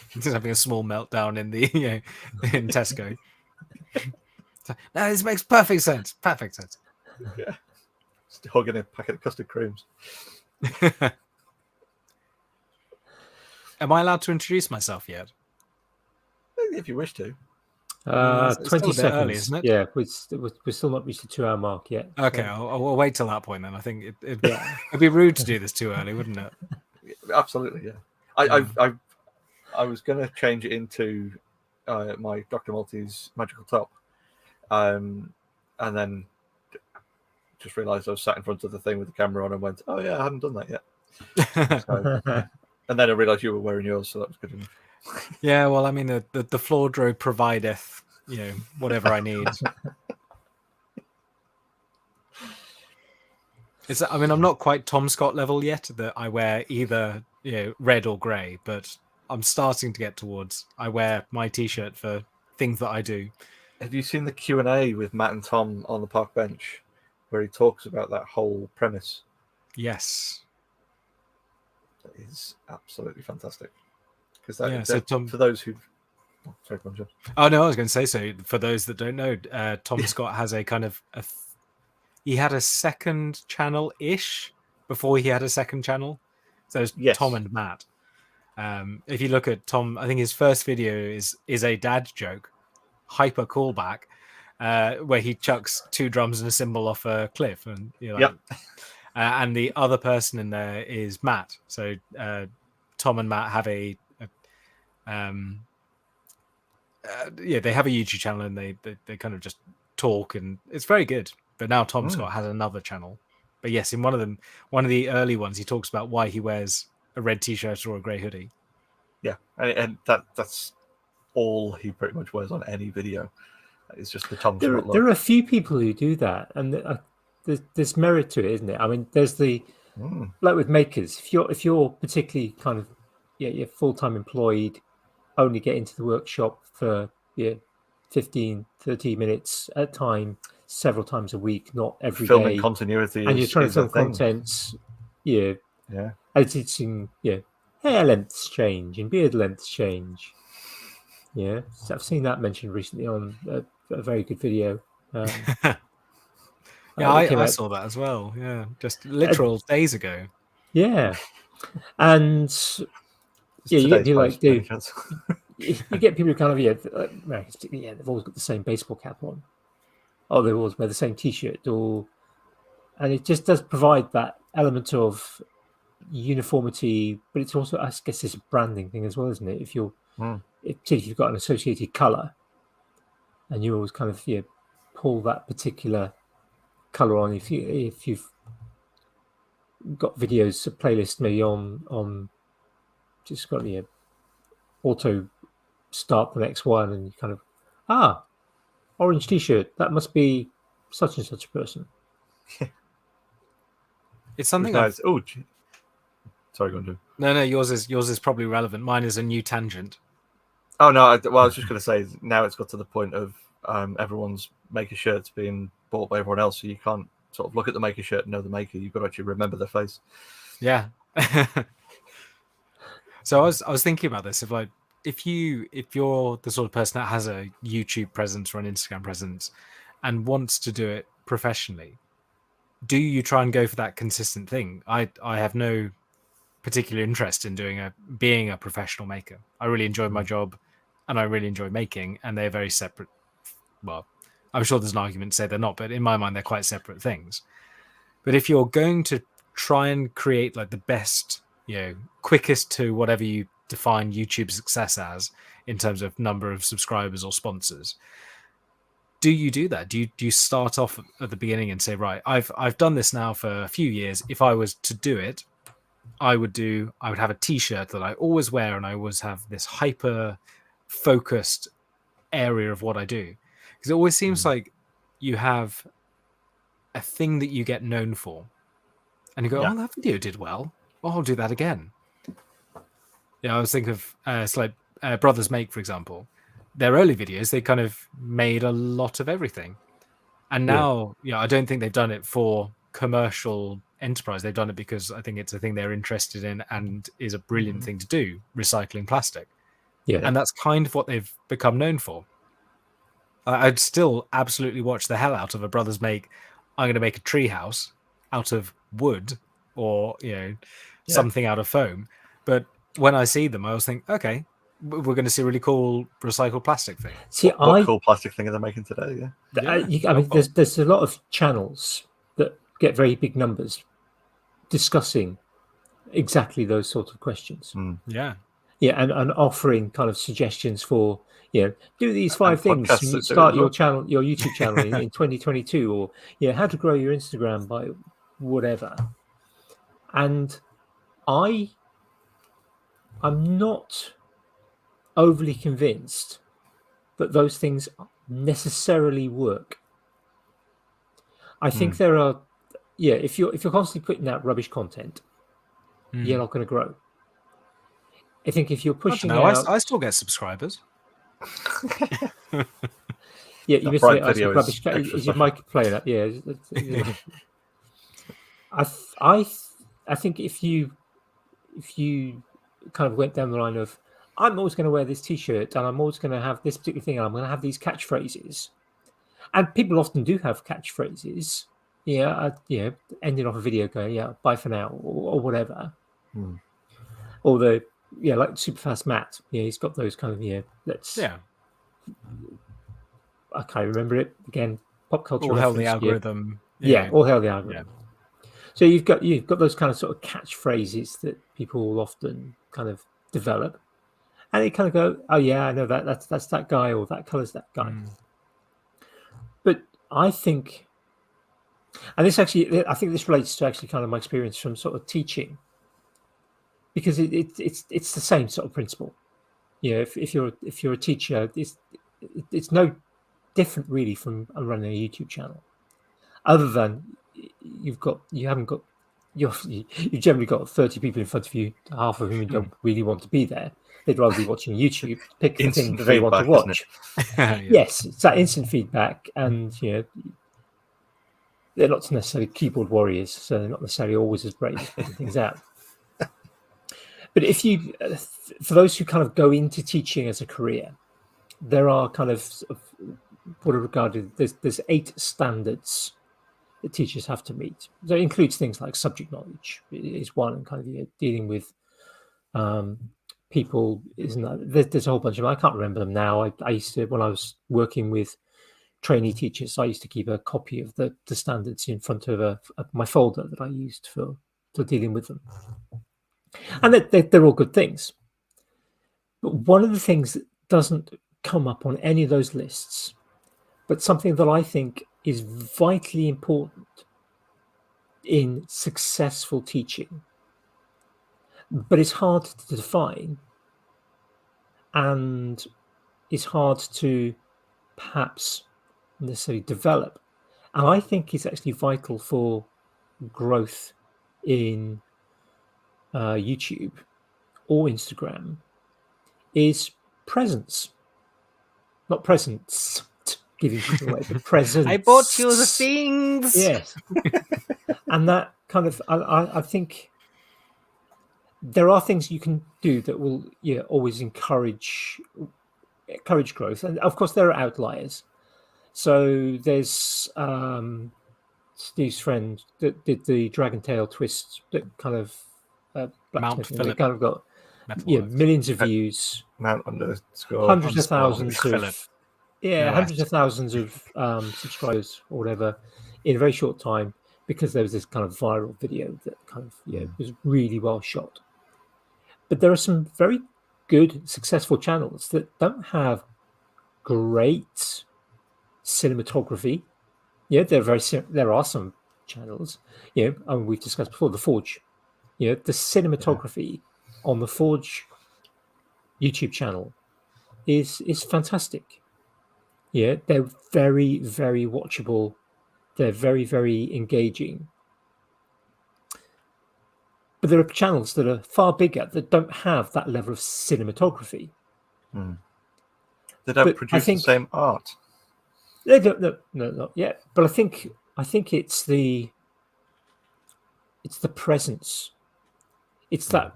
He's having a small meltdown in the in Tesco. No, this makes perfect sense. Perfect sense. Yeah. Just hugging a packet of custard creams. Am I allowed to introduce myself yet? If you wish to. It's 20 still a bit seconds. early, isn't it? Yeah, we're still not reached the 2-hour mark yet. Okay, So. I'll wait till that point then. I think it'd be rude to do this too early, wouldn't it? Absolutely, yeah. I was going to change it into my Dr. Maltese magical top, and then just realised I was sat in front of the thing with the camera on and went, "Oh yeah, I hadn't done that yet." So, and then I realised you were wearing yours, so that was good enough. Yeah, well, I mean, the floor droid provideth, whatever I need. I'm not quite Tom Scott level yet that I wear either red or grey, but I'm starting to get towards. I wear my T-shirt for things that I do. Have you seen the Q&A with Matt and Tom on the park bench, where he talks about that whole premise? Yes, that is absolutely fantastic. Because for those who, sorry, John. Oh no, I was going to say, so for those that don't know, Tom Scott has a kind of he had a second channel ish before he had a second channel. So it's Tom and Matt. If you look at Tom, I think his first video is a dad joke, hyper callback, where he chucks 2 drums and a cymbal off a cliff, and and the other person in there is Matt. So Tom and Matt have they have a YouTube channel, and they kind of just talk, and it's very good. But now Tom Scott has another channel. But yes, in one of the early ones, he talks about why he wears a red T-shirt or a grey hoodie. Yeah, and that's all he pretty much wears on any video. It's just the Tom Scott look. There are a few people who do that, and there's merit to it, isn't it? I mean, there's the like with makers. If you're particularly kind of you're full-time employed, only get into the workshop for 15, 30 minutes at a time, several times a week, not every filming day. Continuity, and you're trying to film content. Editing, hair lengths change and beard lengths change. Yeah, so I've seen that mentioned recently on a very good video. I saw that as well. Yeah, just literal days ago. Yeah, and you get people like you get people who kind of they've always got the same baseball cap on, or they always wear the same T-shirt, and it just does provide that element of uniformity, but it's also, I guess, it's a branding thing as well, isn't it? If you've got an associated color, and you always kind of pull that particular color on. If you've got videos, a playlist maybe on just got the auto start the next one, and you kind of orange T-shirt, that must be such and such a person. It's something nice. Sorry, go on, Jim. No, yours is probably relevant. Mine is a new tangent. Oh no, I was just going to say, now it's got to the point of everyone's maker shirts being bought by everyone else, so you can't sort of look at the maker shirt and know the maker. You've got to actually remember their face. Yeah. So I was thinking about this. If you're the sort of person that has a YouTube presence or an Instagram presence and wants to do it professionally, do you try and go for that consistent thing? I have no particular interest in being a professional maker. I really enjoy my job, and I really enjoy making, and they're very separate. Well, I'm sure there's an argument to say they're not, but in my mind, they're quite separate things. But if you're going to try and create like the best, quickest to whatever you define YouTube success as in terms of number of subscribers or sponsors, do you do that? Do you start off at the beginning and say, right, I've done this now for a few years. If I was to do it, I would have a T-shirt that I always wear, and I always have this hyper focused area of what I do. Because it always seems like you have a thing that you get known for, and you go, "Oh, that video did well. Oh, I'll do that again." I was thinking of it's like Brothers Make, for example. Their early videos, they kind of made a lot of everything, and now, I don't think they've done it for commercial enterprise. They've done it because I think it's a thing they're interested in and is a brilliant thing to do, recycling plastic. And that's kind of what they've become known for. I'd still absolutely watch the hell out of a Brothers Make. I'm going to make a tree house out of wood or something out of foam. But when I see them, I always think, okay, we're going to see a really cool recycled plastic thing. See, what cool plastic thing are they making today? I mean, there's a lot of channels that get very big numbers discussing exactly those sorts of questions. Yeah, and offering kind of suggestions for do these 5 things when you start your YouTube channel in 2022, or how to grow your Instagram by whatever. And I'm not overly convinced that those things necessarily work. I think there are, if you're constantly putting out rubbish content, you're not going to grow. I think if you're pushing out, I still get subscribers. you missed it. Rubbish. Is your mic playing up? Yeah. I think if you kind of went down the line of, I'm always going to wear this T-shirt, and I'm always going to have this particular thing, and I'm going to have these catchphrases, and people often do have catchphrases. Ending off a video going, bye for now, or whatever. Or the like Superfast Matt. He's got those kind of I can't remember it again. Pop culture. All hail the algorithm. All hail the algorithm. So you've got those kind of sort of catchphrases that people will often kind of develop, and they kind of go, oh yeah, I know that's that guy, or that colour's that guy. But I think, and I think this relates to actually kind of my experience from sort of teaching, because it's the same sort of principle. If you're a teacher, it's no different really from running a YouTube channel, other than you've generally got 30 people in front of you, half of whom don't really want to be there. They'd rather be watching YouTube, pick the thing that they want to watch. Yes, it's that instant feedback, and they're not necessarily keyboard warriors, so they're not necessarily always as brave at putting things out. But if you, for those who kind of go into teaching as a career, there are kind of what are regarded, there's 8 standards that teachers have to meet. So it includes things like subject knowledge is one, and kind of dealing with people. There's a whole bunch of them. I can't remember them now. I used to, when I was working with trainee teachers, I used to keep a copy of the standards in front of my folder that I used for dealing with them. And they're all good things. But one of the things that doesn't come up on any of those lists, but something that I think is vitally important in successful teaching, but it's hard to define and is hard to perhaps necessarily develop. And I think it's actually vital for growth in YouTube or Instagram, is presence. Not presents, giving people away, but presence. I bought you the things. Yes. And that kind of, I think there are things you can do that will always encourage growth. And of course, there are outliers. So there's Steve's friend that did the Dragon Tail twist that kind of Mount Phillip. Kind of got millions of views, Mount underscore hundreds of thousands Phillip. of hundreds of thousands of subscribers or whatever in a very short time, because there was this kind of viral video that kind of was really well shot. But there are some very good, successful channels that don't have great cinematography. There are some channels, and we've discussed before, the Forge. The cinematography on the Forge YouTube channel is fantastic. They're very, very watchable. They're very, very engaging. But there are channels that are far bigger that don't have that level of cinematography. They don't produce the same art. They don't. No, not yet. But I think it's the presence. It's that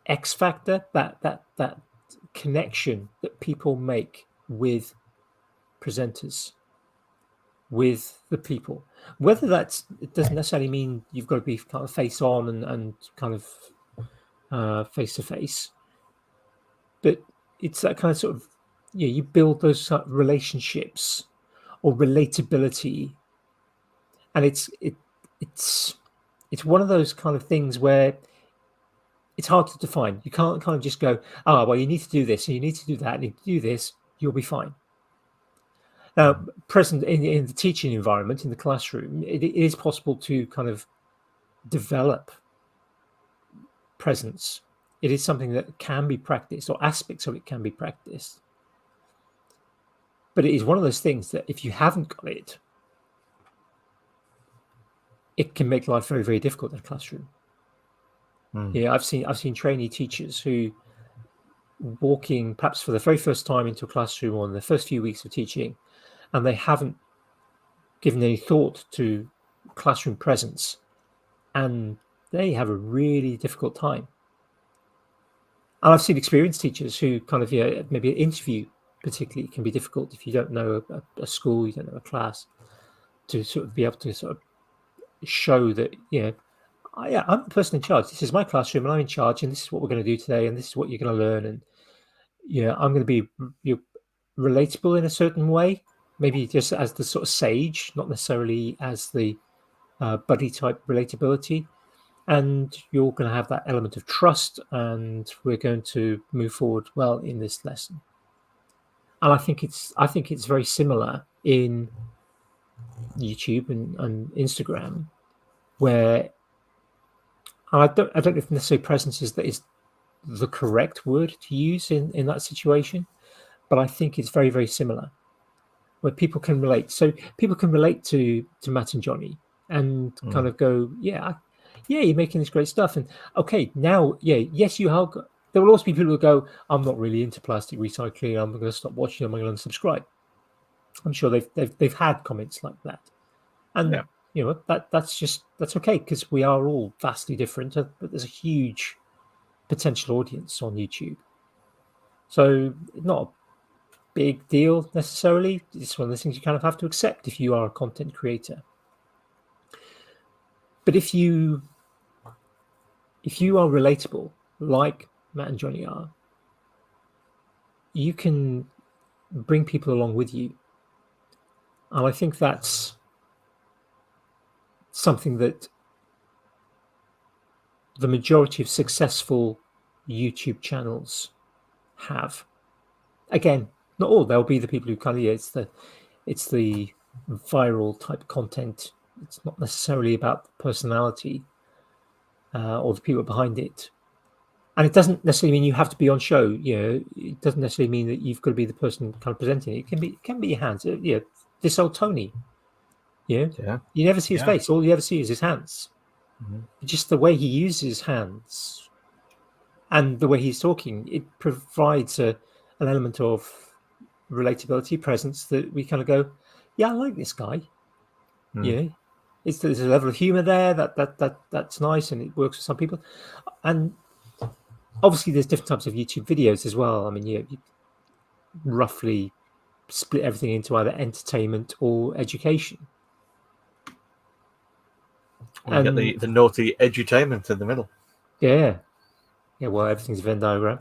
X factor, that connection that people make with presenters, with the people. Whether it doesn't necessarily mean you've got to be kind of face on and kind of face to face, but it's that kind of sort of, you build those sort of relationships or relatability, and it's one of those kind of things where it's hard to define. You can't kind of just go, well, you need to do this and you need to do that, and if you do this, you'll be fine. Now, present in the teaching environment, in the classroom, it is possible to kind of develop presence. It is something that can be practiced, or aspects of it can be practiced. But it is one of those things that if you haven't got it, it can make life very, very difficult in a classroom. Yeah, I've seen trainee teachers who, walking perhaps for the very first time into a classroom or in the first few weeks of teaching, and they haven't given any thought to classroom presence, and they have a really difficult time. And I've seen experienced teachers who kind of, maybe an interview particularly can be difficult if you don't know a school, you don't know a class, to sort of be able to sort of show that, I'm the person in charge. This is my classroom and I'm in charge, and this is what we're going to do today, and this is what you're going to learn. And, I'm going to be relatable in a certain way, maybe just as the sort of sage, not necessarily as the buddy type relatability. And you're going to have that element of trust, and we're going to move forward well in this lesson. And I think it's very similar in YouTube and Instagram, where, and I don't know if necessarily presence is the correct word to use in that situation, but I think it's very, very similar, where people can relate. So people can relate to Matt and Johnny and kind of go, you're making this great stuff. And okay, now, yes, you have. There will also be people who go, I'm not really into plastic recycling. I'm going to stop watching. I'm going to unsubscribe. I'm sure they've had comments like that, and that's okay, because we are all vastly different. But there's a huge potential audience on YouTube, so not a big deal necessarily. It's one of those things you kind of have to accept if you are a content creator. But if you are relatable, like Matt and Johnny are, you can bring people along with you. And I think that's something that the majority of successful YouTube channels have. Again, not all. There'll be the people who kind of, it's the viral type content. It's not necessarily about the personality or the people behind it. And it doesn't necessarily mean you have to be on show. It doesn't necessarily mean that you've got to be the person kind of presenting it. It can be your hands. This old Tony. You never see his face. All you ever see is his hands. Just the way he uses his hands and the way he's talking, it provides an element of relatability, presence, that we kind of go, I like this guy. There's a level of humor there that's nice, and it works for some people. And obviously there's different types of YouTube videos as well. I mean, you roughly split everything into either entertainment or education. And you get the naughty edutainment in the middle. Yeah, well, everything's a Venn diagram.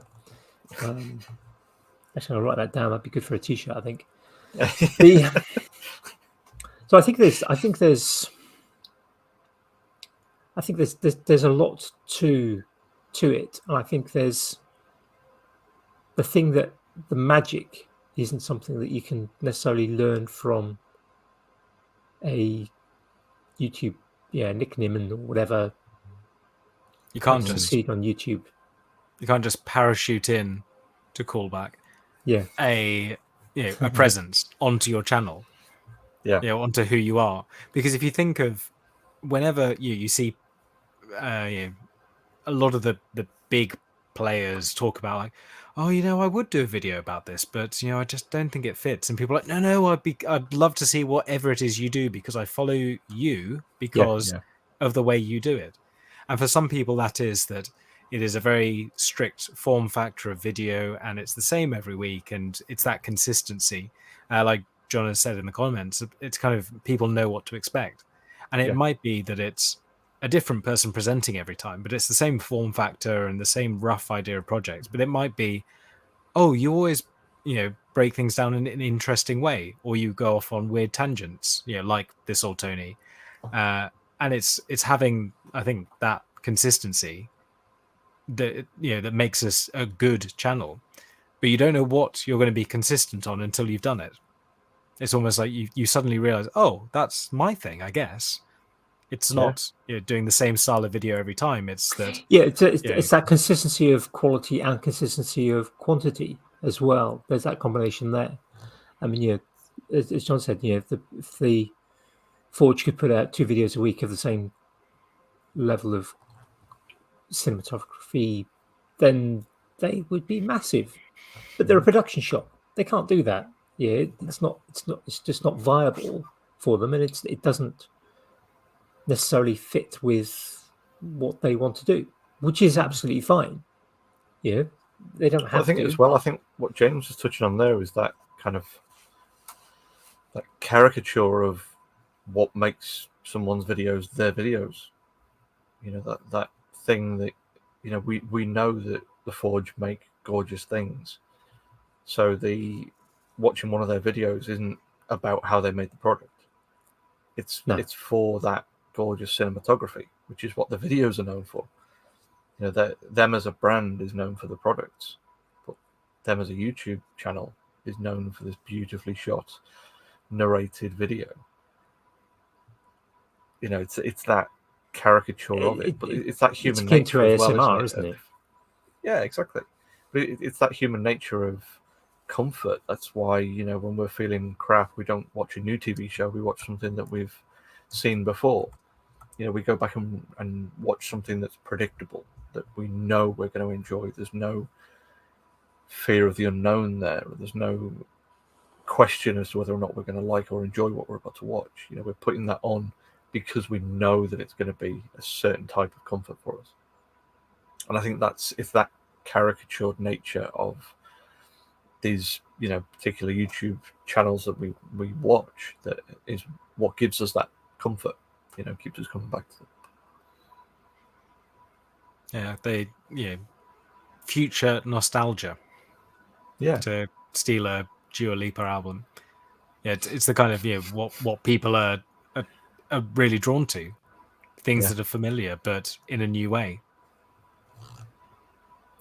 Actually, I'll write that down. That'd be good for a t-shirt, I think. So I think there's a lot to it, and I think there's the thing that the magic isn't something that you can necessarily learn from a YouTube nickname or whatever. You can't just see it on YouTube. You can't just parachute in to callback a presence onto your channel. Onto who you are. Because if you think of whenever you see a lot of the big players talk about, like, I would do a video about this, but I just don't think it fits. And people are like, no, I'd love to see whatever it is you do, because I follow you because of the way you do it. And for some people, that is that it is a very strict form factor of video, and it's the same every week, and it's that consistency. Like John has said in the comments, it's kind of, people know what to expect. And it might be that it's a different person presenting every time, but it's the same form factor and the same rough idea of projects. But it might be oh, you always, break things down in an interesting way, or you go off on weird tangents, like this old Tony. And it's having, I think, that consistency that that makes us a good channel. But you don't know what you're going to be consistent on until you've done it. It's almost like you suddenly realize, oh, that's my thing, I guess. It's not doing the same style of video every time. It's that it's that consistency of quality and consistency of quantity as well. There's that combination there. I mean, as John said, if the Forge could put out 2 videos a week of the same level of cinematography, then they would be massive. But they're a production shop; they can't do that. It's just not viable for them, and it doesn't necessarily fit with what they want to do, which is absolutely fine. They don't have. I think to. as well. I think what James was touching on there is that kind of that caricature of what makes someone's videos their videos. That thing that we know that the Forge make gorgeous things, so watching one of their videos isn't about how they made the product. It's for that gorgeous cinematography, which is what the videos are known for. Them as a brand is known for the products, but them as a YouTube channel is known for this beautifully shot, narrated video. It's that caricature of it, but it's that human nature as well, ASMR, isn't it? Yeah, exactly. But it's that human nature of comfort. That's why when we're feeling crap, we don't watch a new TV show. We watch something that we've seen before. We go back and watch something that's predictable, that we know we're going to enjoy. There's no fear of the unknown there. There's no question as to whether or not we're going to like or enjoy what we're about to watch. We're putting that on because we know that it's going to be a certain type of comfort for us. And I think it's that caricatured nature of these, particular YouTube channels that we watch that is what gives us that comfort. Keeps us coming back to it. Yeah, future nostalgia. Yeah, to steal a Dua Lipa album. Yeah, it's the kind of what people are really drawn to, things that are familiar but in a new way.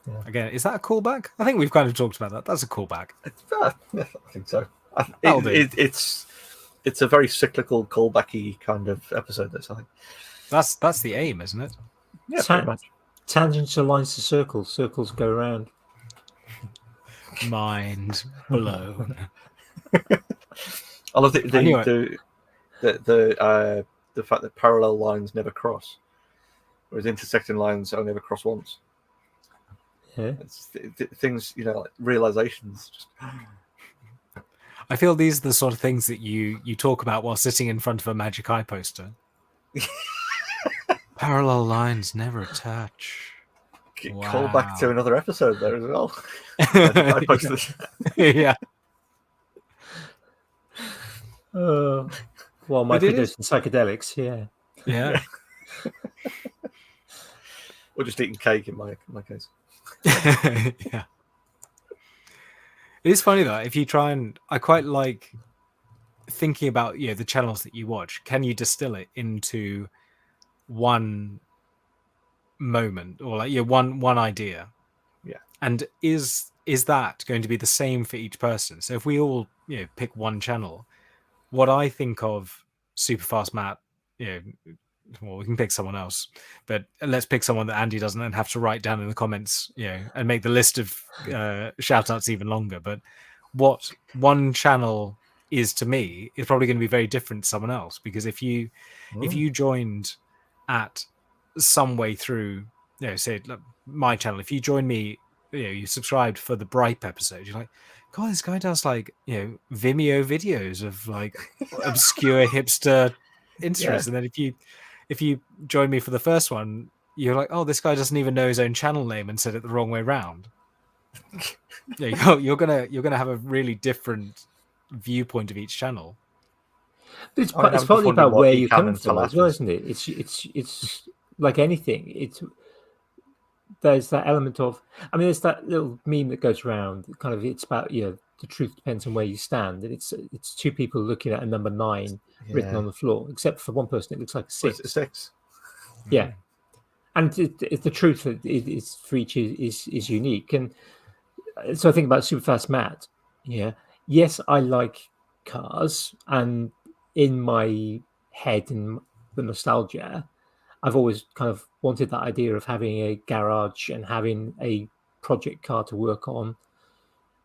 Yeah. Again, is that a callback? I think we've kind of talked about that. That's a callback. I think so. It's a very cyclical, callbacky kind of episode. This, I think. That's the aim, isn't it? Yeah, pretty much. Tangents are lines to circles. Circles go round. Mind blown. I love the fact that parallel lines never cross, whereas intersecting lines only ever cross once. Yeah, things like realizations. Just... I feel these are the sort of things that you talk about while sitting in front of a Magic Eye poster. Parallel lines never touch. Wow. Call back to another episode there as well. I posted this. Yeah. Well, microdose and psychedelics, yeah. Or just eating cake in my case. Yeah. It is funny though, if you try and I quite like thinking about the channels that you watch. Can you distill it into one moment or one idea? Yeah. And is that going to be the same for each person? So if we all pick one channel, what I think of Superfast Matt, well, we can pick someone else, but let's pick someone that Andy doesn't have to write down in the comments, and make the list of shout outs even longer. But what one channel is to me is probably going to be very different to someone else, because if you joined at some way through, say my channel, if you join me, you subscribed for the Bripe episode, you're like, God, this guy does Vimeo videos of obscure hipster interests. And then if you join me for the first one, you're like, oh, this guy doesn't even know his own channel name and said it the wrong way round. You're gonna have a really different viewpoint of each channel. But it's partly about where you come from as well, isn't it? It's like anything. there's that element of, I mean, there's that little meme that goes around. Kind of, it's about the truth depends on where you stand, and it's two people looking at a number 9 written on the floor, except for one person it looks like a 6. It's a 6. Yeah, and the truth is for each is unique, and so I think about Superfast Matt. Yeah, yes, I like cars, and in my head and the nostalgia, I've always kind of wanted that idea of having a garage and having a project car to work on.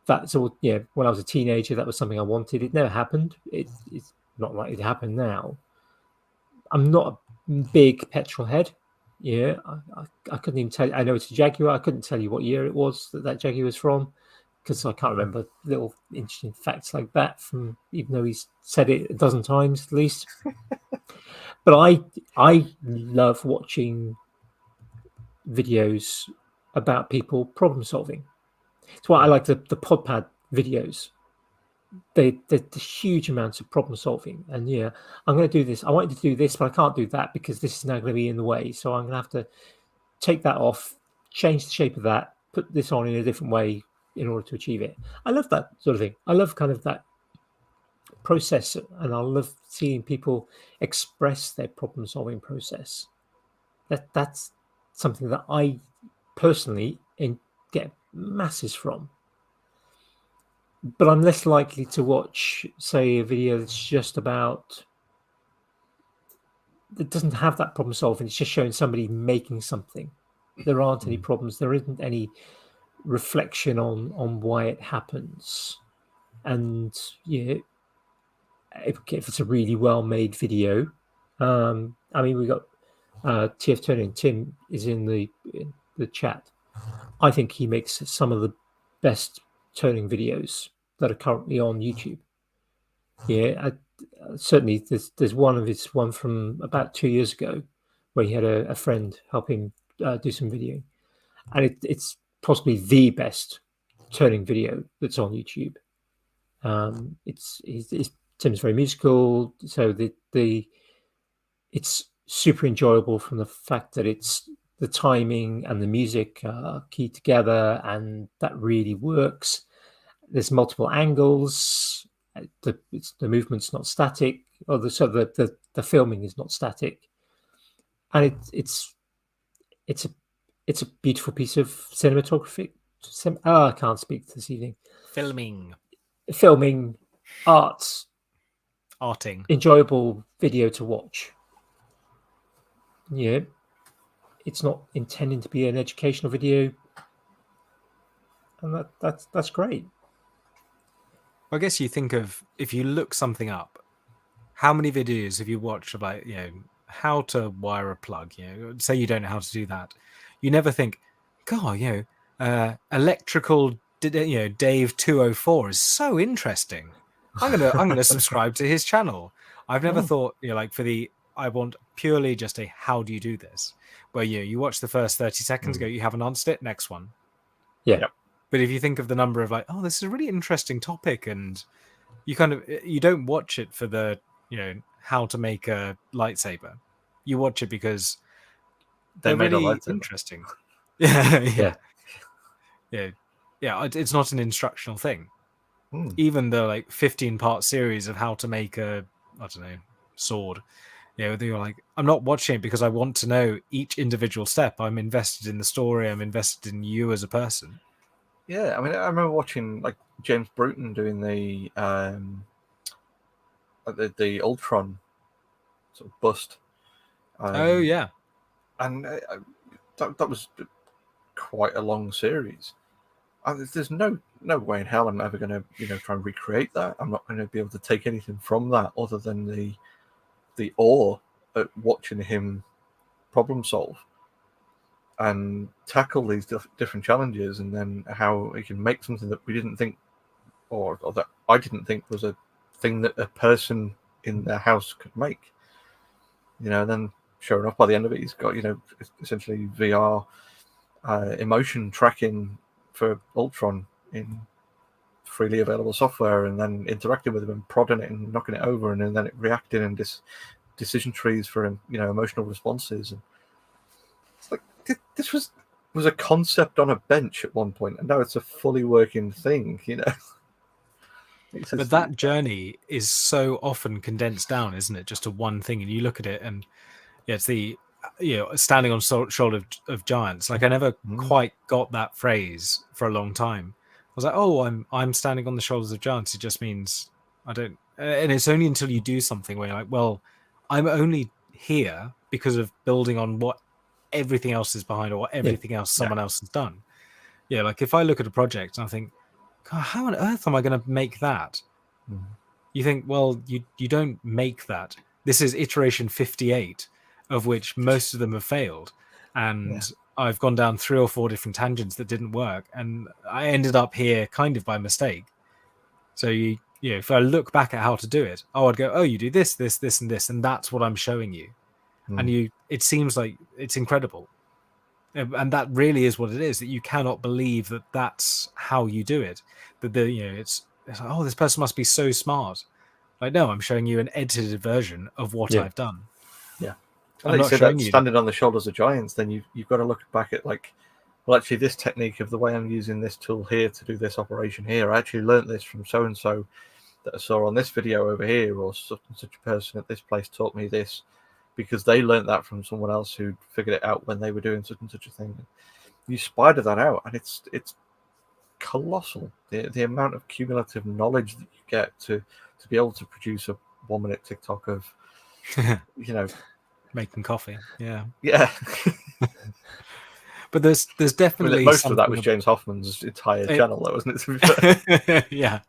That's all. Yeah, when I was a teenager, that was something I wanted. It never happened. It's not likely to happen now. I'm not a big petrol head. Yeah, I couldn't even tell you. I know it's a Jaguar. I couldn't tell you what year it was that Jaguar was from, because I can't remember little interesting facts like that from, even though he's said it a dozen times at least. But I love watching videos about people problem solving. It's why I like the PodPad videos. They're huge amounts of problem solving, and I'm going to do this. I want you to do this, but I can't do that because this is now going to be in the way. So I'm going to have to take that off, change the shape of that, put this on in a different way in order to achieve it. I love that sort of thing. I love kind of that process, and I love seeing people express their problem solving process. That's something that I personally get masses from. But I'm less likely to watch, say, a video that's just about, that doesn't have that problem solving. It's just showing somebody making something. There aren't any problems. There isn't any reflection on why it happens. And if it's a really well-made video, I mean, we got TF Turning. Tim is in the chat. I think he makes some of the best turning videos that are currently on YouTube. Certainly there's one from about 2 years ago where he had a friend help him do some video, and it's possibly the best turning video that's on YouTube. Tim's very musical, so it's super enjoyable from the fact that it's the timing and the music are keyed together, and that really works. There's multiple angles. The movement's not static, or the filming is not static, and it's a beautiful piece of cinematography. I can't speak this evening. Filming, arting, enjoyable video to watch. Yeah, it's not intending to be an educational video, and that's great. I guess you think of, if you look something up, how many videos have you watched about, how to wire a plug? Say you don't know how to do that. You never think, God, electrical, Dave 204 is so interesting. I'm gonna subscribe to his channel. I've never thought, I want purely just a how do you do this, where you watch the first 30 seconds, go, you haven't answered it, next one. Yeah. Yep. But if you think of the number of this is a really interesting topic, and you you don't watch it for the, how to make a lightsaber. You watch it because they're really interesting. Yeah. It's not an instructional thing. Even the 15-part series of how to make a, I don't know, sword. They're like, I'm not watching it because I want to know each individual step. I'm invested in the story. I'm invested in you as a person. Yeah, I mean, I remember watching James Bruton doing the Ultron sort of bust. Oh yeah, and that was quite a long series. There's no way in hell I'm ever going to try and recreate that. I'm not going to be able to take anything from that other than the awe at watching him problem solve and tackle these different challenges, and then how he can make something that we didn't think, or that I didn't think was a thing that a person in their house could make. And then sure enough, by the end of it, he's got essentially VR emotion tracking for Ultron in freely available software, and then interacting with him and prodding it and knocking it over, and then it reacting and decision trees for emotional responses. And it's like this was was a concept on a bench at one point, and now it's a fully working thing. But that journey is so often condensed down, isn't it? Just to one thing, and you look at it, and it's the standing on shoulder of giants. Like I never quite got that phrase for a long time. I was like, oh, I'm standing on the shoulders of giants. It just means I don't, and it's only until you do something where you're like, well, I'm only here because of building on what everything else is behind, or what everything else someone else has done. Yeah, like if I look at a project and I think, God, how on earth am I going to make that? You think, well, you don't make that. This is iteration 58, of which most of them have failed, and I've gone down 3 or 4 different tangents that didn't work, and I ended up here kind of by mistake. So if I look back at how to do it, I'd go, oh, you do this, this, this, and this, and that's what I'm showing you. And it seems like it's incredible. And that really is what it is, that you cannot believe that that's how you do it. That it's like, oh, this person must be so smart. Like, no, I'm showing you an edited version of what I've done. Yeah. And like you said, that standing on the shoulders of giants, then you've got to look back at like, well, actually this technique of the way I'm using this tool here to do this operation here, I actually learned this from so-and-so that I saw on this video over here, or such and such a person at this place taught me this, because they learned that from someone else who figured it out when they were doing such and such a thing. You spider that out, and it's colossal. The amount of cumulative knowledge that you get to be able to produce a 1-minute TikTok of, making coffee. Yeah. But there's definitely most of that was James Hoffman's entire channel, though, wasn't it? Yeah.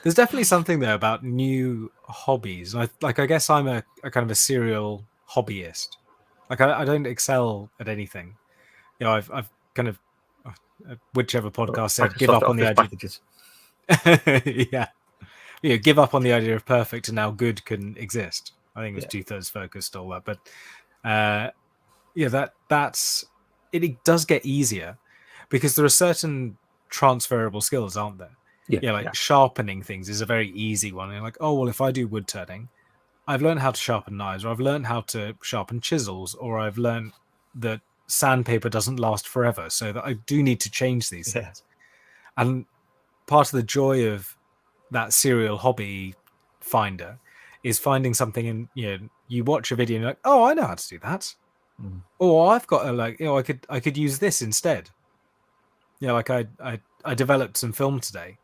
There's definitely something there about new hobbies. I guess I'm a kind of a serial hobbyist. Like I don't excel at anything. I've kind of whichever podcast said give up on the idea. Give up on the idea of perfect and now good can exist. I think it was 2/3 focused, all that. But that's it does get easier because there are certain transferable skills, aren't there? Sharpening things is a very easy one. You're like, oh, well, if I do wood turning, I've learned how to sharpen knives, or I've learned how to sharpen chisels, or I've learned that sandpaper doesn't last forever, so that I do need to change these things. And part of the joy of that serial hobby finder is finding something, and you watch a video and you're like, oh, I know how to do that. Or I've got I could use this instead. Like I developed some film today.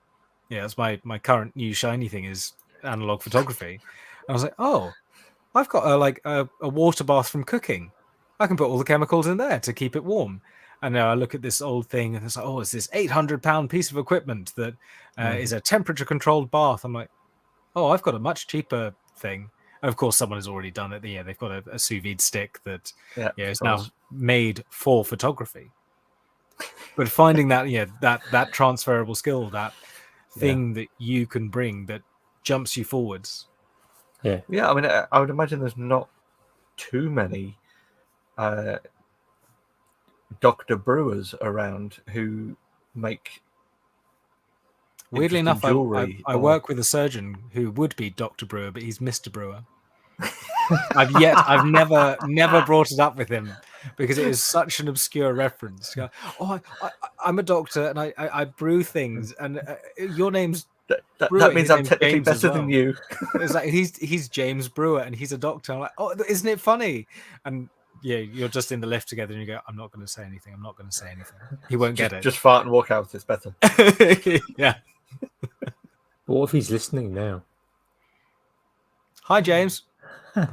That's my current new shiny thing is analog photography. And I was like, oh, I've got a water bath from cooking. I can put all the chemicals in there to keep it warm. And now I look at this old thing and it's like, oh, it's this 800-pound piece of equipment that is a temperature controlled bath. I'm like, oh, I've got a much cheaper thing. And of course, someone has already done it. They've got a sous vide stick that is now made for photography. But finding that that transferable skill, that thing that you can bring that jumps you forwards. I mean, I would imagine there's not too many Dr. Brewers around who make. Weirdly enough, I work with a surgeon who would be Dr. Brewer, but he's Mr. Brewer. I've never brought it up with him because it is such an obscure reference. Oh, I'm a doctor and I brew things, and your name's that means I'm technically James better than you. It's like he's James Brewer and he's a doctor. I'm like, oh, isn't it funny? And you're just in the lift together and you go, I'm not going to say anything. I'm not going to say anything. He won't get it. Just fart and walk out. It's better. Yeah. What if he's listening now? Hi, James. There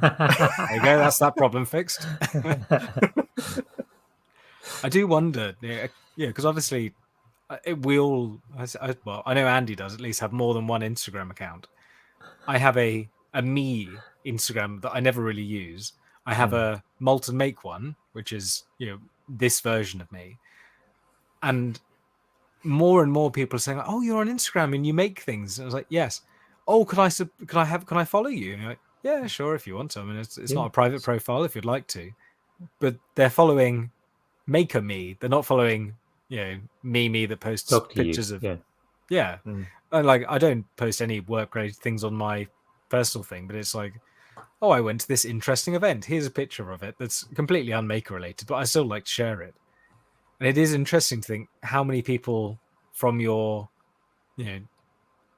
you go. That's that problem fixed. I do wonder, because obviously we all, I know Andy does at least have more than one Instagram account. I have a me Instagram that I never really use. I have a Molten Make one, which is this version of me, and more and more people are saying, "Oh, you're on Instagram and you make things." And I was like, "Yes." Oh, can I follow you? And you're like, "Yeah, sure, if you want to." I mean, it's not a private profile if you'd like to, but they're following Maker Me. They're not following me that posts pictures of and like I don't post any work related things on my personal thing, but it's like, oh, I went to this interesting event. Here's a picture of it that's completely unmaker related, but I still like to share it. And it is interesting to think how many people from your,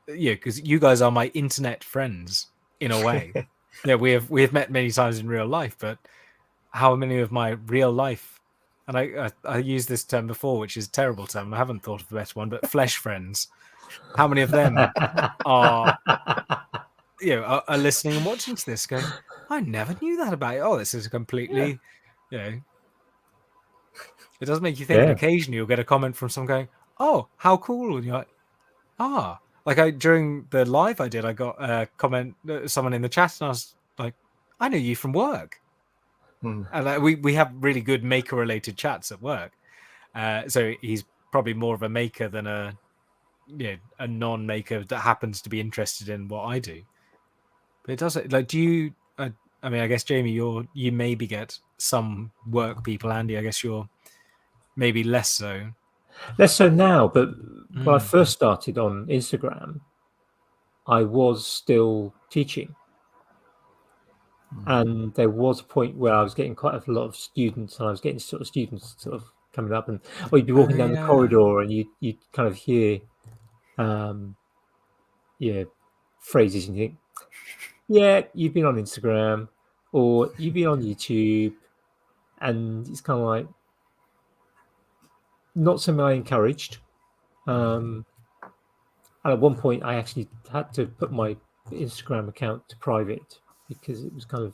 because you guys are my internet friends in a way. We have met many times in real life, but how many of my real life, and I used this term before, which is a terrible term, I haven't thought of the better one, but flesh friends. How many of them are listening and watching to this, going, I never knew that about it. Oh, this is completely, it does make you think. And occasionally you'll get a comment from someone going, "Oh, how cool!" And you're like, during the live I did, I got a comment, someone in the chat, and I was like, "I know you from work." And we have really good maker related chats at work. So he's probably more of a maker than a non-maker that happens to be interested in what I do. But it does, like, do you? I mean, I guess Jamie, you maybe get some work people. Andy, I guess you're maybe less so. Less so now, but when I first started on Instagram, I was still teaching. And there was a point where I was getting quite a lot of students, and I was getting sort of students sort of coming up, and you'd be walking down the corridor, and you kind of hear, phrases, and you think, yeah, you've been on Instagram, or you've been on YouTube, and it's kind of like not something I encouraged. And at one point, I actually had to put my Instagram account to private because it was kind of,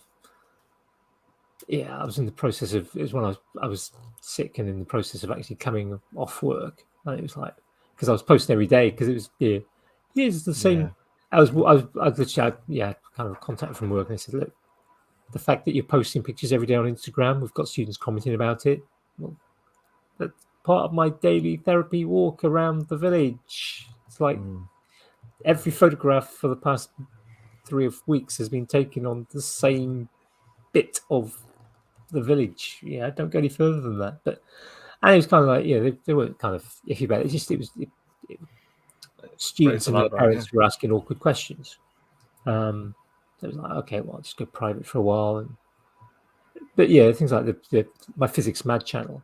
I was in the process of, it was when I was sick and in the process of actually coming off work. And it was like, because I was posting every day, because it was, it's the same. I was literally, kind of contact from work, and I said, look, the fact that you're posting pictures every day on Instagram, we've got students commenting about it. Well, that's part of my daily therapy walk around the village. It's like every photograph for the past 3 weeks has been taken on the same bit of the village. Don't go any further than that. And it was kind of like, they weren't kind of iffy about it. It was students and their parents were asking awkward questions. So it was like, okay, well, I'll just go private for a while. But things like my Physics Mad channel.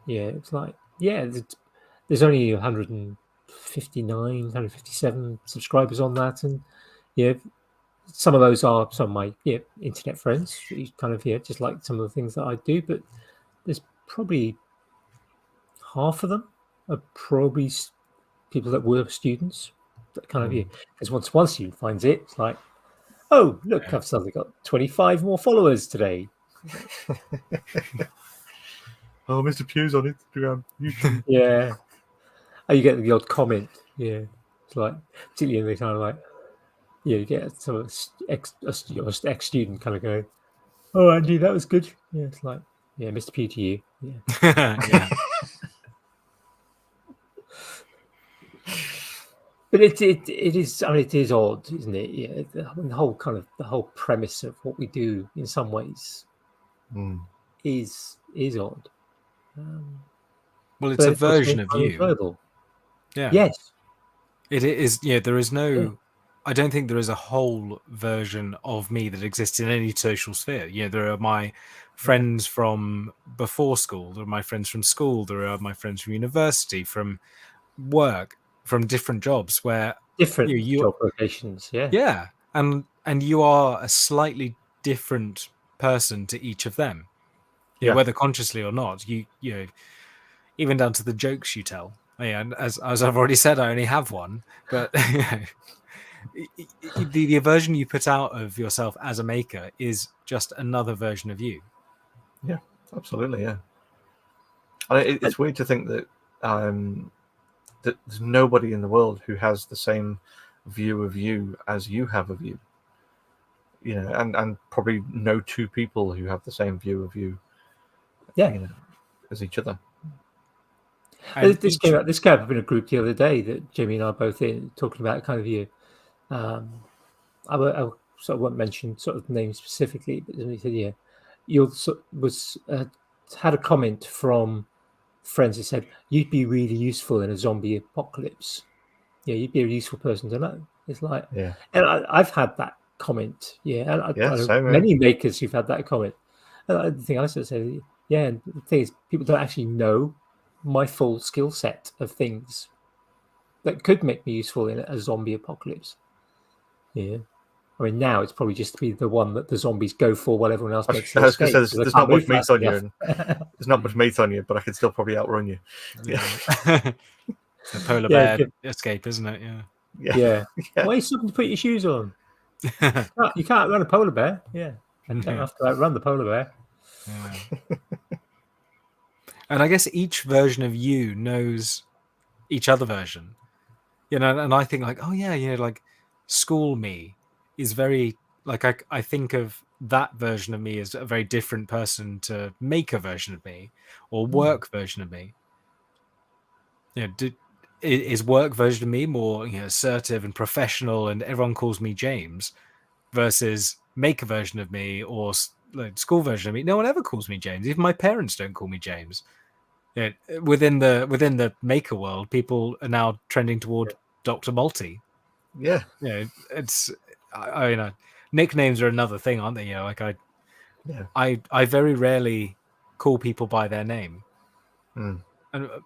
It's like, there's only 159, 157 subscribers on that, and some of those are some of my internet friends who kind of just like some of the things that I do, but there's probably half of them are probably people that were students that kind of because once one student finds it, it's like, oh look, I've suddenly got 25 more followers today. Oh, Mr. Pugh's on Instagram, YouTube. Oh, you get the odd comment. It's like, particularly in the kind of like, you get some ex-student kind of going, oh, Andy, that was good. It's like, Mr. Pugh to you. But it is. I mean, it is odd, isn't it? The whole premise of what we do, in some ways, is odd. Well, it's a version of you. Enjoyable. Yes. It is. There is no. I don't think there is a whole version of me that exists in any social sphere. There are my friends from before school. There are my friends from school. There are my friends from university, from work, from different jobs, where different job locations. And you are a slightly different person to each of them, whether consciously or not. You even down to the jokes you tell. And as I've already said, I only have one, but the version you put out of yourself as a maker is just another version of you. Yeah, absolutely. Yeah, it's weird to think that that there's nobody in the world who has the same view of you as you have of you. And probably no two people who have the same view of you. As eeach other. This came up in a group the other day that Jimmy and I are both in, talking about kind of you. I sort of won't mention sort of names specifically, but he said, you had a comment from friends that said you'd be really useful in a zombie apocalypse. You'd be a useful person to know. It's like, and I've had that comment. I know many makers who've had that comment. And the thing I sort of say, and the thing is, people don't actually know my full skill set of things that could make me useful in a zombie apocalypse. Yeah. I mean, now it's probably just to be the one that the zombies go for while everyone else makes their I was going escape. to say, there's not much meat on you. There's not much meat on you, but I could still probably outrun you. Yeah. The polar bear escape, isn't it? Yeah. Why are you stopping to put your shoes on? You can't run a polar bear. Yeah. You don't have to outrun the polar bear. Yeah. And I guess each version of you knows each other version. And I think like, oh yeah, like school me is very like I think of that version of me as a very different person to maker version of me or work version of me. Is work version of me more assertive and professional and everyone calls me James versus maker version of me or like school version of me? No one ever calls me James. Even my parents don't call me James. Within the maker world, people are now trending toward Dr. Multi. Yeah. It's nicknames are another thing, aren't they? I very rarely call people by their name. And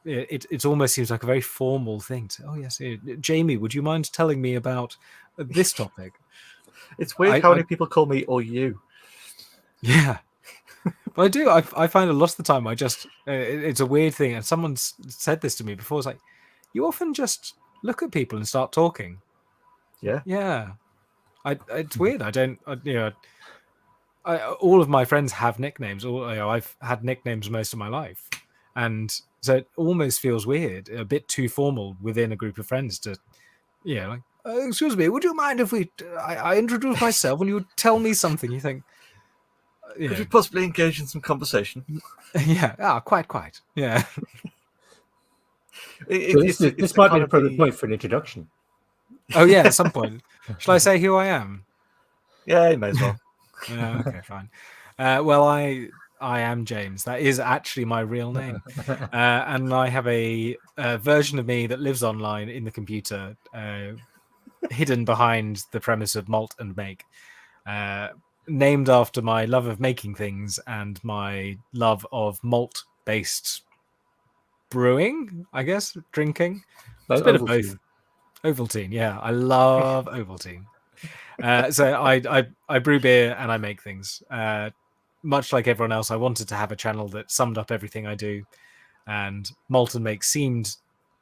it almost seems like a very formal thing to, oh yes, Jamie, would you mind telling me about this topic? It's weird how many people call me or you. Yeah. But I do. I find a lot of the time I just it's a weird thing, and someone's said this to me before. It's like, you often just look at people and start talking. Yeah. It's weird. I don't. All of my friends have nicknames. I've had nicknames most of my life, and so it almost feels weird, a bit too formal within a group of friends to, like, excuse me, would you mind if I introduce myself and you would tell me something? You think. Could you possibly engage in some conversation? Yeah. Quite. Yeah. This might be an appropriate point for an introduction. Oh yeah, at some point. Shall I say who I am? Yeah, you may as well. Okay, fine. Well, I am James. That is actually my real name, and I have a version of me that lives online in the computer, hidden behind the premise of malt and make. Named after my love of making things and my love of malt-based brewing, I guess, drinking. It's a bit of both. Ovaltine, yeah, I love Ovaltine. So I brew beer and I make things. Much like everyone else, I wanted to have a channel that summed up everything I do, and Malt and Make seemed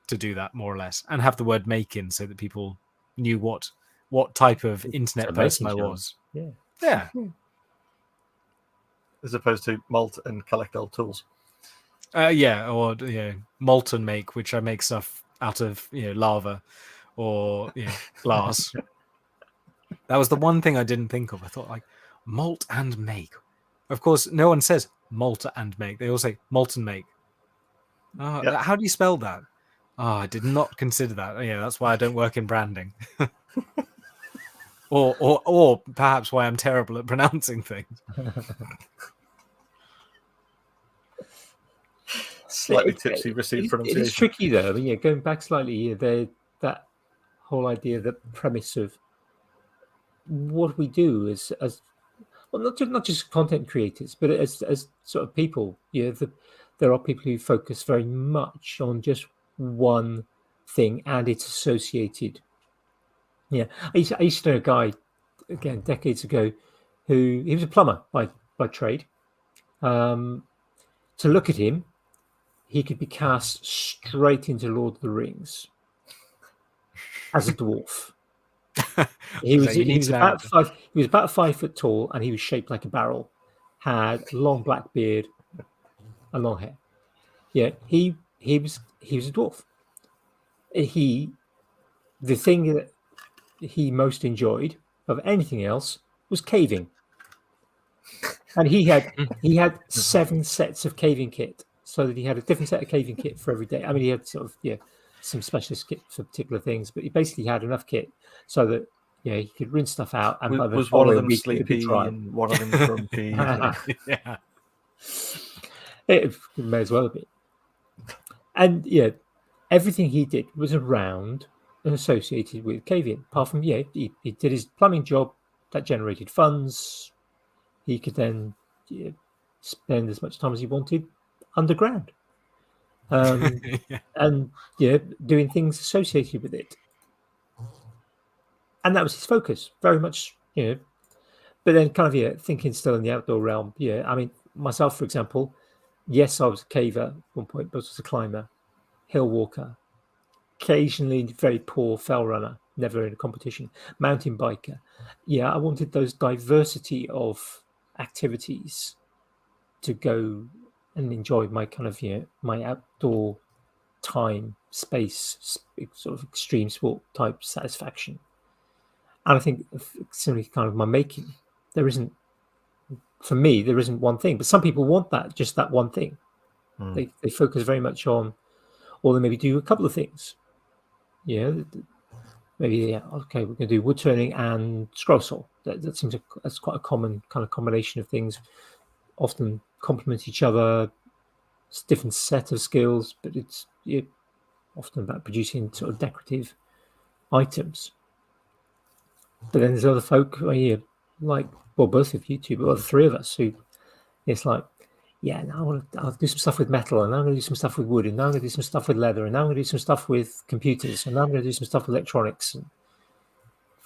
to do that more or less, and have the word "make" in so that people knew what type of internet person I was. Yeah. As opposed to malt and collect old tools. Or malt and make, which I make stuff out of lava or glass. That was the one thing I didn't think of. I thought like malt and make. Of course, no one says malt and make. They all say malt and make. How do you spell that? I did not consider that. Yeah, that's why I don't work in branding. Or perhaps why I'm terrible at pronouncing things. Slightly tipsy received pronunciation. It's tricky though. I mean, going back slightly, that whole idea, the premise of what we do as well, not just content creators, but as sort of people. There are people who focus very much on just one thing and its associated. Yeah, I used to know a guy, again, decades ago, he was a plumber by trade. To look at him, he could be cast straight into Lord of the Rings as a dwarf. He was about 5 foot tall, and he was shaped like a barrel. Had a long black beard and long hair. Yeah, he was a dwarf. The thing that he most enjoyed of anything else was caving, and he had 7 sets of caving kit, so that he had a different set of caving kit for every day. I mean, he had sort of some specialist kit for particular things, but he basically had enough kit so that he could rinse stuff out. And was one of them sleepy and one of them grumpy? Yeah, it may as well be. And everything he did was around and associated with caving. Apart from he did his plumbing job that generated funds. He could then spend as much time as he wanted underground. and doing things associated with it. And that was his focus, very much, But then, kind of, thinking still in the outdoor realm. I mean, myself, for example, yes, I was a caver at one point, but I was a climber, hill walker, occasionally very poor fell runner, never in a competition, mountain biker. I wanted those diversity of activities to go and enjoy my kind of my outdoor time, space, sort of extreme sport type satisfaction. And I think similarly, kind of my making, there isn't one thing, but some people want that, just that one thing. They focus very much on, or they maybe do a couple of things. Maybe okay, we're going to do wood turning and scroll saw. That seems that's quite a common kind of combination of things. Often complement each other. It's a different set of skills, but it's often about producing sort of decorative items. But then there's other folk, like both of you two, but the three of us, who it's like, now I'll do some stuff with metal, and now I'm going to do some stuff with wood, and now I'm going to do some stuff with leather, and now I'm going to do some stuff with computers, and now I'm going to do some stuff with electronics. And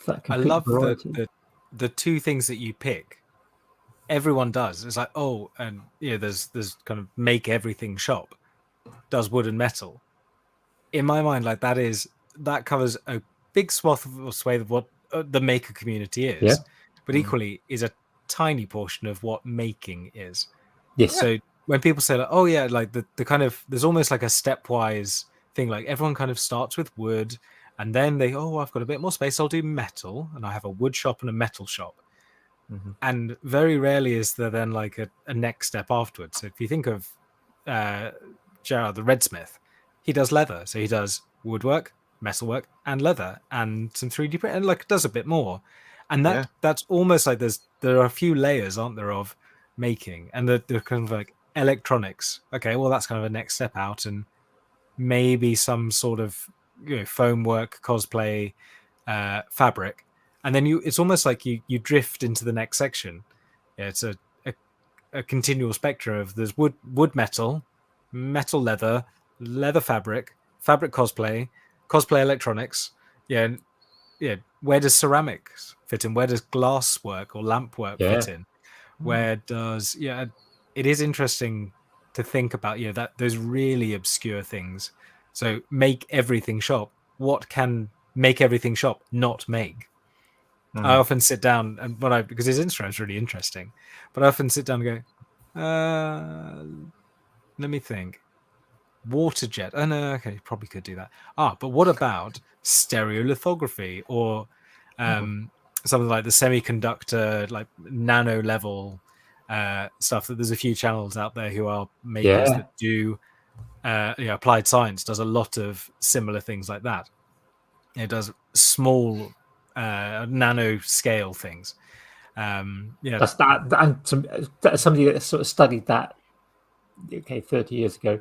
that I love the two things that you pick. Everyone does. It's like, and there's kind of make everything shop, does wood and metal. In my mind, like that covers a big swathe of what the maker community is, but equally is a tiny portion of what making is. Yes. So when people say like, like the kind of, there's almost like a stepwise thing. Like everyone kind of starts with wood, and then I've got a bit more space, I'll do metal, and I have a wood shop and a metal shop. Mm-hmm. And very rarely is there then like a next step afterwards. So if you think of Gerard the Redsmith, he does leather, so he does woodwork, metalwork, and leather, and some 3D print, and like does a bit more. And that's almost like there are a few layers, aren't there, of making, and the kind of like electronics. Okay, well that's kind of a next step out, and maybe some sort of foam work, cosplay, fabric, and then it's almost like you drift into the next section. It's a continual spectrum of there's wood metal leather fabric cosplay electronics. Where does ceramics fit in? Where does glass work or lamp work fit in? Where does it is interesting to think about that those really obscure things. So make everything shop. What can make everything shop not make? I often sit down and because his Instagram is really interesting, but I often sit down and go, let me think. Water jet. Oh no, okay, you probably could do that. But what about stereolithography or something like the semiconductor, like nano level stuff? That there's a few channels out there who are makers that do applied science does a lot of similar things like that. It does small nano scale things. That's that, and that's somebody that sort of studied that 30 years ago.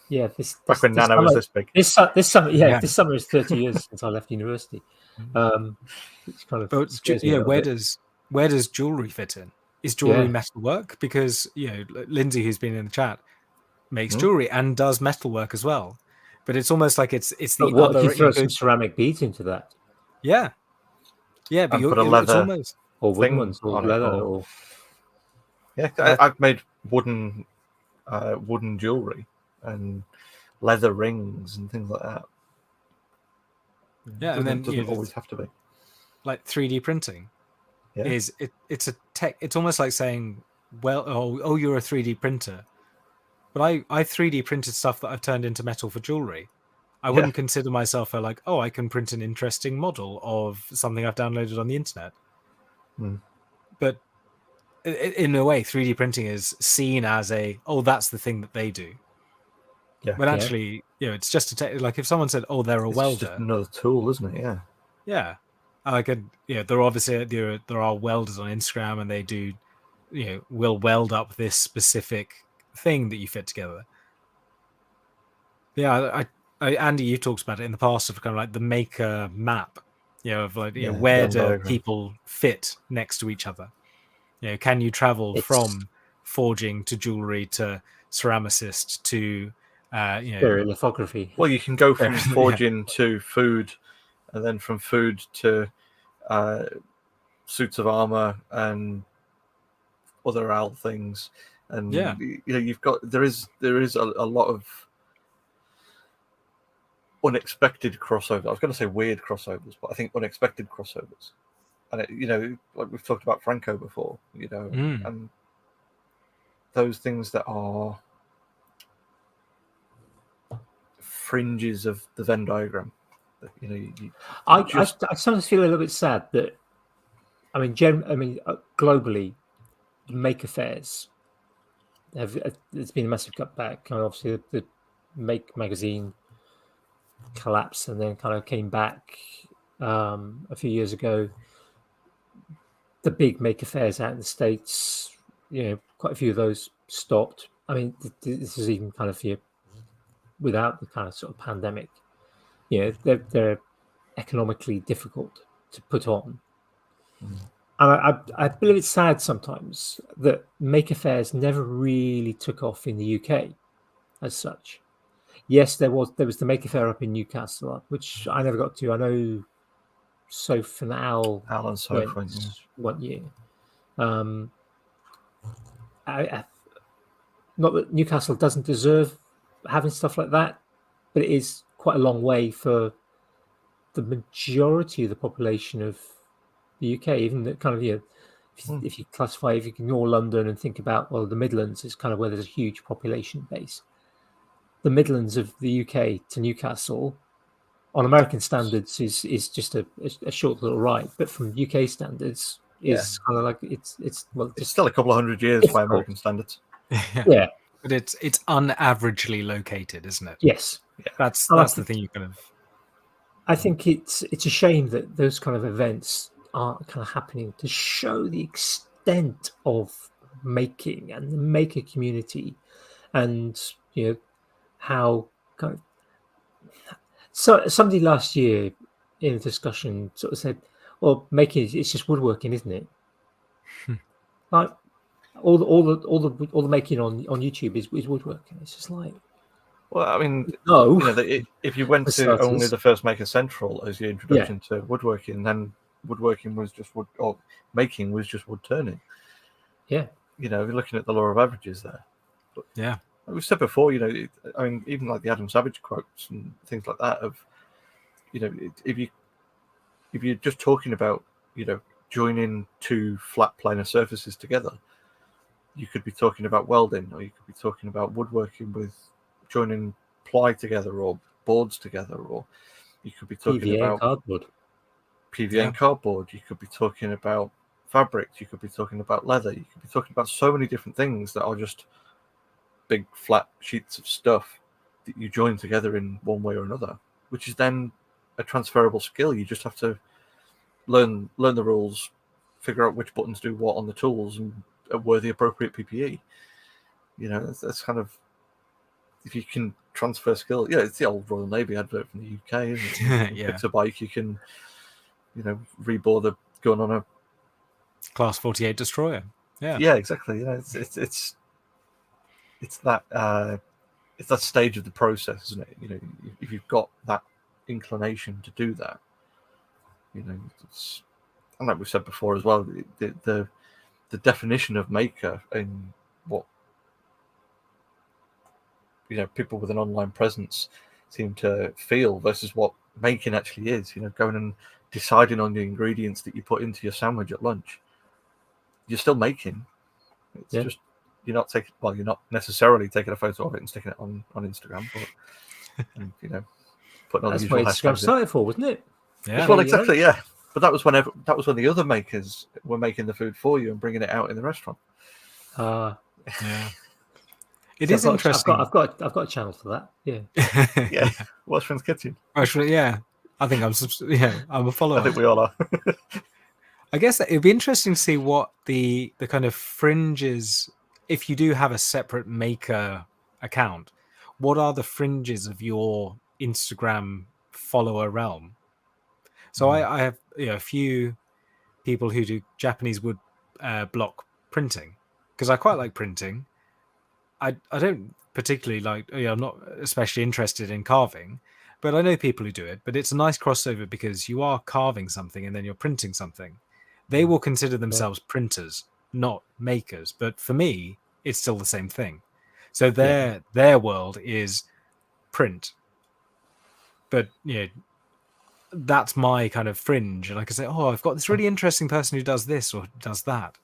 This back when nano was this big. This summer is 30 years since I left university. It's kind of where does jewelry fit in? Is jewelry metalwork? Because Lindsay, who's been in the chat, makes jewelry and does metalwork as well. But it's almost like it's the what if you throw some ceramic beads into that? But put a leather, it's almost or wooden ones, or leather, I've made wooden jewelry and leather rings and things like that. And then doesn't always have to be like 3D printing. It's a tech. It's almost like saying, well, you're a 3D printer, but I 3D printed stuff that I've turned into metal for jewelry. I wouldn't consider myself I can print an interesting model of something I've downloaded on the internet. But in a way, 3D printing is seen as that's the thing that they do. But actually, it's just like if someone said, they're a welder. Just another tool, isn't it? Yeah. There are obviously there are welders on Instagram, and they do, will weld up this specific thing that you fit together. Andy, you talked about it in the past of kind of like the maker map, of like where do people fit next to each other? Can you travel from forging to jewelry to ceramicist to lithography. Well, you can go from forging to food, and then from food to suits of armor and other owl things, and you've got there is a lot of unexpected crossovers. I was going to say weird crossovers, but I think unexpected crossovers. And like we've talked about Franco before, and those things that are fringes of the Venn diagram. I sometimes feel a little bit sad that, globally, maker fairs there's been a massive cutback. And obviously, the Make magazine collapsed and then kind of came back a few years ago. The big maker fairs out in the States, quite a few of those stopped. I mean, this is even kind of without the kind of sort of pandemic. They're economically difficult to put on. And I believe it's sad sometimes that maker fairs never really took off in the UK as such. Yes, there was the maker fair up in Newcastle, which I never got to. I know Soph and Al and Soph went one year. Not that Newcastle doesn't deserve having stuff like that, but it is quite a long way for the majority of the population of the UK. Even that kind of if you classify, if you ignore London and think about the Midlands is kind of where there's a huge population base. The Midlands of the UK to Newcastle, on American standards, is just a short little ride, but from UK standards, is kind of like it's still a couple of hundred years by American standards. Yeah, but it's unaveragely located, isn't it? Yes, that's the thing you kind of. I think it's a shame that those kind of events are kind of happening to show the extent of making and the maker community, and how kind of. So somebody last year in a discussion sort of said, "Well, making it's just woodworking, isn't it?" Like all the making on YouTube is woodworking. It's just like, well, I mean, no. If you went to only the first Maker Central as your introduction to woodworking, then woodworking was just wood, or making was just wood turning. Yeah, you're looking at the law of averages there. But, like we said before, I mean, even like the Adam Savage quotes and things like that of, if you're just talking about, joining two flat planar surfaces together, you could be talking about welding, or you could be talking about woodworking with joining ply together or boards together, or you could be talking PVA about and cardboard. PVA and cardboard. You could be talking about fabrics. You could be talking about leather. You could be talking about so many different things that are just big flat sheets of stuff that you join together in one way or another, which is then a transferable skill. You just have to learn the rules, figure out which buttons do what on the tools, and wear the appropriate PPE. That's kind of, if you can transfer skill. It's the old Royal Navy advert from the UK, isn't it? Fix a bike, you can rebore the gun on a Class 48 destroyer. Yeah, exactly. It's that stage of the process, isn't it? If you've got that inclination to do that, it's, and like we've said before as well, the definition of maker and what people with an online presence seem to feel versus what making actually is. Going and deciding on the ingredients that you put into your sandwich at lunch. You're still making. It's just you're not necessarily taking a photo of it and sticking it on Instagram, but putting on that's the usual what Instagram started for, wasn't it? Yeah. Well, exactly. Yeah, but that was when the other makers were making the food for you and bringing it out in the restaurant. Yeah. It So is interesting. I've got a channel for that. Yeah. Yeah. Welshman's Kitchen. Actually, yeah. I think I'm a follower. I think we all are. I guess it'd be interesting to see what the kind of fringes, if you do have a separate maker account, what are the fringes of your Instagram follower realm? So I have a few people who do Japanese wood block printing, because I quite like printing. I don't particularly like, I'm not especially interested in carving, but I know people who do it. But it's a nice crossover because you are carving something and then you're printing something. They will consider themselves printers, not makers. But for me, it's still the same thing. So their world is print. But that's my kind of fringe. And I can say, oh, I've got this really interesting person who does this or does that.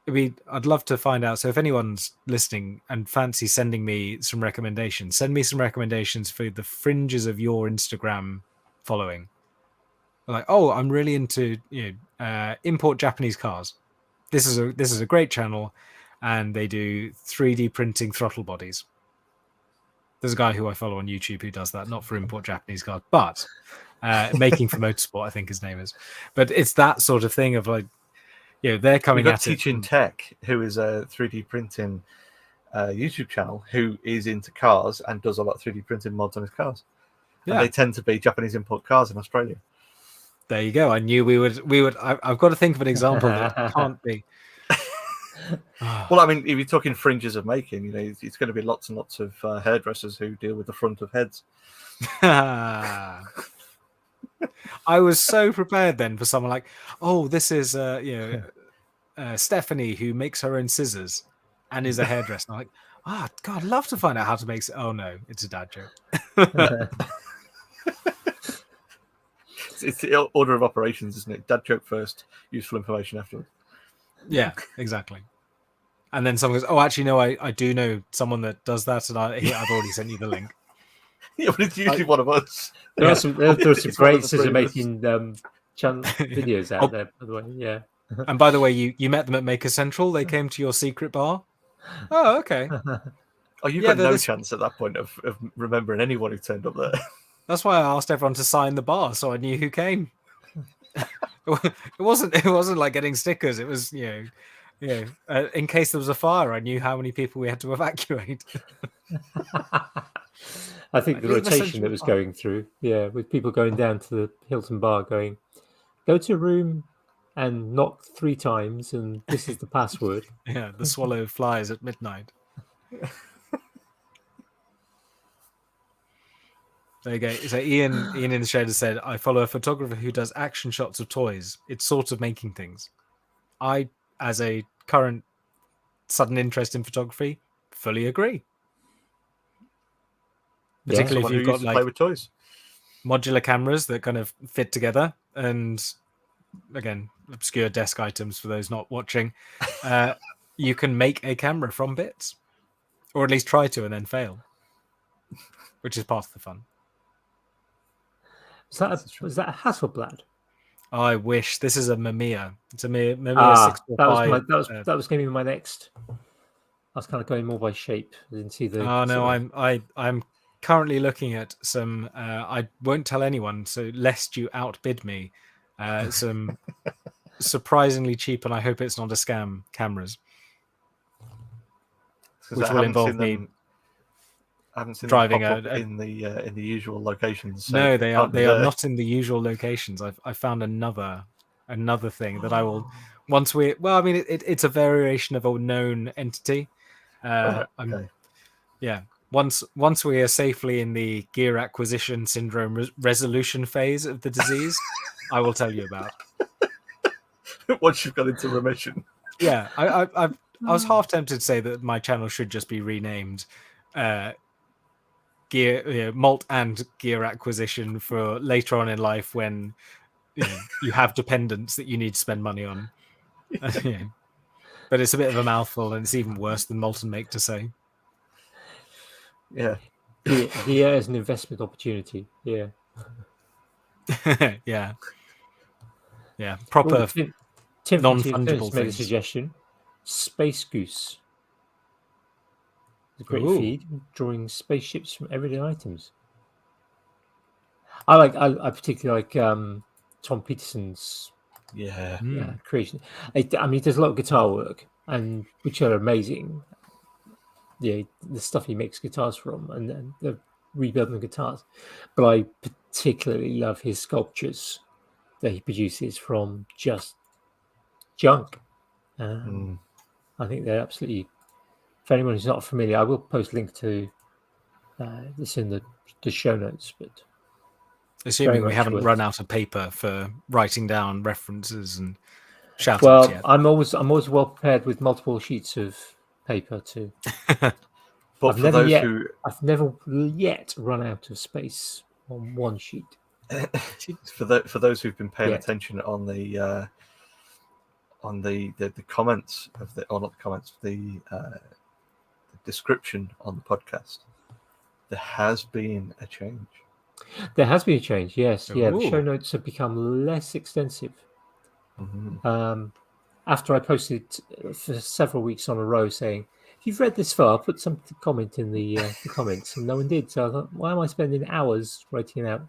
I'd love to find out. So if anyone's listening and fancy sending me some recommendations, send me some recommendations for the fringes of your Instagram following. Like, oh, I'm really into import Japanese cars. This is a great channel, and they do 3D printing throttle bodies. There's a guy who I follow on YouTube who does that, not for import Japanese cars, but making for motorsport, I think his name is. But it's that sort of thing of like, they're coming at Teaching Tech, who is a 3D printing YouTube channel, who is into cars and does a lot of 3D printing mods on his cars. Yeah. And they tend to be Japanese import cars in Australia. There you go. I knew we would. I've got to think of an example that can't be. Well, I mean, if you're talking fringes of making, it's going to be lots and lots of hairdressers who deal with the front of heads. I was so prepared then for someone like, oh, this is Stephanie who makes her own scissors and is a hairdresser. I'm like, God, I'd love to find out how to make. Oh no, it's a dad joke. It's the order of operations, isn't it? Dad joke first, useful information afterwards. Yeah, exactly. And then someone goes, oh, actually, no, I do know someone that does that, and I've already sent you the link. Yeah, but it's usually one of us. There are some great scissor making videos out there, by the way. Yeah. And by the way, you met them at Maker Central. They came to your secret bar. Oh, okay. Oh, you've got no chance at that point of remembering anyone who turned up there. That's why I asked everyone to sign the bar, so I knew who came. It wasn't like getting stickers. It was in case there was a fire, I knew how many people we had to evacuate. I think the rotation that was going through, with people going down to the Hilton bar, going, go to a room and knock 3 times, and this is the password. Yeah, the swallow flies at midnight. There you go. So Ian in the shed has said, I follow a photographer who does action shots of toys. It's sort of making things. I, as a current sudden interest in photography, fully agree. Particularly if you've got like play with toys. Modular cameras that kind of fit together, and again, obscure desk items for those not watching. You can make a camera from bits, or at least try to and then fail, which is part of the fun. Was that a Hasselblad? Oh, I wish. This is a Mamiya. It's a Mamiya 645. That was going to be my next. I was kind of going more by shape. I didn't see the. Oh no, I'm currently looking at some. I won't tell anyone, so lest you outbid me. Some surprisingly cheap, and I hope it's not a scam, cameras, which will involve me. I haven't seen driving them pop up in the usual locations. So no, they are not in the usual locations. I found another thing that I will once we. Well, I mean, it's a variation of a known entity. Okay. Yeah. Once we are safely in the gear acquisition syndrome resolution phase of the disease, I will tell you about. Once you've got into remission. Yeah, I was half tempted to say that my channel should just be renamed. Gear, malt and gear acquisition for later on in life when you have dependents that you need to spend money on. But it's a bit of a mouthful, and it's even worse than malt and make to say. Yeah, gear as an investment opportunity. Yeah, yeah. Proper non-fungible made a suggestion. Space Goose. A great feed, drawing spaceships from everyday items. I particularly like Tom Peterson's creation. I mean, he does a lot of guitar work, and which are amazing. Yeah, the stuff he makes guitars from, and the rebuilding the guitars. But I particularly love his sculptures that he produces from just junk. I I think they're absolutely. For anyone who's not familiar, I will post a link to this in the show notes. But assuming we haven't run out of paper for writing down references and shout well, outs yet. I'm always well prepared with multiple sheets of paper too. But I've never yet run out of space on one sheet. For those who've been paying attention on the comments of the description on the podcast, there has been a change. There has been a change, yes. Ooh. Yeah, the show notes have become less extensive. Mm-hmm. After I posted for several weeks on a row saying, if you've read this far, put some comment in the comments, and no one did. So I thought, why am I spending hours writing out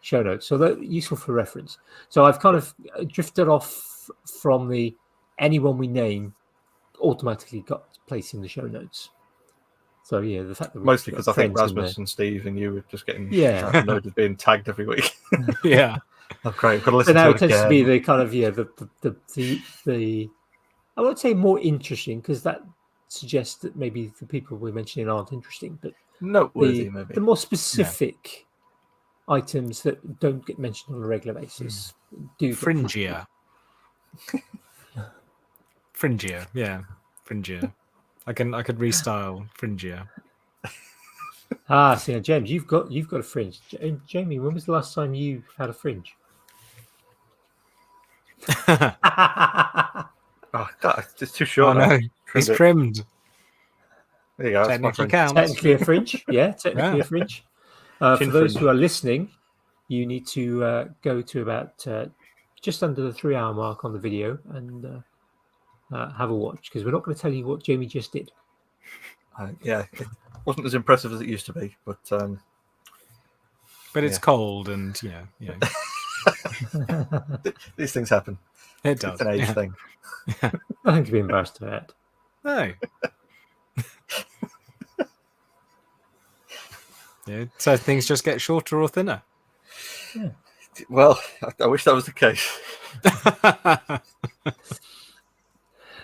show notes? So they're useful for reference. So I've kind of drifted off from the anyone we name automatically got placed in the show notes. So yeah, the fact that mostly because I think Rasmus and Steve and you were just getting loads of being tagged every week. Yeah. Oh, great. I've got to listen so now to it tends to be the kind of the I won't say more interesting, because that suggests that maybe the people we're mentioning aren't interesting, but noteworthy, maybe the more specific items that don't get mentioned on a regular basis do fringier. Fringier, yeah, fringier. I could restyle fringier. See, now, James, you've got a fringe. Jamie, when was the last time you had a fringe? Oh God, it's too short. Oh no, it's trimmed. There you go. Technically counts. Technically a fringe, a fringe. For those who are listening, you need to go to about just under the 3-hour mark on the video and have a watch, because we're not going to tell you what Jamie just did. It wasn't as impressive as it used to be, but it's cold, and you know. These things happen. It does. It's an age thing. Nothing to be embarrassed about. No. Yeah, so things just get shorter or thinner. Yeah. Well, I wish that was the case.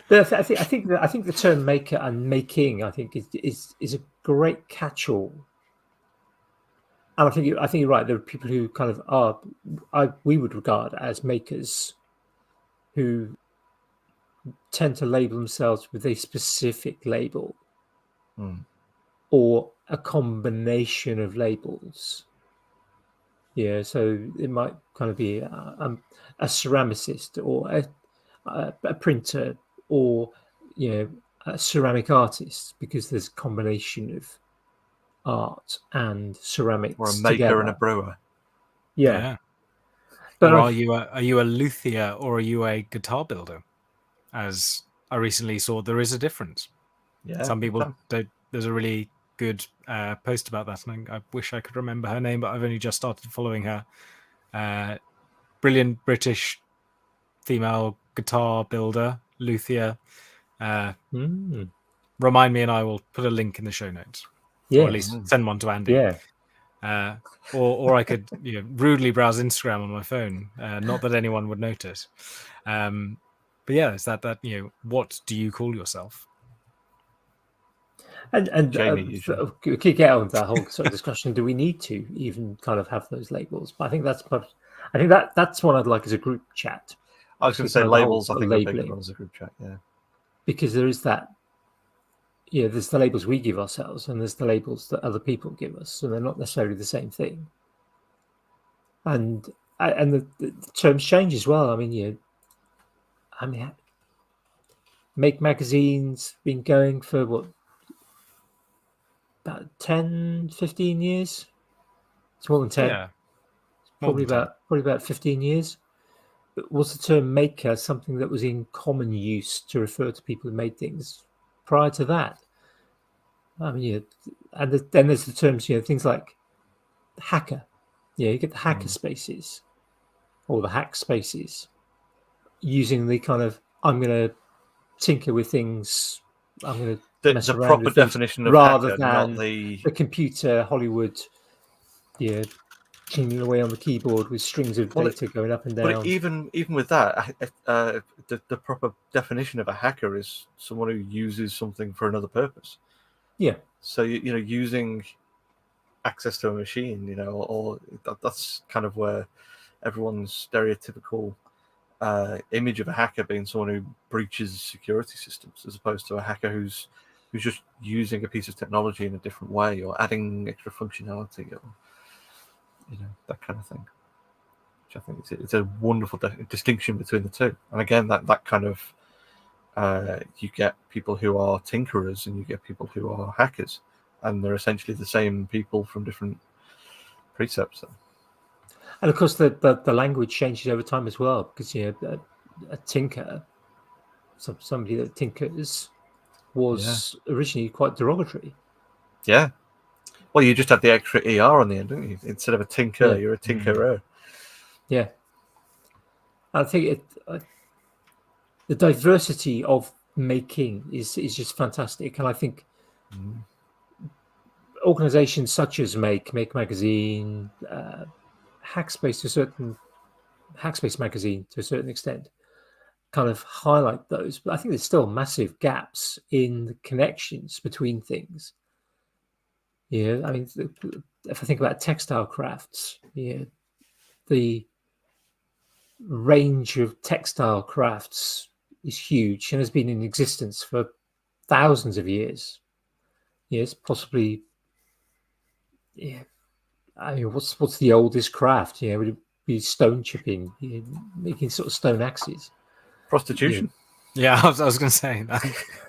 But I think the term maker and making, I think, is a great catch-all. And I think you're right. There are people who kind of we would regard as makers, who tend to label themselves with a specific label, or a combination of labels. Yeah, so it might kind of be a ceramicist, or a printer, or a ceramic artist, because there's a combination of art and ceramics, or a maker together. and a brewer. Yeah. But are you a luthier, or are you a guitar builder? As I recently saw, there is a difference. Yeah, some people don't. There's a really good post about that, and I wish I could remember her name, but I've only just started following her. Brilliant British female guitar builder, luthier. Remind me, and I will put a link in the show notes. Yeah, or at least send one to Andy. Yeah. Or I could rudely browse Instagram on my phone. Not that anyone would notice. But yeah, it's that what do you call yourself? And Jamie, kick out of that whole sort of discussion. Do we need to even kind of have those labels? But I think that's what I'd like as a group chat. I was going to say labels. I think are big as a group chat. Yeah, because there is that. There's the labels we give ourselves, and there's the labels that other people give us, and they're not necessarily the same thing. And the terms change as well. I mean, Make Magazine's been going for what, about 10, 15 years? It's more than 10. Yeah. Probably about 15 years. But was the term maker something that was in common use to refer to people who made things prior to that? I mean, and then there's the terms, things like hacker. You get the hacker spaces, or the hack spaces, using the kind of, I'm going to tinker with things, I'm going to mess around proper with definition things, of rather hacker, than not the computer Hollywood jingling away on the keyboard with strings of data going up and down. But even with that, the proper definition of a hacker is someone who uses something for another purpose. Yeah. So using access to a machine, or that's kind of where everyone's stereotypical image of a hacker being someone who breaches security systems, as opposed to a hacker who's just using a piece of technology in a different way, or adding extra functionality, or that kind of thing. Which I think it's a wonderful distinction between the two. And again, that kind of you get people who are tinkerers and you get people who are hackers, and they're essentially the same people from different precepts. And of course, the language changes over time as well, because a tinker, somebody that tinkers, was originally quite derogatory. Yeah. Well, you just had the extra ER on the end, didn't you? Instead of a tinker, you're a tinkerer. Yeah. I think the diversity of making is just fantastic, and I think organizations such as Make Magazine, Hackspace Magazine to a certain extent, kind of highlight those. But I think there's still massive gaps in the connections between things. I mean, if I think about textile crafts, the range of textile crafts is huge and has been in existence for thousands of years. Yes, possibly. Yeah, I mean, what's the oldest craft? Would it be stone chipping, making sort of stone axes? Prostitution. Yeah, I was going to say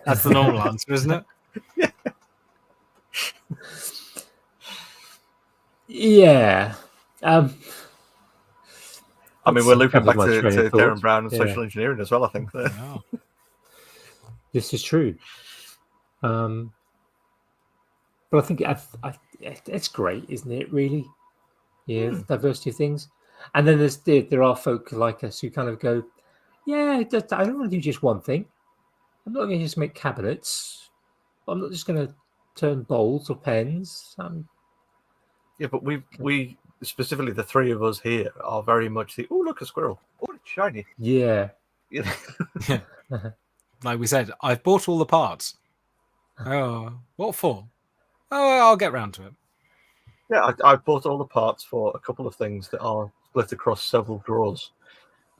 that's the normal answer, isn't it? Yeah. I mean, we're looping back to Darren Brown and social engineering as well, I think. Wow. This is true. But I think it's great, isn't it, really? The diversity of things. And then there are folk like us who kind of go, I don't want to do just one thing. I'm not going to just make cabinets. I'm not just going to turn bowls or pens. Yeah, but we specifically the three of us here are very much the look, a squirrel. Oh, it's shiny. Yeah. Like we said, I've bought all the parts. Oh, what for? Oh, I'll get round to it. Yeah, I bought all the parts for a couple of things that are split across several drawers.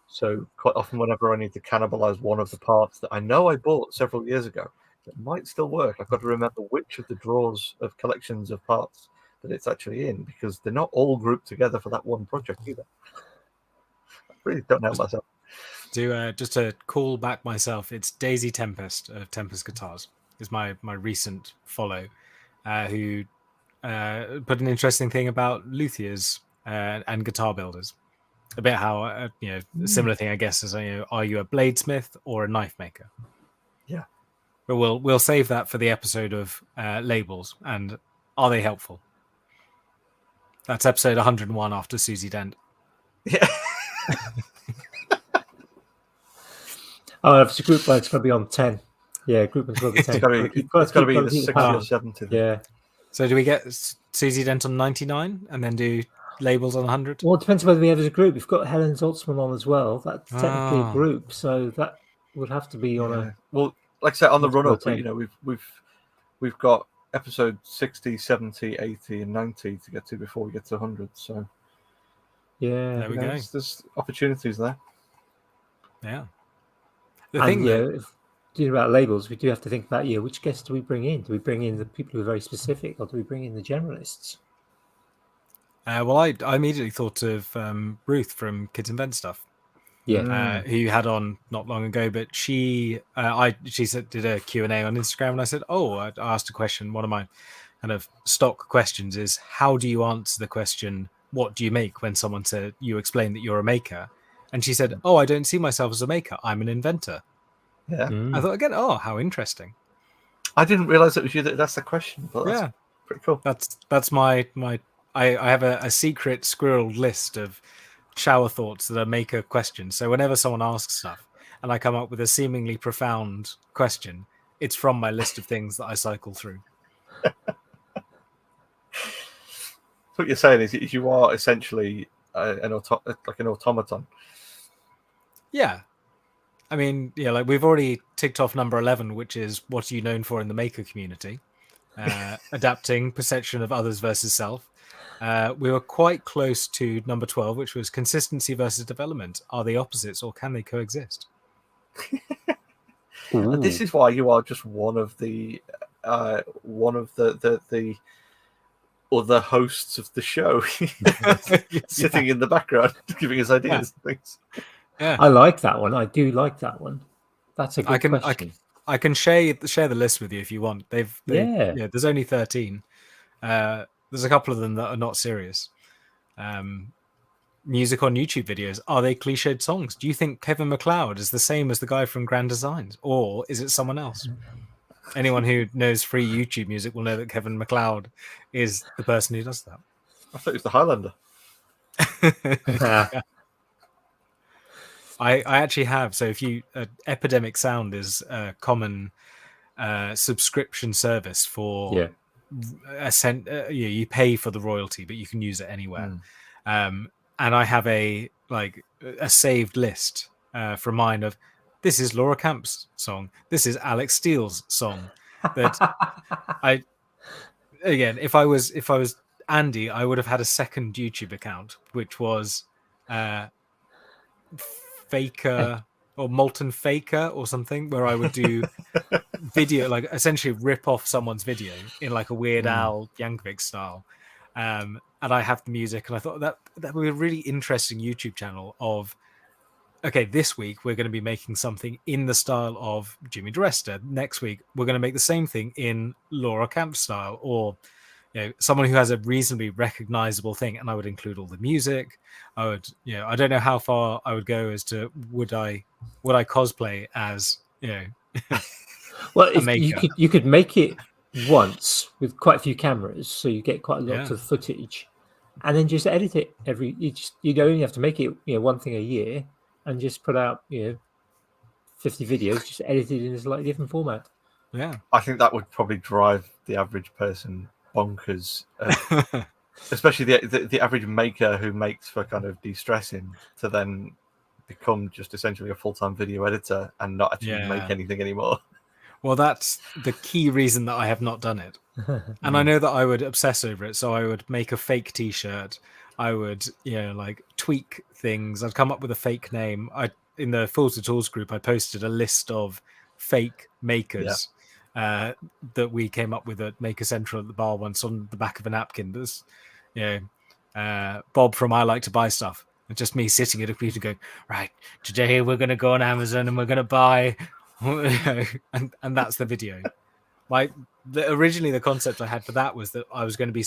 So quite often, whenever I need to cannibalize one of the parts that I know I bought several years ago, that might still work, I've got to remember which of the drawers of collections of parts that it's actually in, because they're not all grouped together for that one project either. I really don't know myself. Just to call back myself, it's Daisy Tempest of Tempest Guitars is my recent follow, who put an interesting thing about luthiers and guitar builders, about how a similar thing, I guess, is are you a bladesmith or a knife maker? Yeah, but we'll save that for the episode of labels and are they helpful? That's episode 101 after Susie Dent. Yeah. If it's a group one, it's going to be on 10. Yeah, group one's going to be 10. It's got to be the 60 or 70. Yeah. So do we get Susie Dent on 99 and then do labels on 100? Well, it depends whether we have as a group. We've got Helen Zoltzman on as well. That's technically a group, so that would have to be on a... Well, like I said, on the run-up, we've got episode 60, 70, 80, and 90 to get to before we get to 100. So yeah, there we go. There's opportunities there. Yeah. If doing about labels, we do have to think about which guests do we bring in? Do we bring in the people who are very specific, or do we bring in the generalists? Well, I immediately thought of Ruth from Kids Invent Stuff. Yeah, who you had on not long ago, but she did a Q&A on Instagram, and I said, I asked a question. One of my kind of stock questions is, how do you answer the question, what do you make, when someone said, you explain that you're a maker? And she said, I don't see myself as a maker, I'm an inventor. Yeah. I thought again, how interesting. I didn't realize it was you that's the question, but that's pretty cool. That's my I have a secret squirreled list of shower thoughts that are maker questions. So whenever someone asks stuff and I come up with a seemingly profound question, it's from my list of things that I cycle through. what you're saying is you are essentially an automaton. Yeah. I mean, yeah, like we've already ticked off number 11, which is what are you known for in the maker community? Adapting, perception of others versus self. We were quite close to number 12, which was consistency versus development. Are they opposites or can they coexist? And this is why you are just one of the other hosts of the show, sitting in the background, giving us ideas and things. Yeah, I like that one. I do like that one. That's a good question. I can share the list with you if you want. Yeah. There's only 13. There's a couple of them that are not serious. Music on YouTube videos. Are they cliched songs? Do you think Kevin MacLeod is the same as the guy from Grand Designs, or is it someone else? Anyone who knows free YouTube music will know that Kevin MacLeod is the person who does that. I thought it was the Highlander. I actually have. So if you Epidemic Sound is a common subscription service for you pay for the royalty, but you can use it anywhere. And I have a saved list from mine of this is Laura Camp's song, this is Alex Steele's song. That if I was Andy, I would have had a second YouTube account, which was Faker or Molten Faker or something, where I would do video, like essentially rip off someone's video in like a Weird Al Yankovic style. And I have the music, and I thought that would be a really interesting YouTube channel of, okay, this week we're going to be making something in the style of Jimmy DeResta. Next week we're going to make the same thing in Laura Camp style, or someone who has a reasonably recognizable thing, and I would include all the music. I would, I don't know how far I would go as to would I cosplay as, well, if you could make it once with quite a few cameras, so you get quite a lot of footage, and then just edit it you only have to make it one thing a year, and just put out 50 videos, just edited in a slightly different format. Yeah, I think that would probably drive the average person bonkers, especially the average maker who makes for kind of de-stressing, to then become just essentially a full-time video editor and not actually make anything anymore. Well, that's the key reason that I have not done it. And I know that I would obsess over it, so I would make a fake t-shirt. I would tweak things. I'd come up with a fake name. In the Fools to Tools group, I posted a list of fake makers that we came up with at Maker Central at the bar once, on the back of a napkin. There's Bob from I Like to Buy Stuff, and just me sitting at a computer going, right, today we're going to go on Amazon and we're going to buy and that's the video. Originally the concept I had for that was that I was going to be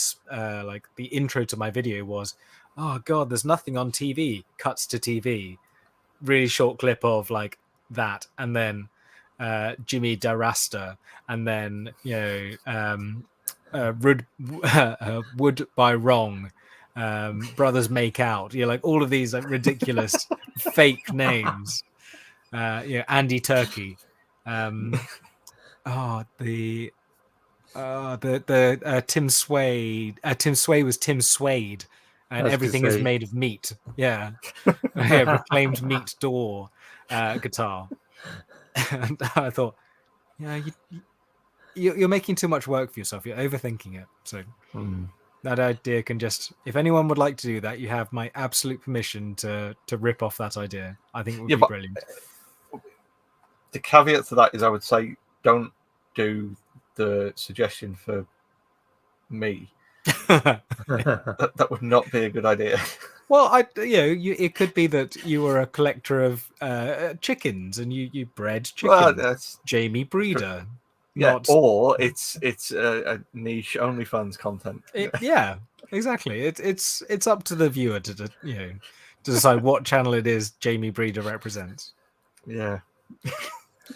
the intro to my video was, oh god, there's nothing on TV, cuts to TV, really short clip of like that, and then Jimmy DeRasta, and then Wood by Wrong, Brothers Make Out, all of these like ridiculous fake names. Andy Turkey, Tim Swade. Tim Swade was Tim Swade, and everything is made of meat. Reclaimed meat door guitar. And I thought, you're making too much work for yourself. You're overthinking it. So that idea can just, if anyone would like to do that, you have my absolute permission to rip off that idea. I think it would be brilliant. The caveat to that is I would say don't do the suggestion for me. that would not be a good idea. Well, it could be that you were a collector of chickens and you bred chickens. Well, that's Jamie Breeder. Or it's a niche OnlyFans content. Exactly. It's up to the viewer to decide what channel it is Jamie Breeder represents. Yeah.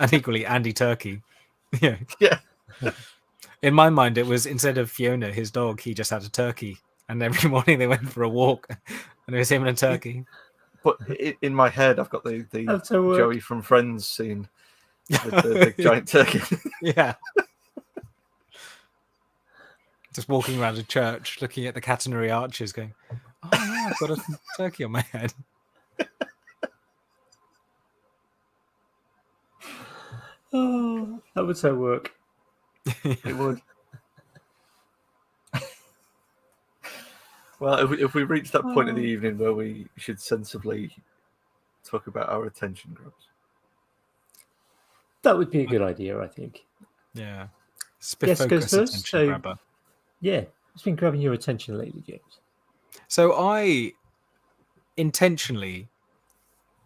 And equally Andy Turkey. Yeah. In my mind, it was, instead of Fiona, his dog, he just had a turkey, and every morning they went for a walk, and it was him and a turkey. But in my head, I've got the Joey from Friends scene with the giant turkey. Yeah. just walking around a church, looking at the catenary arches, going, "Oh yeah, I've got a turkey on my head." Oh, that would so work. It would. Well, if we reach that point of the evening where we should sensibly talk about our attention grabs, that would be a good idea, I think. Yeah. Yes, goes first. Attention grabber. Yeah, what's been grabbing your attention lately, James? So I intentionally,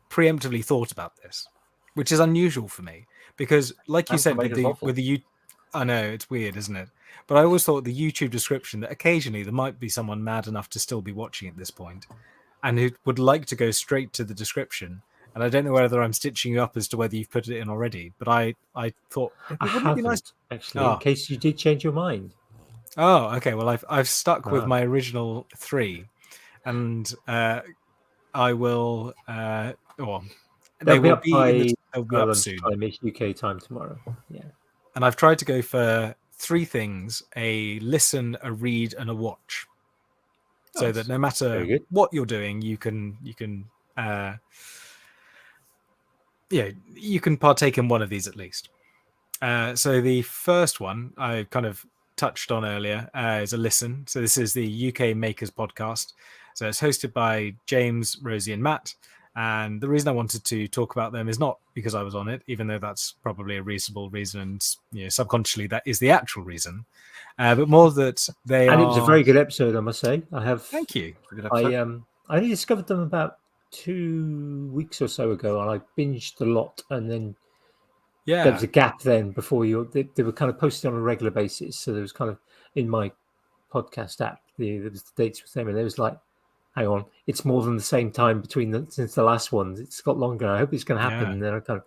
preemptively thought about this, which is unusual for me because, like you said, with the I know it's weird, isn't it? But I always thought the YouTube description that occasionally there might be someone mad enough to still be watching at this point and who would like to go straight to the description. And I don't know whether I'm stitching you up as to whether you've put it in already, but I thought I haven't, nice actually, in case you did change your mind. Oh, okay. Well, I've stuck with my original 3, and I will. They will be up soon. UK time tomorrow. Yeah. And I've tried to go for 3 things: a listen, a read, and a watch. So that no matter what you're doing, you can partake in one of these at least. So the first one I kind of touched on earlier is a listen. So this is the UK Makers podcast. So it's hosted by James, Rosie, and Matt. And the reason I wanted to talk about them is not because I was on it, even though that's probably a reasonable reason, and subconsciously that is the actual reason, but more that they and it was a very good episode, I must say. Thank you. I only discovered them about 2 weeks or so ago, and I binged a lot, and then there was a gap then before they were kind of posted on a regular basis. So there was kind of in my podcast app, there was the dates with them, and there was like, hang on, it's more than the same time since the last one. It's got longer. I hope it's going to happen. Yeah. And then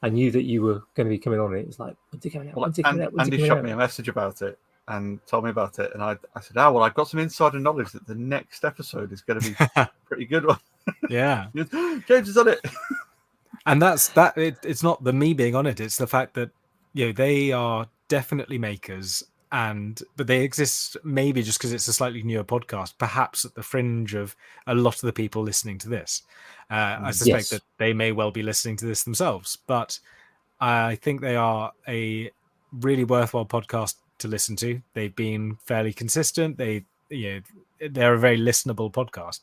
I knew that you were going to be coming on it. It was like, when's it coming out? Andy shot me a message about it and told me about it, and I said, well, I've got some insider knowledge that the next episode is going to be a pretty good one. Yeah. James is on it. And that's that. It's not the me being on it. It's the fact that they are definitely makers, but they exist maybe just because it's a slightly newer podcast, perhaps at the fringe of a lot of the people listening to this. I suspect that they may well be listening to this themselves, but I think they are a really worthwhile podcast to listen to. They've been fairly consistent. They're a very listenable podcast.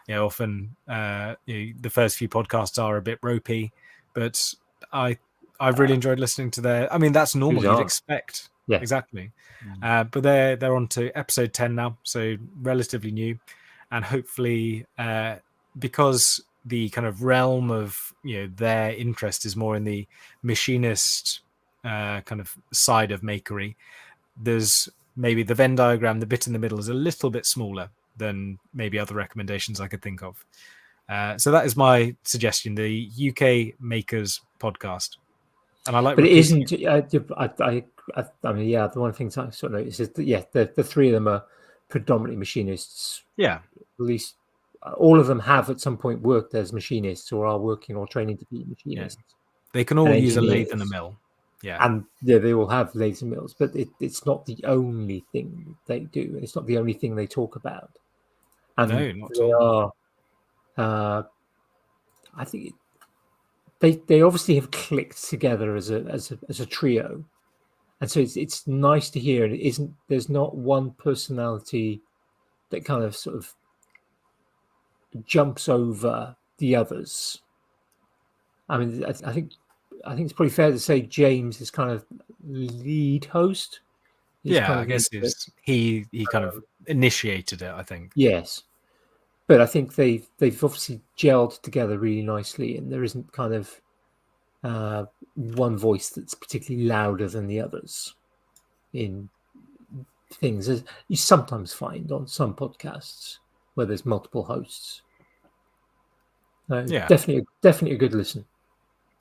Often the first few podcasts are a bit ropey, but I've really enjoyed listening to their. I mean, that's normal. You'd expect. Yeah, exactly. But they're on to episode 10 now, so relatively new, and hopefully, because the kind of realm of their interest is more in the machinist kind of side of makery. There's maybe the Venn diagram, the bit in the middle is a little bit smaller than maybe other recommendations I could think of. So that is my suggestion: the UK Makers podcast. And I like, but it isn't. I mean, the one thing I sort of noticed is that the 3 of them are predominantly machinists. Yeah, at least all of them have at some point worked as machinists or are working or training to be machinists. Yeah. They can all use a lathe and a mill. Yeah, and they all have lathes and mills, but it's not the only thing they do, and it's not the only thing they talk about. And no, not at all. I think they obviously have clicked together as a trio, and so it's nice to hear. And there's not one personality that kind of sort of jumps over the others. I mean, I think it's pretty fair to say James is kind of lead host. I guess he kind of initiated it, I think. Yes. But I think they've obviously gelled together really nicely, and there isn't kind of one voice that's particularly louder than the others in things, as you sometimes find on some podcasts where there's multiple hosts. Definitely a good listen.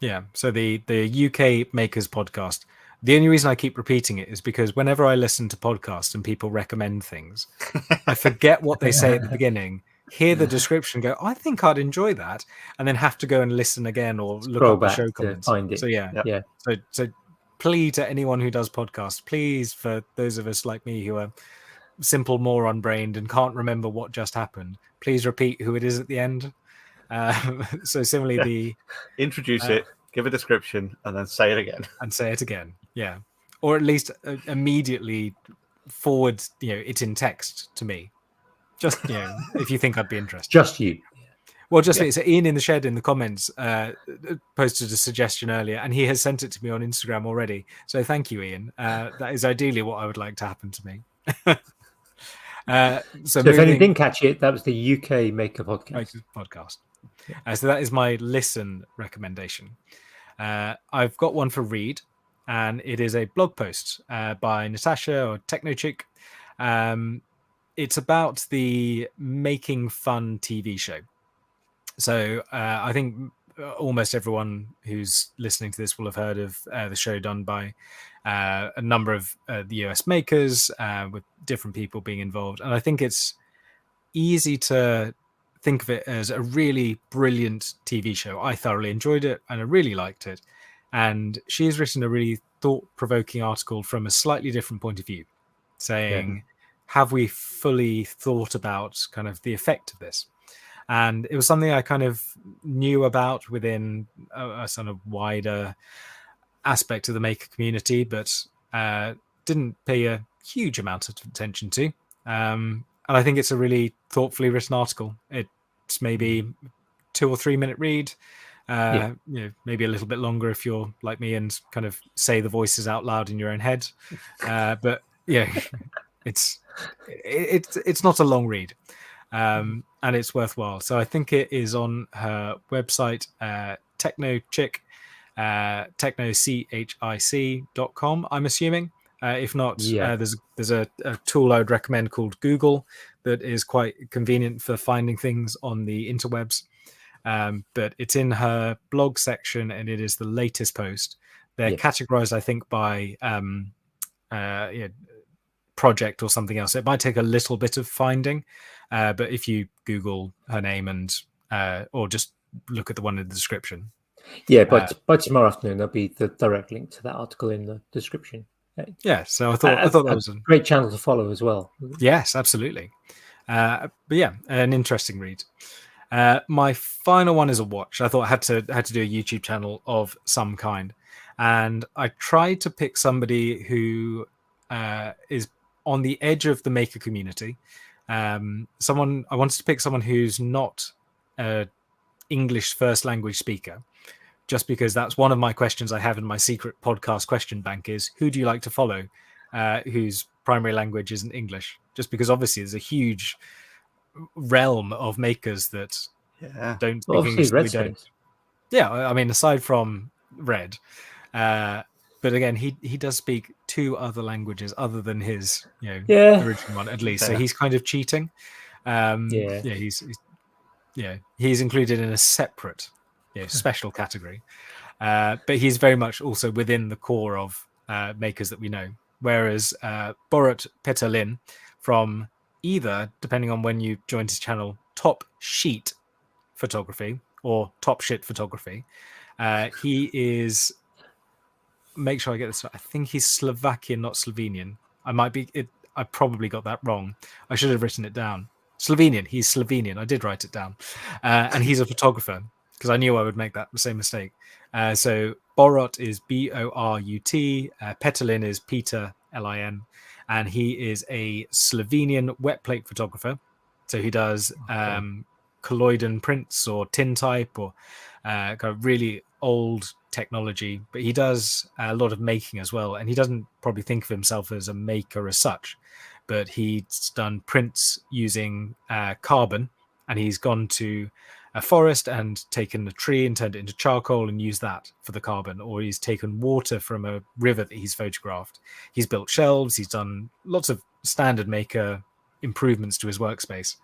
Yeah. So the UK Makers podcast. The only reason I keep repeating it is because whenever I listen to podcasts and people recommend things, I forget what they say at the beginning, hear the description, go, I think I'd enjoy that, and then have to go and listen again or look up the show comments. Find it. So yeah. So plea to anyone who does podcasts, please, for those of us like me who are simple moron brained and can't remember what just happened, please repeat who it is at the end. So similarly, introduce it, give a description, and then say it again. And say it again, yeah. Or at least immediately forward, it in text to me. Just, if you think I'd be interested. Just you. Well, just me. So Ian in the shed in the comments posted a suggestion earlier, and he has sent it to me on Instagram already. So thank you, Ian. That is ideally what I would like to happen to me. So if anyone didn't catch it, that was the UK Maker podcast. So that is my listen recommendation. I've got one for read, and it is a blog post by Natasha or Technochick. It's about the Making Fun TV show. So I think almost everyone who's listening to this will have heard of the show done by a number of the US makers with different people being involved. And I think it's easy to think of it as a really brilliant TV show. I thoroughly enjoyed it and I really liked it. And she's written a really thought-provoking article from a slightly different point of view, saying, have we fully thought about kind of the effect of this? And it was something I kind of knew about within a sort of wider aspect of the maker community, but didn't pay a huge amount of attention to. And I think it's a really thoughtfully written article. It's maybe 2 or 3 minute read, maybe a little bit longer if you're like me and kind of say the voices out loud in your own head. But yeah, it's not a long read. And it's worthwhile. So I think it is on her website, Technochick, technochic.com, I'm assuming. If not, there's a tool I would recommend called Google that is quite convenient for finding things on the interwebs. But it's in her blog section, and it is the latest post. They're categorized, I think, by project or something else. It might take a little bit of finding, but if you Google her name and or just look at the one in the description. Yeah, but by tomorrow afternoon there'll be the direct link to that article in the description. Yeah, so I thought that was a great channel to follow as well. Yes, absolutely. But yeah, an interesting read. My final one is a watch. I thought I had to do a YouTube channel of some kind, and I tried to pick somebody who is on the edge of the maker community. I wanted to pick someone who's not a English first language speaker, just because that's one of my questions I have in my secret podcast question bank is, who do you like to follow whose primary language isn't English? Just because obviously there's a huge realm of makers that don't speak English. We don't. Yeah, I mean, aside from Red, but again, he does speak 2 other languages other than his original one, at least. So he's kind of cheating. He's included in a separate special category, but he's very much also within the core of makers that we know. Whereas Borut Petalin from either, depending on when you joined his channel, Top Sheet Photography or Top Shit Photography, he is. Make sure I get this right. I think he's Slovakian, not Slovenian. I probably got that wrong. I should have written it down. Slovenian. He's Slovenian. I did write it down. And he's a photographer, because I knew I would make that same mistake. So Borut is Borut. Petalin is Peter, Lin. And he is a Slovenian wet plate photographer. So he does colloidal prints or tintype or kind of really old technology, but he does a lot of making as well. And he doesn't probably think of himself as a maker as such, but he's done prints using carbon, and he's gone to a forest and taken a tree and turned it into charcoal and used that for the carbon, or he's taken water from a river that he's photographed. He's built shelves. He's done lots of standard maker improvements to his workspace.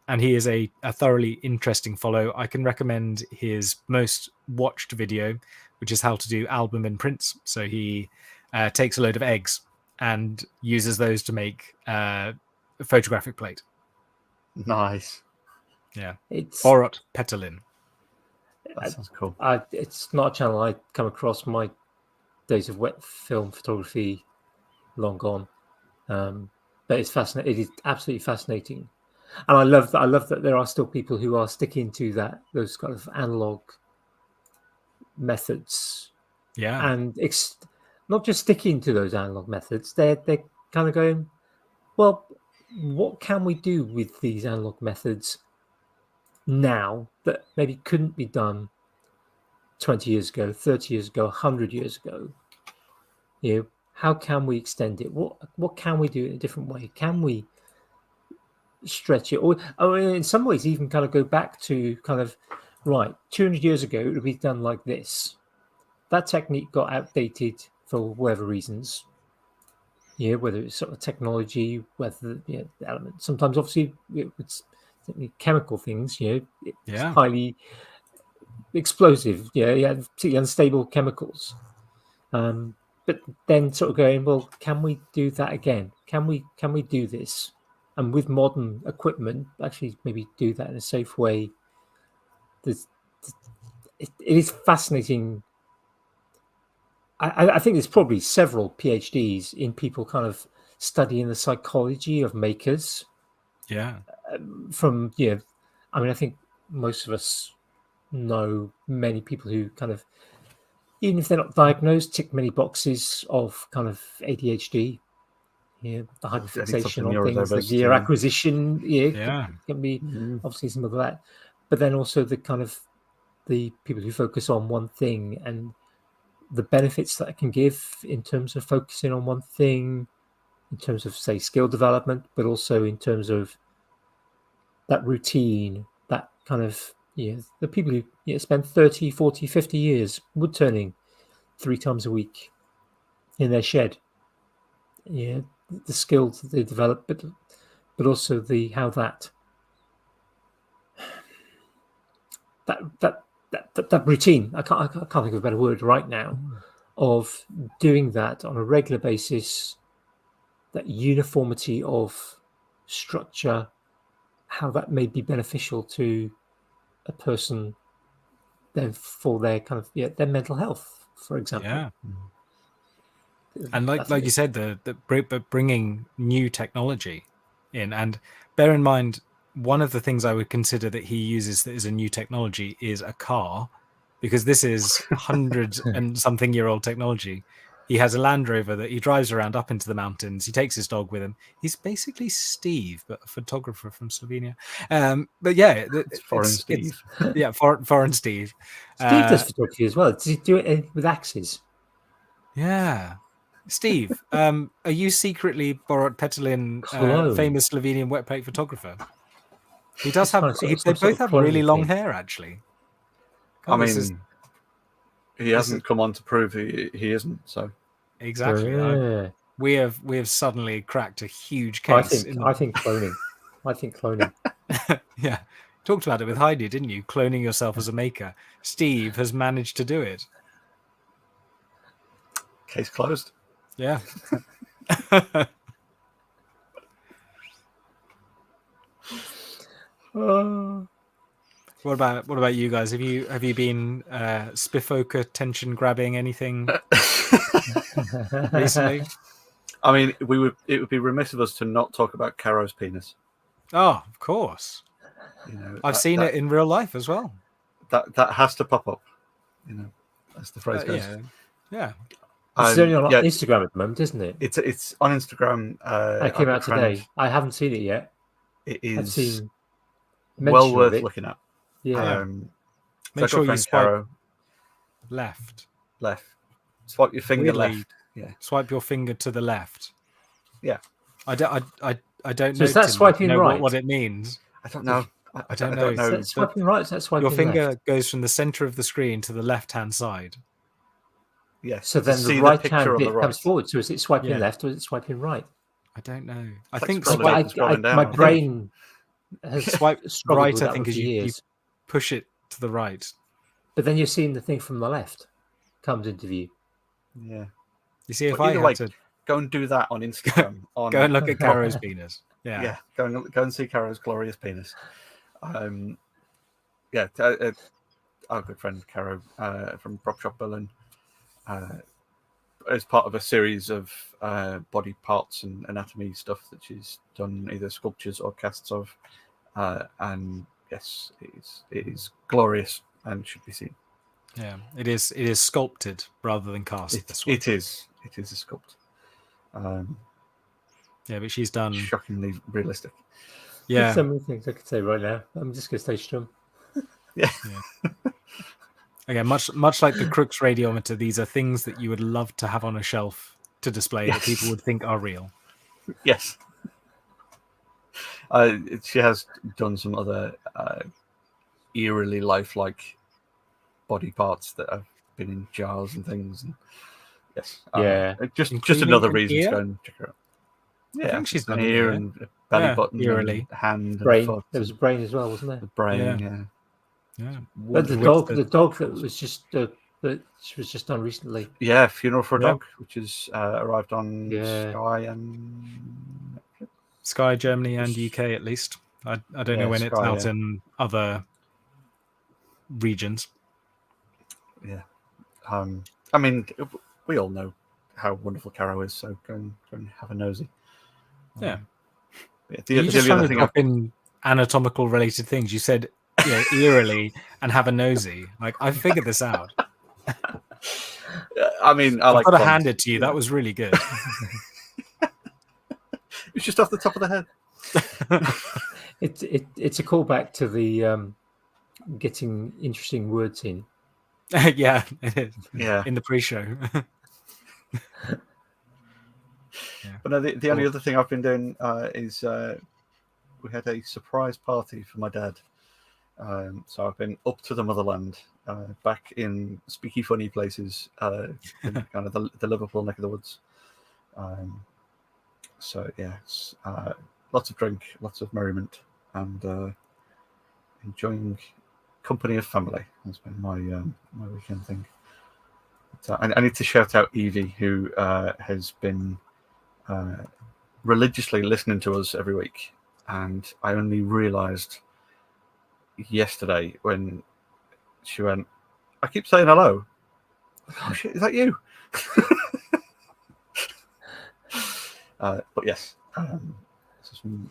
And he is a thoroughly interesting follow. I can recommend his most watched video, which is how to do album in prints. So he takes a load of eggs and uses those to make a photographic plate. Nice. Yeah. It's Borut Petalin. That sounds cool. It's not a channel I come across. My days of wet film photography long gone. But it's fascinating. It is absolutely fascinating, and I love that. I love that there are still people who are sticking to those kind of analog methods, and not just sticking to those analog methods. They're kind of going, well, what can we do with these analog methods now that maybe couldn't be done 20 years ago, 30 years ago, 100 years ago? How can we extend it? What can we do in a different way? Can we stretch it? Or in some ways, even kind of go back to kind of, right, 200 years ago, it would be done like this. That technique got outdated for whatever reasons. Whether it's sort of technology, whether the element. Sometimes, obviously, it's chemical things. It's highly explosive. Particularly unstable chemicals. But then, sort of going, well, can we do that again? Can we do this? And with modern equipment, actually, maybe do that in a safe way. It is fascinating. I think there's probably several PhDs in people kind of studying the psychology of makers. Yeah. I think most of us know many people who kind of, even if they're not diagnosed, tick many boxes of kind of ADHD. The hyperfixation on things, the gear acquisition. Can be obviously some of that, but then also the kind of the people who focus on one thing and the benefits that it can give in terms of focusing on one thing, in terms of, say, skill development, but also in terms of that routine, that kind of, the people who spend 30, 40, 50 years wood turning 3 times a week in their shed. The skills that they develop, but also how that routine. I can't think of a better word right now. Of doing that on a regular basis, that uniformity of structure, how that may be beneficial to a person then for their kind of their mental health, for example. Yeah. And like you said, the bringing new technology in, and bear in mind, one of the things I would consider that he uses that is a new technology is a car, because this is 100 and something year old technology. He has a Land Rover that he drives around up into the mountains. He takes his dog with him. He's basically Steve, but a photographer from Slovenia. But yeah, it's foreign Steve. Foreign Steve. Steve does photography as well. Does he do it with axes? Yeah. Steve, are you secretly Borut Petelin, famous Slovenian wet plate photographer? He does have. They both have really long hair, actually. God, he hasn't come on to prove he isn't. So exactly, we have suddenly cracked a huge case. I think cloning. Yeah, talked about it with Heidi, didn't you? Cloning yourself as a maker. Steve has managed to do it. Case closed. Yeah. What about you guys? Have you been spiffoker tension grabbing anything recently? I mean, it would be remiss of us to not talk about Caro's penis. Oh, of course. I've seen it in real life as well. That has to pop up. As the phrase goes. Yeah. It's only on Instagram at the moment, isn't it? It's on Instagram. It came out today. I haven't seen it yet. It is well worth looking at. Yeah. Make sure you swipe left. Swipe your finger left. Yeah. Swipe your finger to the left. Yeah. I don't know. Is that swiping right? What it means? I don't know. I don't know. Is that swiping right? Is that swiping left? Your finger left? goes from the center of the screen to the left-hand side. Yes. So then the right-hand bit comes forward. So is it swiping left or is it swiping right? I don't know. I think my brain has swiped right. I think as you push it to the right. But then you're seeing the thing from the left comes into view. Yeah. You see, if I had to go and do that on Instagram, go and look at Caro's penis. Yeah. Yeah. Go and see Caro's glorious penis. Our good friend Caro from Prop Shop Berlin as part of a series of body parts and anatomy stuff that she's done, either sculptures or casts of. And yes, it is glorious and should be seen. Yeah, it is sculpted rather than cast. It is a sculpt. Yeah, but she's done shockingly realistic. Yeah, there's so many things I could say right now. I'm just going to stay strong. Yeah. Again, much like the Crooks radiometer, these are things that you would love to have on a shelf to display that people would think are real. Yes. She has done some other eerily lifelike body parts that have been in jars and things. And yes. Just another reason to go and check her out. Yeah, I think she's done an ear and a belly button, eerily. and hand, brain. and foot. There was a brain as well, wasn't there? The brain, yeah. But the dog that was just that she was just done recently. Yeah, Funeral for a Dog, which has arrived on Sky Germany and UK at least. I don't know when it's out in other regions. Yeah, I mean, we all know how wonderful Caro is, so go and have a nosy. Yeah. You just trying to drop in anatomical related things. You said, eerily and have a nosy. Like, I figured this out. I mean, I've got to hand it to you. That was really good. It's just off the top of the head. It's a callback to the getting interesting words in. Yeah, it is. Yeah, in the pre-show. But no, the only other thing I've been doing is we had a surprise party for my dad. So I've been up to the motherland, back in speaky funny places, in kind of the Liverpool neck of the woods. So yes, lots of drink, lots of merriment, and enjoying company of family has been my weekend thing. But, I need to shout out Evie, who has been religiously listening to us every week, and I only realised yesterday when she went, I keep saying hello. Oh shit, is that you? But yes,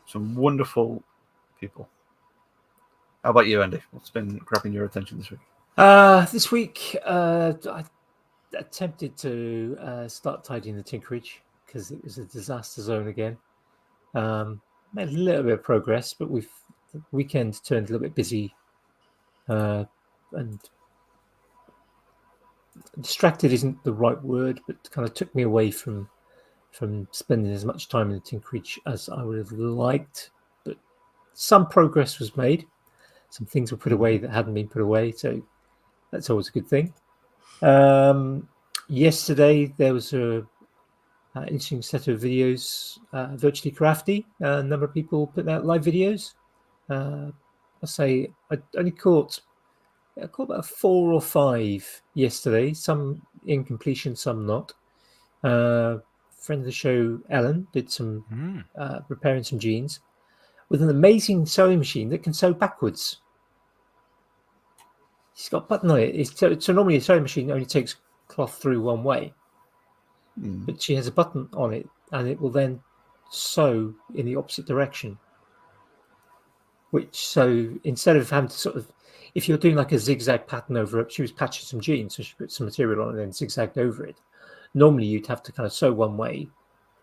some wonderful people. How about you, Andy? What's been grabbing your attention this week? This week, I attempted to start tidying the Tinkerage because it was a disaster zone again. Made a little bit of progress, but the weekend turned a little bit busy, and distracted isn't the right word, but kind of took me away from spending as much time in the Tinkerage as I would have liked. But some progress was made. Some things were put away that hadn't been put away, so that's always a good thing. Yesterday there was an interesting set of videos, virtually crafty. A number of people putting out live videos. I say I only caught about 4 or 5 yesterday. Some in completion, some not. Friend of the show, Ellen, did some repairing some jeans with an amazing sewing machine that can sew backwards. She's got a button on it. So normally a sewing machine only takes cloth through one way, but she has a button on it, and it will then sew in the opposite direction. So instead of having to if you're doing like a zigzag pattern over it, she was patching some jeans, so she put some material on it and then zigzagged over it. Normally you'd have to kind of sew one way,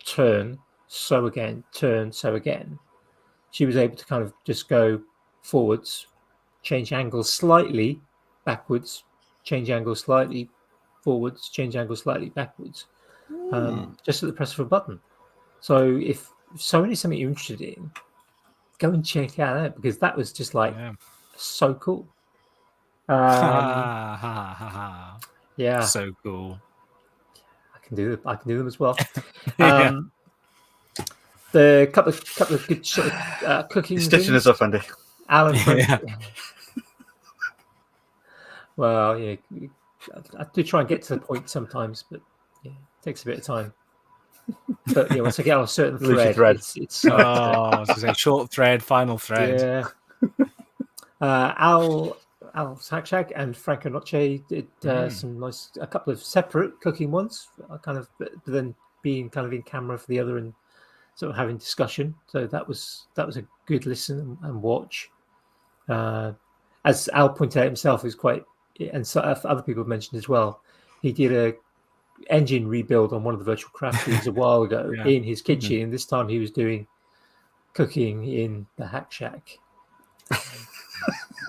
turn, sew again, turn, sew again. She was able to kind of just go forwards, change angles slightly backwards, change angles slightly forwards, change angles slightly backwards, just at the press of a button. So if sewing is something you're interested in, go and check it out, because that was just so cool. Yeah, so cool. I can do them as well. The couple of good sort of cooking. You're stitching us up, Andy. Alan. Well, yeah, I do try and get to the point sometimes, but yeah, it takes a bit of time. But yeah, once I get on a certain thread, it's I was going to say short thread, final thread. Yeah. Al Al's Hack Shack, and Franco Noce did a couple of separate cooking ones, but then being kind of in camera for the other and sort of having discussion. So that was a good listen and watch. As Al pointed out himself, is quite, and so other people have mentioned as well. He did a engine rebuild on one of the virtual craft rooms a while ago in his kitchen, and this time he was doing cooking in the Hack Shack.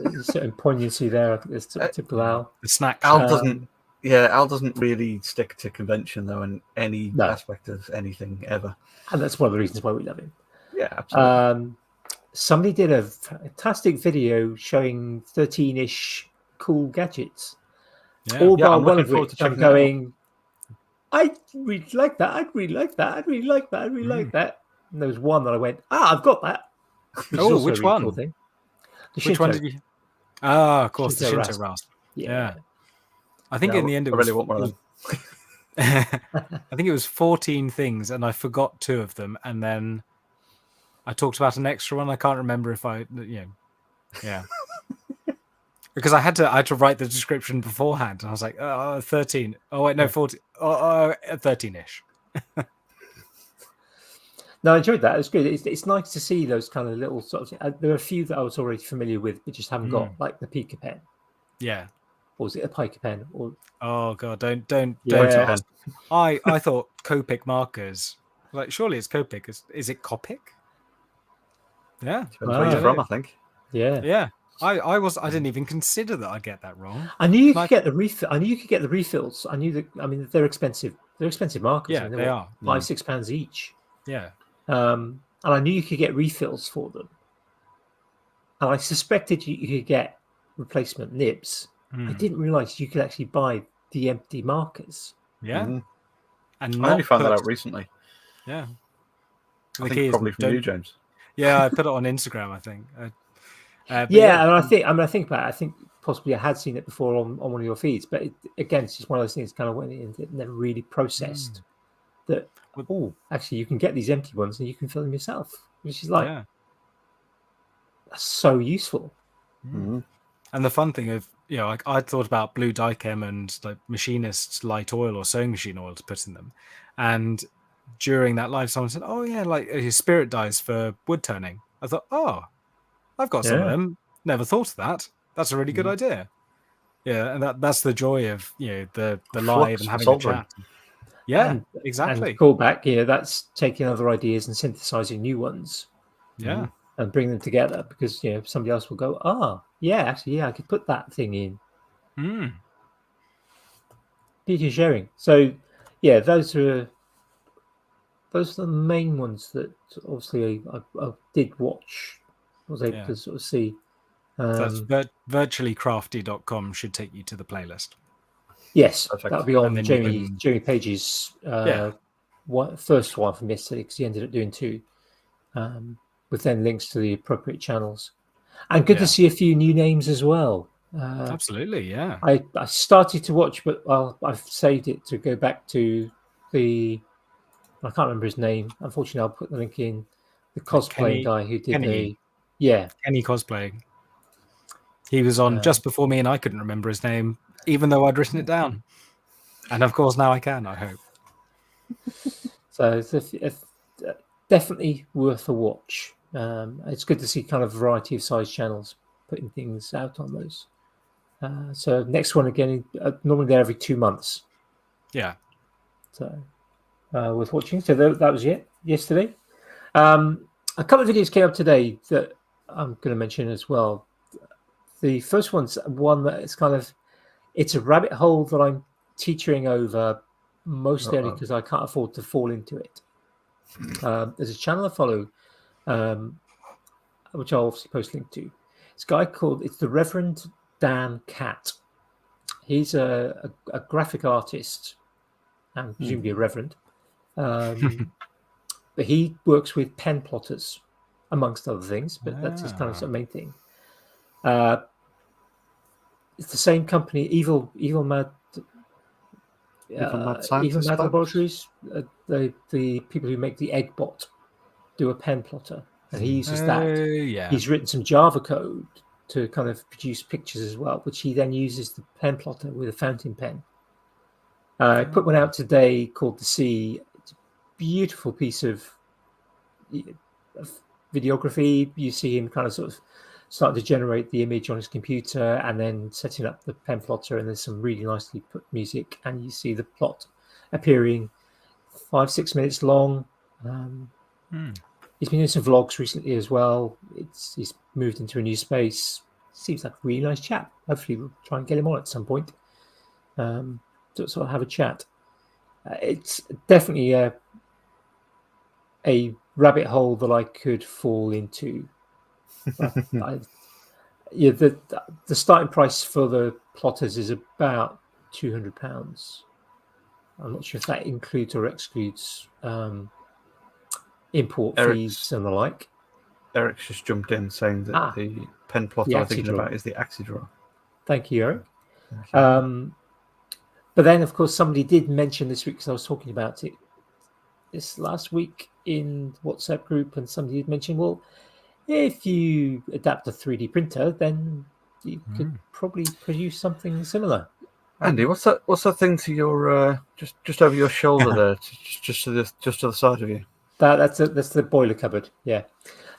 There's a certain poignancy there. I think there's typical Al. The snack. Al doesn't really stick to convention though in any aspect of anything ever, and that's one of the reasons why we love him. Yeah, absolutely. Somebody did a fantastic video showing 13-ish cool gadgets. All by one of which I'm going, I really like that. I'd really like that. I'd really like that. I'd really like that. And there was one that I went, I've got that. Which one? Cool thing. Which one did you? Of course, the Shinto rasp. Yeah. I think in the end it was. I really want one of them. I think it was 14 things, and I forgot 2 of them, and then I talked about an extra one. I can't remember if because I had to write the description beforehand, and I was like, 13. Oh wait, no, 14. 13-ish. No, I enjoyed that. It was good. It's nice to see those kind of little sort of. There are a few that I was already familiar with, but just haven't got, like the Pika pen. Yeah. Or was it a Pica pen? Or oh god, don't ask. I thought Copic markers. Like surely it's Copic. Is it Copic? Yeah. Depends where you're from, I think. Yeah. Yeah. I didn't even consider that I'd get that wrong. I knew you could get the refill. I knew you could get the refills. I knew that. I mean, they're expensive. They're expensive markers. Yeah, they are £5-6 each. Yeah. And I knew you could get refills for them. And I suspected you could get replacement nibs. I didn't realize you could actually buy the empty markers. Yeah. And I only found that out recently. Yeah. I think probably from you, James. Yeah, I put it on Instagram, I think. And I think about it. I think possibly I had seen it before on one of your feeds, but again, it's just one of those things kind of went in and never really processed that. Oh, actually, you can get these empty ones and you can fill them yourself, which is like that's so useful. And the fun thing of I thought about blue dichem and like machinist light oil or sewing machine oil to put in them, and during that live, someone said, "Oh yeah, like his spirit dyes for wood turning." I thought, "Oh, I've got some of them. Never thought of that. That's a really good idea." Yeah, and that's the joy of the live and having a chat. Yeah, exactly. And callback, that's taking other ideas and synthesizing new ones. Yeah, and bring them together because somebody else will go, I could put that thing in. Beauty of sharing. So those are the main ones that obviously I did watch. I was able to sort of see. That's virtuallycrafty.com should take you to the playlist. Yes, that'll be on Jamie Page's first one from yesterday because he ended up doing 2. With then links to the appropriate channels. And good to see a few new names as well. Absolutely, yeah. I started to watch, but I've saved it to go back to I can't remember his name. Unfortunately, I'll put the link in. The cosplay guy who did Kenny cosplaying. He was on just before me and I couldn't remember his name, even though I'd written it down. And of course now I can, I hope. So it's definitely worth a watch. It's good to see kind of variety of size channels putting things out on those. So next one again, normally they're every 2 months. Yeah. So worth watching. So that was yesterday. A couple of videos came up today that I'm going to mention as well. The first one's one that is it's a rabbit hole that I'm teetering over mostly only because I can't afford to fall into it. There's a channel I follow, which I'll obviously post a link to. It's a guy it's the Reverend Dan Catt. He's a graphic artist and presumably a reverend. But he works with pen plotters, amongst other things, but that's his kind of main thing. It's the same company, Evil Mad Laboratories. The people who make the Eggbot do a pen plotter, and he uses that. Yeah. He's written some Java code to kind of produce pictures as well, which he then uses the pen plotter with a fountain pen. I put one out today called The Sea. It's a beautiful piece of videography. You see him kind of sort of start to generate the image on his computer and then setting up the pen plotter, and there's some really nicely put music, and you see the plot appearing 5-6 minutes long. He's been doing some vlogs recently as well. He's moved into a new space. Seems like a really nice chap. Hopefully we'll try and get him on at some point to sort of have a chat. It's definitely a rabbit hole that I could fall into. The starting price for the plotters is about £200. I'm not sure if that includes or excludes import fees and the like. Eric's just jumped in saying that the pen plotter I'm thinking about is the AxiDraw. Thank you, Eric. But then, of course, somebody did mention this week, because I was talking about it this last week in WhatsApp group, and somebody did mention, well, if you adapt a 3D printer, then you could probably produce something similar. Andy, what's that thing to your just over your shoulder there, just to the side of you? That's the boiler cupboard. Yeah.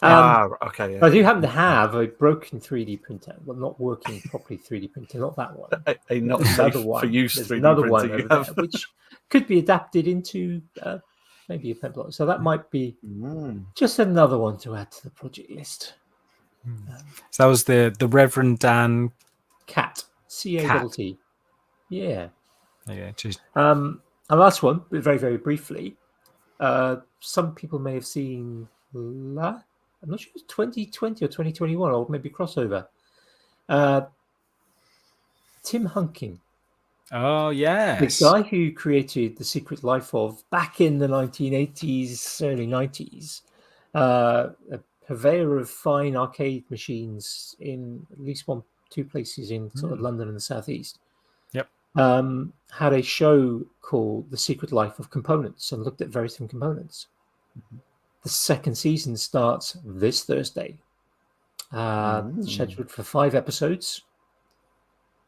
Okay. Yeah. I do happen to have a broken 3D printer. Well, not working properly 3D printer, not that one. A not safe for use 3D another printer one over there, which could be adapted into maybe a pen plotter. So that might be just another one to add to the project list. So that was the Reverend Dan Cat. C-A-T-T. Yeah. Okay. Cheers. And last one, very, very briefly. Some people may have seen I'm not sure it's 2020 or 2021, or maybe crossover. Tim Hunking. Oh, yes. The guy who created The Secret Life of back in the 1980s, early 90s. A purveyor of fine arcade machines in at least 1-2 places in sort of London and the southeast. Yep. Had a show called The Secret Life of Components and looked at various different components. The second season starts this Thursday. Scheduled for 5 episodes.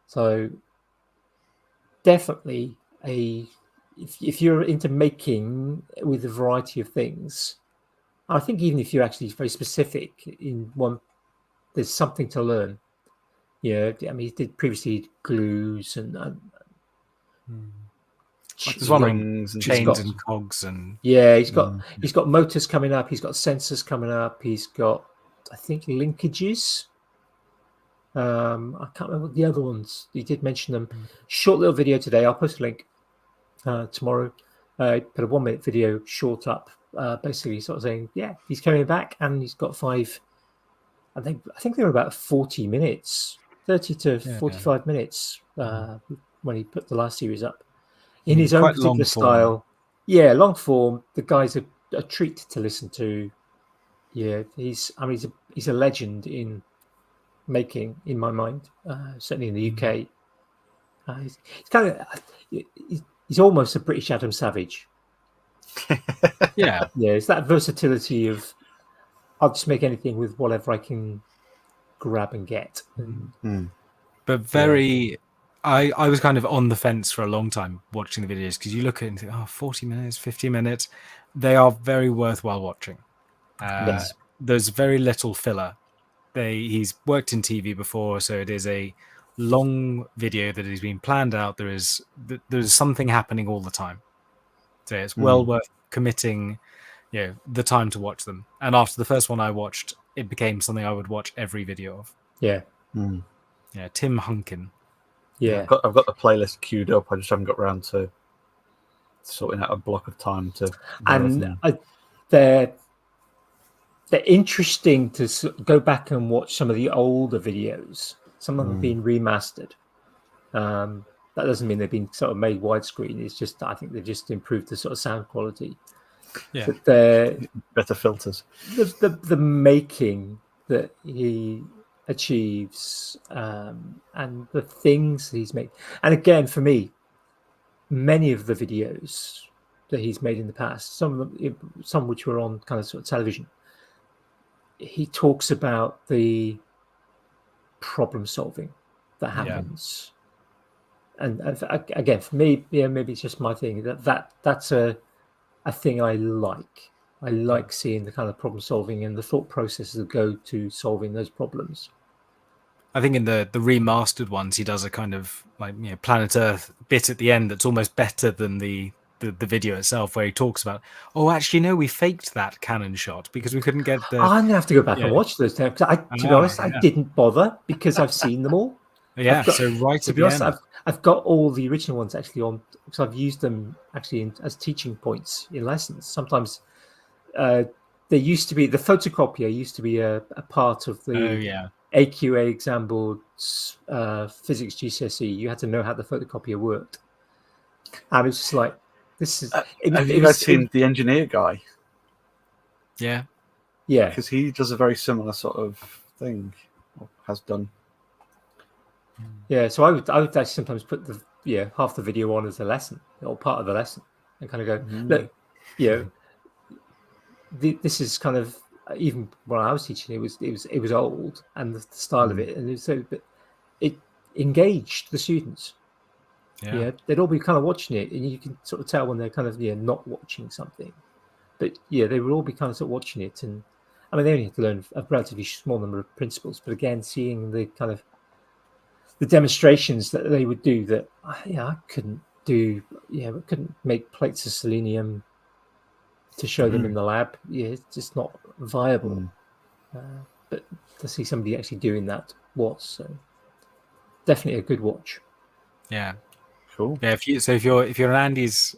So definitely if you're into making with a variety of things, I think even if you're actually very specific in one, there's something to learn. Yeah, I mean, he did previously glues and there's one on chains and cogs, and he's got motors coming up. He's got sensors coming up. He's got, I think, linkages. I can't remember what the other ones. He did mention them. Short little video today. I'll post a link tomorrow. Put a 1-minute video short up, basically sort of saying, yeah, he's coming back, and he's got 5. I think they were about 40 minutes, 30 to 45 minutes when he put the last series up. In his own particular style. Yeah, long form. The guy's a treat to listen to. Yeah, he's a legend in making, in my mind, certainly in the UK. He's kind of he's almost a British Adam Savage. Yeah, it's that versatility of I'll just make anything with whatever I can grab and get. But very. I was kind of on the fence for a long time watching the videos, because you look at it and think, 40 minutes, 50 minutes. They are very worthwhile watching. Yes. There's very little filler. He's worked in TV before, so it is a long video that has been planned out. There's something happening all the time. So it's well worth committing the time to watch them. And after the first one I watched, it became something I would watch every video of. Yeah. Yeah, Tim Hunkin. Yeah, I've got the playlist queued up. I just haven't got around to sorting out a block of time to. And they're interesting to go back and watch some of the older videos. Some of them have been remastered. That doesn't mean they've been sort of made widescreen. It's just, I think they've just improved the sort of sound quality. Yeah, but they're better filters. The making that he achieves and the things he's made, and again, for me, many of the videos that he's made in the past, some which were on kind of sort of television, he talks about the problem solving that happens. And again, for me, maybe it's just my thing that's a thing I like. I like seeing the kind of problem solving and the thought processes that go to solving those problems. I think in the remastered ones, he does a kind of like Planet Earth bit at the end that's almost better than the video itself, where he talks about, actually, no, we faked that cannon shot because we couldn't get the. I'm gonna have to go back and watch those now, because to be honest, I didn't bother because I've seen them all. So right to be honest, I've got all the original ones actually on, because I've used them actually as teaching points in lessons. Sometimes there used to be the photocopier used to be a part of the AQA exam board's physics GCSE. You had to know how the photocopier worked, and it's just like, this is. Have you guys seen The Engineer Guy? Yeah. Because he does a very similar sort of thing, or has done. Yeah, so I would actually sometimes put the half the video on as a lesson or part of the lesson, and kind of go, look, this is kind of, even when I was teaching, it was old, and the style of it, and but it engaged the students. Yeah, they'd all be kind of watching it, and you can sort of tell when they're kind of not watching something, but they would all be kind of watching it, and I mean they only had to learn a relatively small number of principles, but again, seeing the kind of the demonstrations that they would do that I couldn't do. I couldn't make plates of selenium to show them in the lab. It's just not viable. But to see somebody actually doing that was definitely a good watch. Yeah, cool. Yeah, if you're in Andy's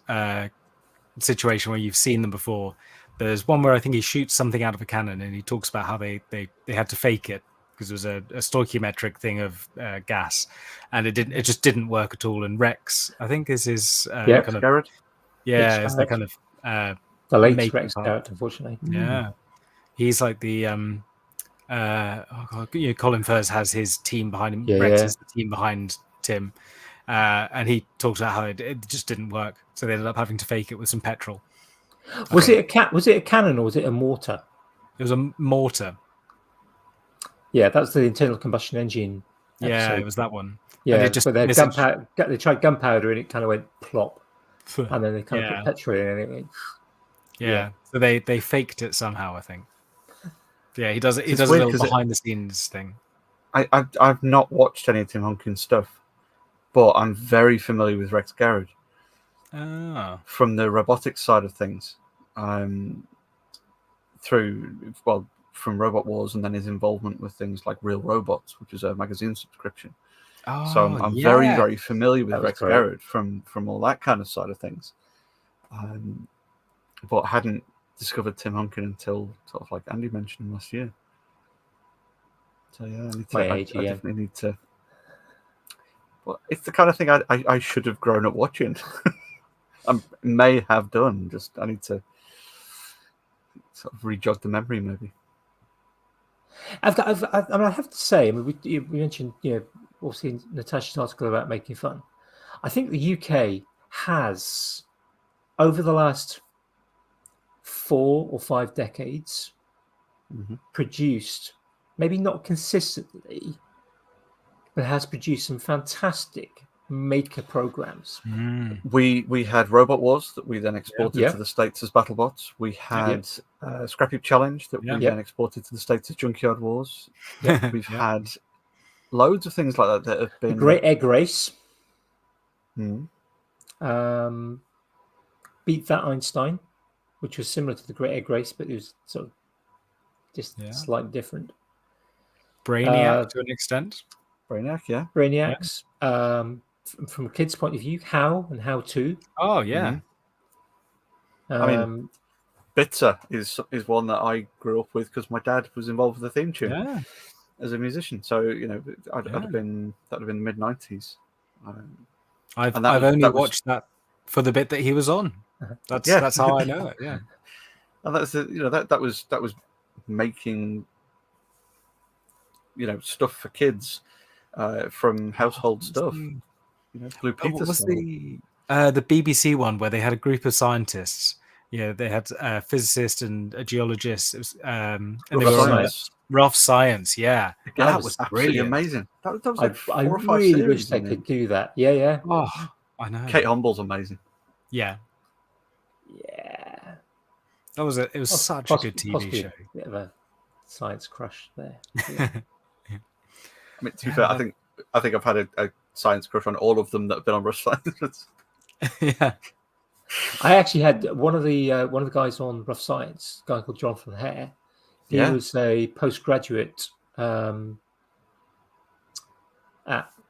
situation where you've seen them before, there's one where I think he shoots something out of a cannon, and he talks about how they had to fake it because it was a stoichiometric thing of gas, and it just didn't work at all. And Rex, I think, is his kind of Garrett. It's the kind of the late Rex Garrett, unfortunately. Yeah, he's like the Colin Firth has his team behind him. Rex is the team behind Tim, and he talks about how it just didn't work, so they ended up having to fake it with some petrol. Was it a cannon or was it a mortar? It was a mortar. Yeah, that's the internal combustion engine episode. Yeah, it was that one. Yeah, but they tried gunpowder and it kind of went plop, and then they kind of put petrol in and it went. Yeah, so they faked it somehow, I think. Yeah, he does it. He does a little behind the scenes thing. I've not watched any of Tim Hunkin's stuff, but I'm very familiar with Rex Garrett from the robotics side of things. From Robot Wars, and then his involvement with things like Real Robots, which is a magazine subscription. So I'm very, very familiar with Rex Garrett from all that kind of side of things. But hadn't discovered Tim Hunkin until sort of like Andy mentioned last year. So I definitely need to. Well, it's the kind of thing I should have grown up watching. I may have done. Just I need to sort of re-jog the memory, maybe. I have to say, we mentioned, obviously Natasha's article about making fun. I think the UK has, over the last 4 or 5 decades, produced, maybe not consistently, but has produced some fantastic maker programs. We had Robot Wars that we then exported to the States as BattleBots. We had Scrap Heap Challenge that we then exported to the States as Junkyard Wars. We've had loads of things like that have been... The Great Egg Race. Mm. Beat That Einstein, which was similar to the Great Egg Race, but it was sort of just slightly different. Brainiac to an extent. Brainiac, Brainiacs. From a kid's point of view, How and How To. Oh, yeah. I mean, Bitzer is one that I grew up with because my dad was involved with the theme tune as a musician. So, that'd have been the mid-90s. I've only watched that for the bit that he was on. That's how I know it. Yeah, and that's that was making stuff for kids from household stuff. Blue Peter. What was the BBC one where they had a group of scientists they had a physicist and a geologist. It was, and they Rough were on Science. Rough Science. Yeah, Again, that was absolutely brilliant. amazing. That was like I 4 or 5 really wish series. they could do that. Yeah. Oh, I know. Kate Humble's amazing. Yeah, Yeah. it was such a good TV show. A bit of a science crush there. Yeah. I mean, to be fair, I think I've had a science crush on all of them that have been on Rough Science. Yeah. I actually had one of the guys on Rough Science, a guy called Jonathan Hare. He was a postgraduate at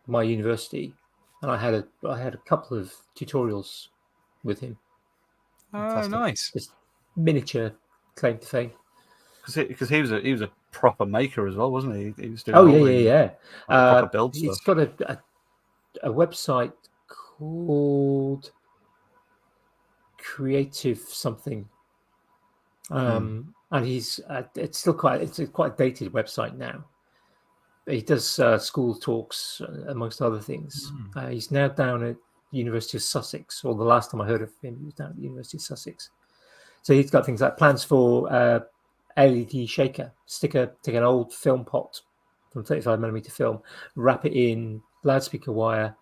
my university, and I had a couple of tutorials with him. Oh, Fantastic. nice! Just miniature claim to fame. Because he was a proper maker as well, wasn't he? He was doing proper build stuff. He's got a website called Creative something, and he's it's still quite a dated website now. He does school talks amongst other things. He's now down at the University of Sussex, or the last time I heard of him, he was down at the University of Sussex. So he's got things like plans for LED shaker, take an old film pot from 35mm film, wrap it in loudspeaker wire.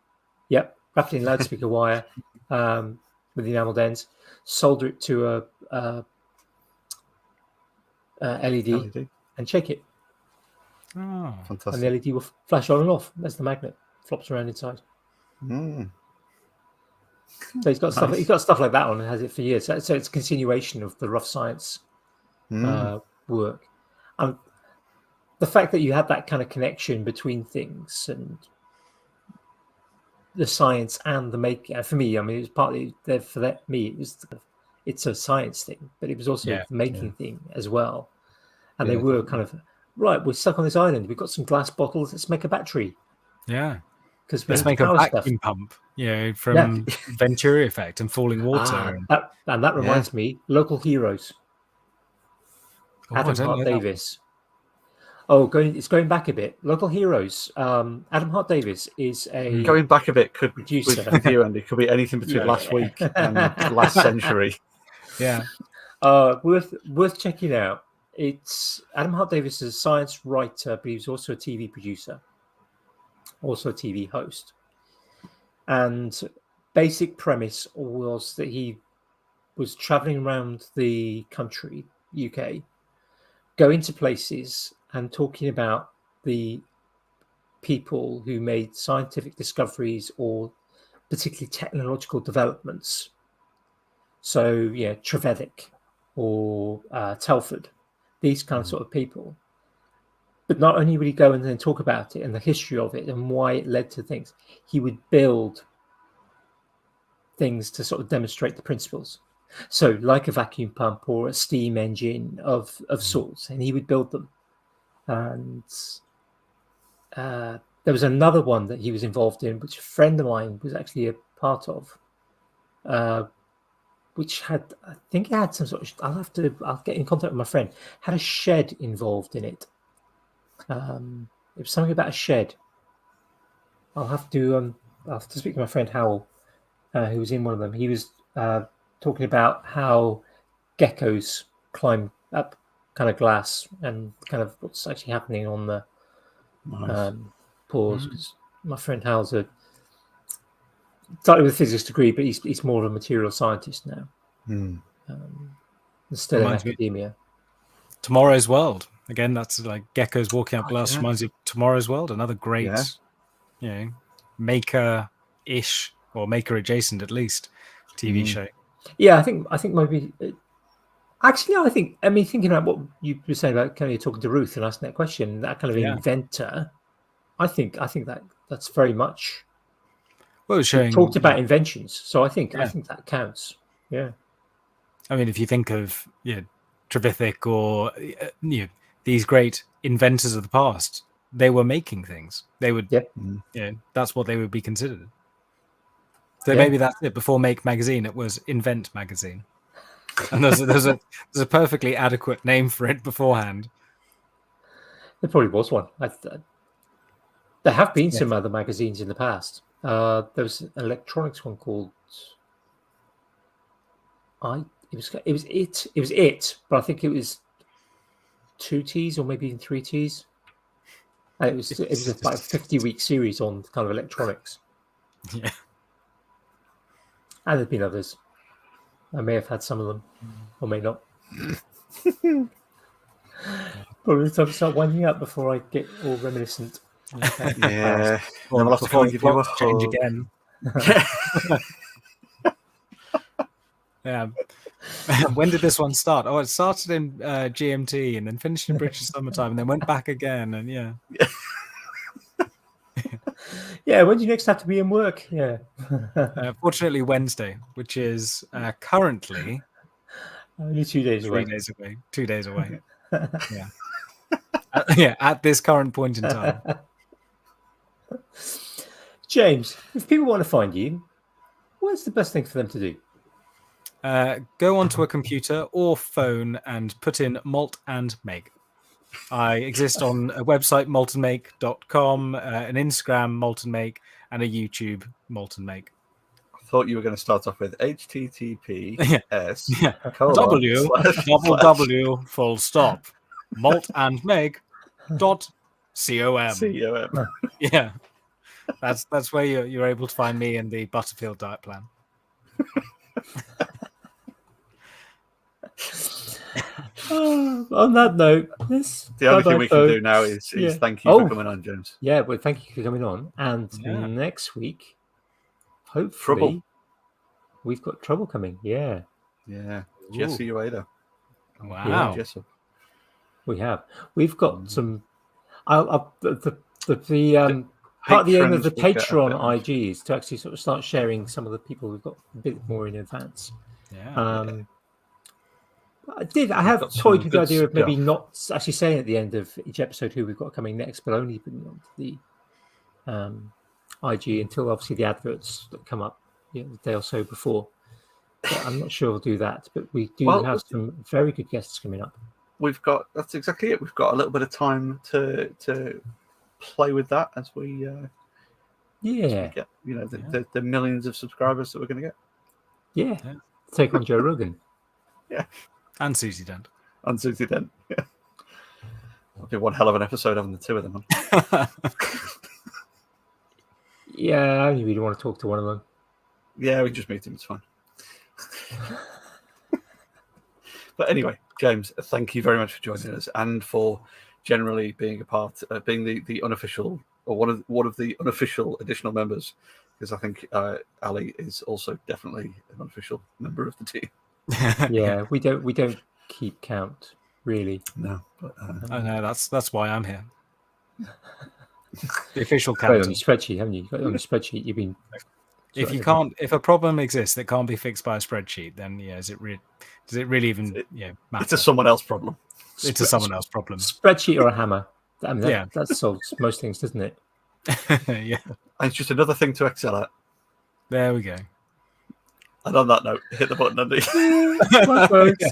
Yep, wrap it in loudspeaker wire with the enameled ends, solder it to a LED and shake it. Oh, fantastic! And the LED will flash on and off. That's the magnet. Flops around inside. So he's got stuff. He's got stuff like that on and has it for years. So it's a continuation of the Rough Science work. And the fact that you had that kind of connection between things and the science and the making. For me, I mean, it was partly there for that. Me, it's a science thing, but it was also the making thing as well. And they were kind of. Right, we're stuck on this island. We've got some glass bottles. Let's make a battery. Yeah. Because let's make a vacuum pump, from Venturi effect and falling water. And that reminds me, local heroes. Adam Hart Davis. It's going back a bit. Local heroes. Adam Hart Davis is a going back a bit. Could producer. With you, Andy, could be anything between last week and last century. Yeah. Worth checking out. It's Adam Hart Davis is a science writer, but he's also a TV producer, also a TV host. And basic premise was that he was traveling around the country, UK, going to places and talking about the people who made scientific discoveries or particularly technological developments. So, Trevedic or Telford. These kind of sort of people. But not only would he go and then talk about it and the history of it and why it led to things, he would build things to sort of demonstrate the principles. So like a vacuum pump or a steam engine of sorts, and he would build them. And there was another one that he was involved in, which a friend of mine was actually a part of, which had, I think it had some sort of, I'll get in contact with my friend, had a shed involved in it. It was something about a shed. I'll have to speak to my friend Howell, who was in one of them. He was talking about how geckos climb up kind of glass and kind of what's actually happening on the pores. Because my friend Howell's started with a physics degree, but he's more of a material scientist now. Still in academia. Tomorrow's World. Again, that's like geckos walking up glass. Reminds you of Tomorrow's World. Another great, maker-ish or maker-adjacent at least TV show. Yeah, I think maybe. Actually, I mean, thinking about what you were saying about kind of talking to Ruth and asking that question, that kind of inventor. I think that's very much. Well, showing talked about inventions, so I think that counts. Yeah. I mean, if you think of Trevithick or these great inventors of the past, they were making things. They would, that's what they would be considered. So maybe that's it. Before Make Magazine, it was Invent Magazine, and there's a perfectly adequate name for it beforehand. There probably was one. There have been some other magazines in the past. There was an electronics one called It was it, but I think it was 2 T's or maybe even 3 T's. And it was about a 50-week series on kind of electronics. Yeah. And there've been others. I may have had some of them, or may not. Probably time to start winding up before I get all reminiscent. Yeah. Then we'll have to Before come and give you a change hug. again. Yeah. When did this one start? Oh, it started in GMT and then finished in British summertime and then went back again. And yeah. Yeah, when do you next have to be in work? Yeah. Fortunately, Wednesday, which is currently only 2 days away. 3 days away. 2 days away. Yeah. At this current point in time. James, if people want to find you, what's the best thing for them to do? Go onto a computer or phone and put in Malt and Meg. I exist on a website, maltandmake.com, an Instagram, Malt and Make, and a YouTube, Malt and Make. I thought you were going to start off with HTTPS www full stop maltandmeg.com. Yeah, that's where you're able to find me and the Butterfield diet plan. On that note, the only thing we can do now is thank you for coming on, James. Yeah, well, thank you for coming on. And next week, hopefully, we've got Trouble coming. Yeah. Jessie Uyeda. Wow. Ijessup. We have. We've got some. The part of the aim of the Patreon IG is to actually sort of start sharing some of the people we've got a bit more in advance. Yeah. I have toyed with the idea of maybe not actually saying at the end of each episode who we've got coming next, but only putting on the IG until obviously the adverts that come up the day or so before. But I'm not sure we'll do that, but we do have some very good guests coming up. That's exactly it. We've got a little bit of time to play with that as we get the millions of subscribers that we're going to get. Yeah. Take on Joe Rogan. Yeah. And Susie Dent. Yeah. That'll be one hell of an episode having the two of them on. Yeah, I only really want to talk to one of them. Yeah, we just meet him. It's fine. But anyway, James, thank you very much for joining us and for generally being a part, being the unofficial or one of the unofficial additional members, because I think Ali is also definitely an unofficial member of the team. Yeah, we don't keep count really. No, but no, that's why I'm here. The official count. count On your spreadsheet, haven't you? Got it on the spreadsheet. You've been. If a problem exists that can't be fixed by a spreadsheet, then does it really even matter? It's a someone else problem. It's a someone else problem. Spreadsheet or a hammer. I mean, that solves most things, doesn't it? Yeah. And it's just another thing to excel at. There we go. And on that note, hit the button, Andy. Bye, folks.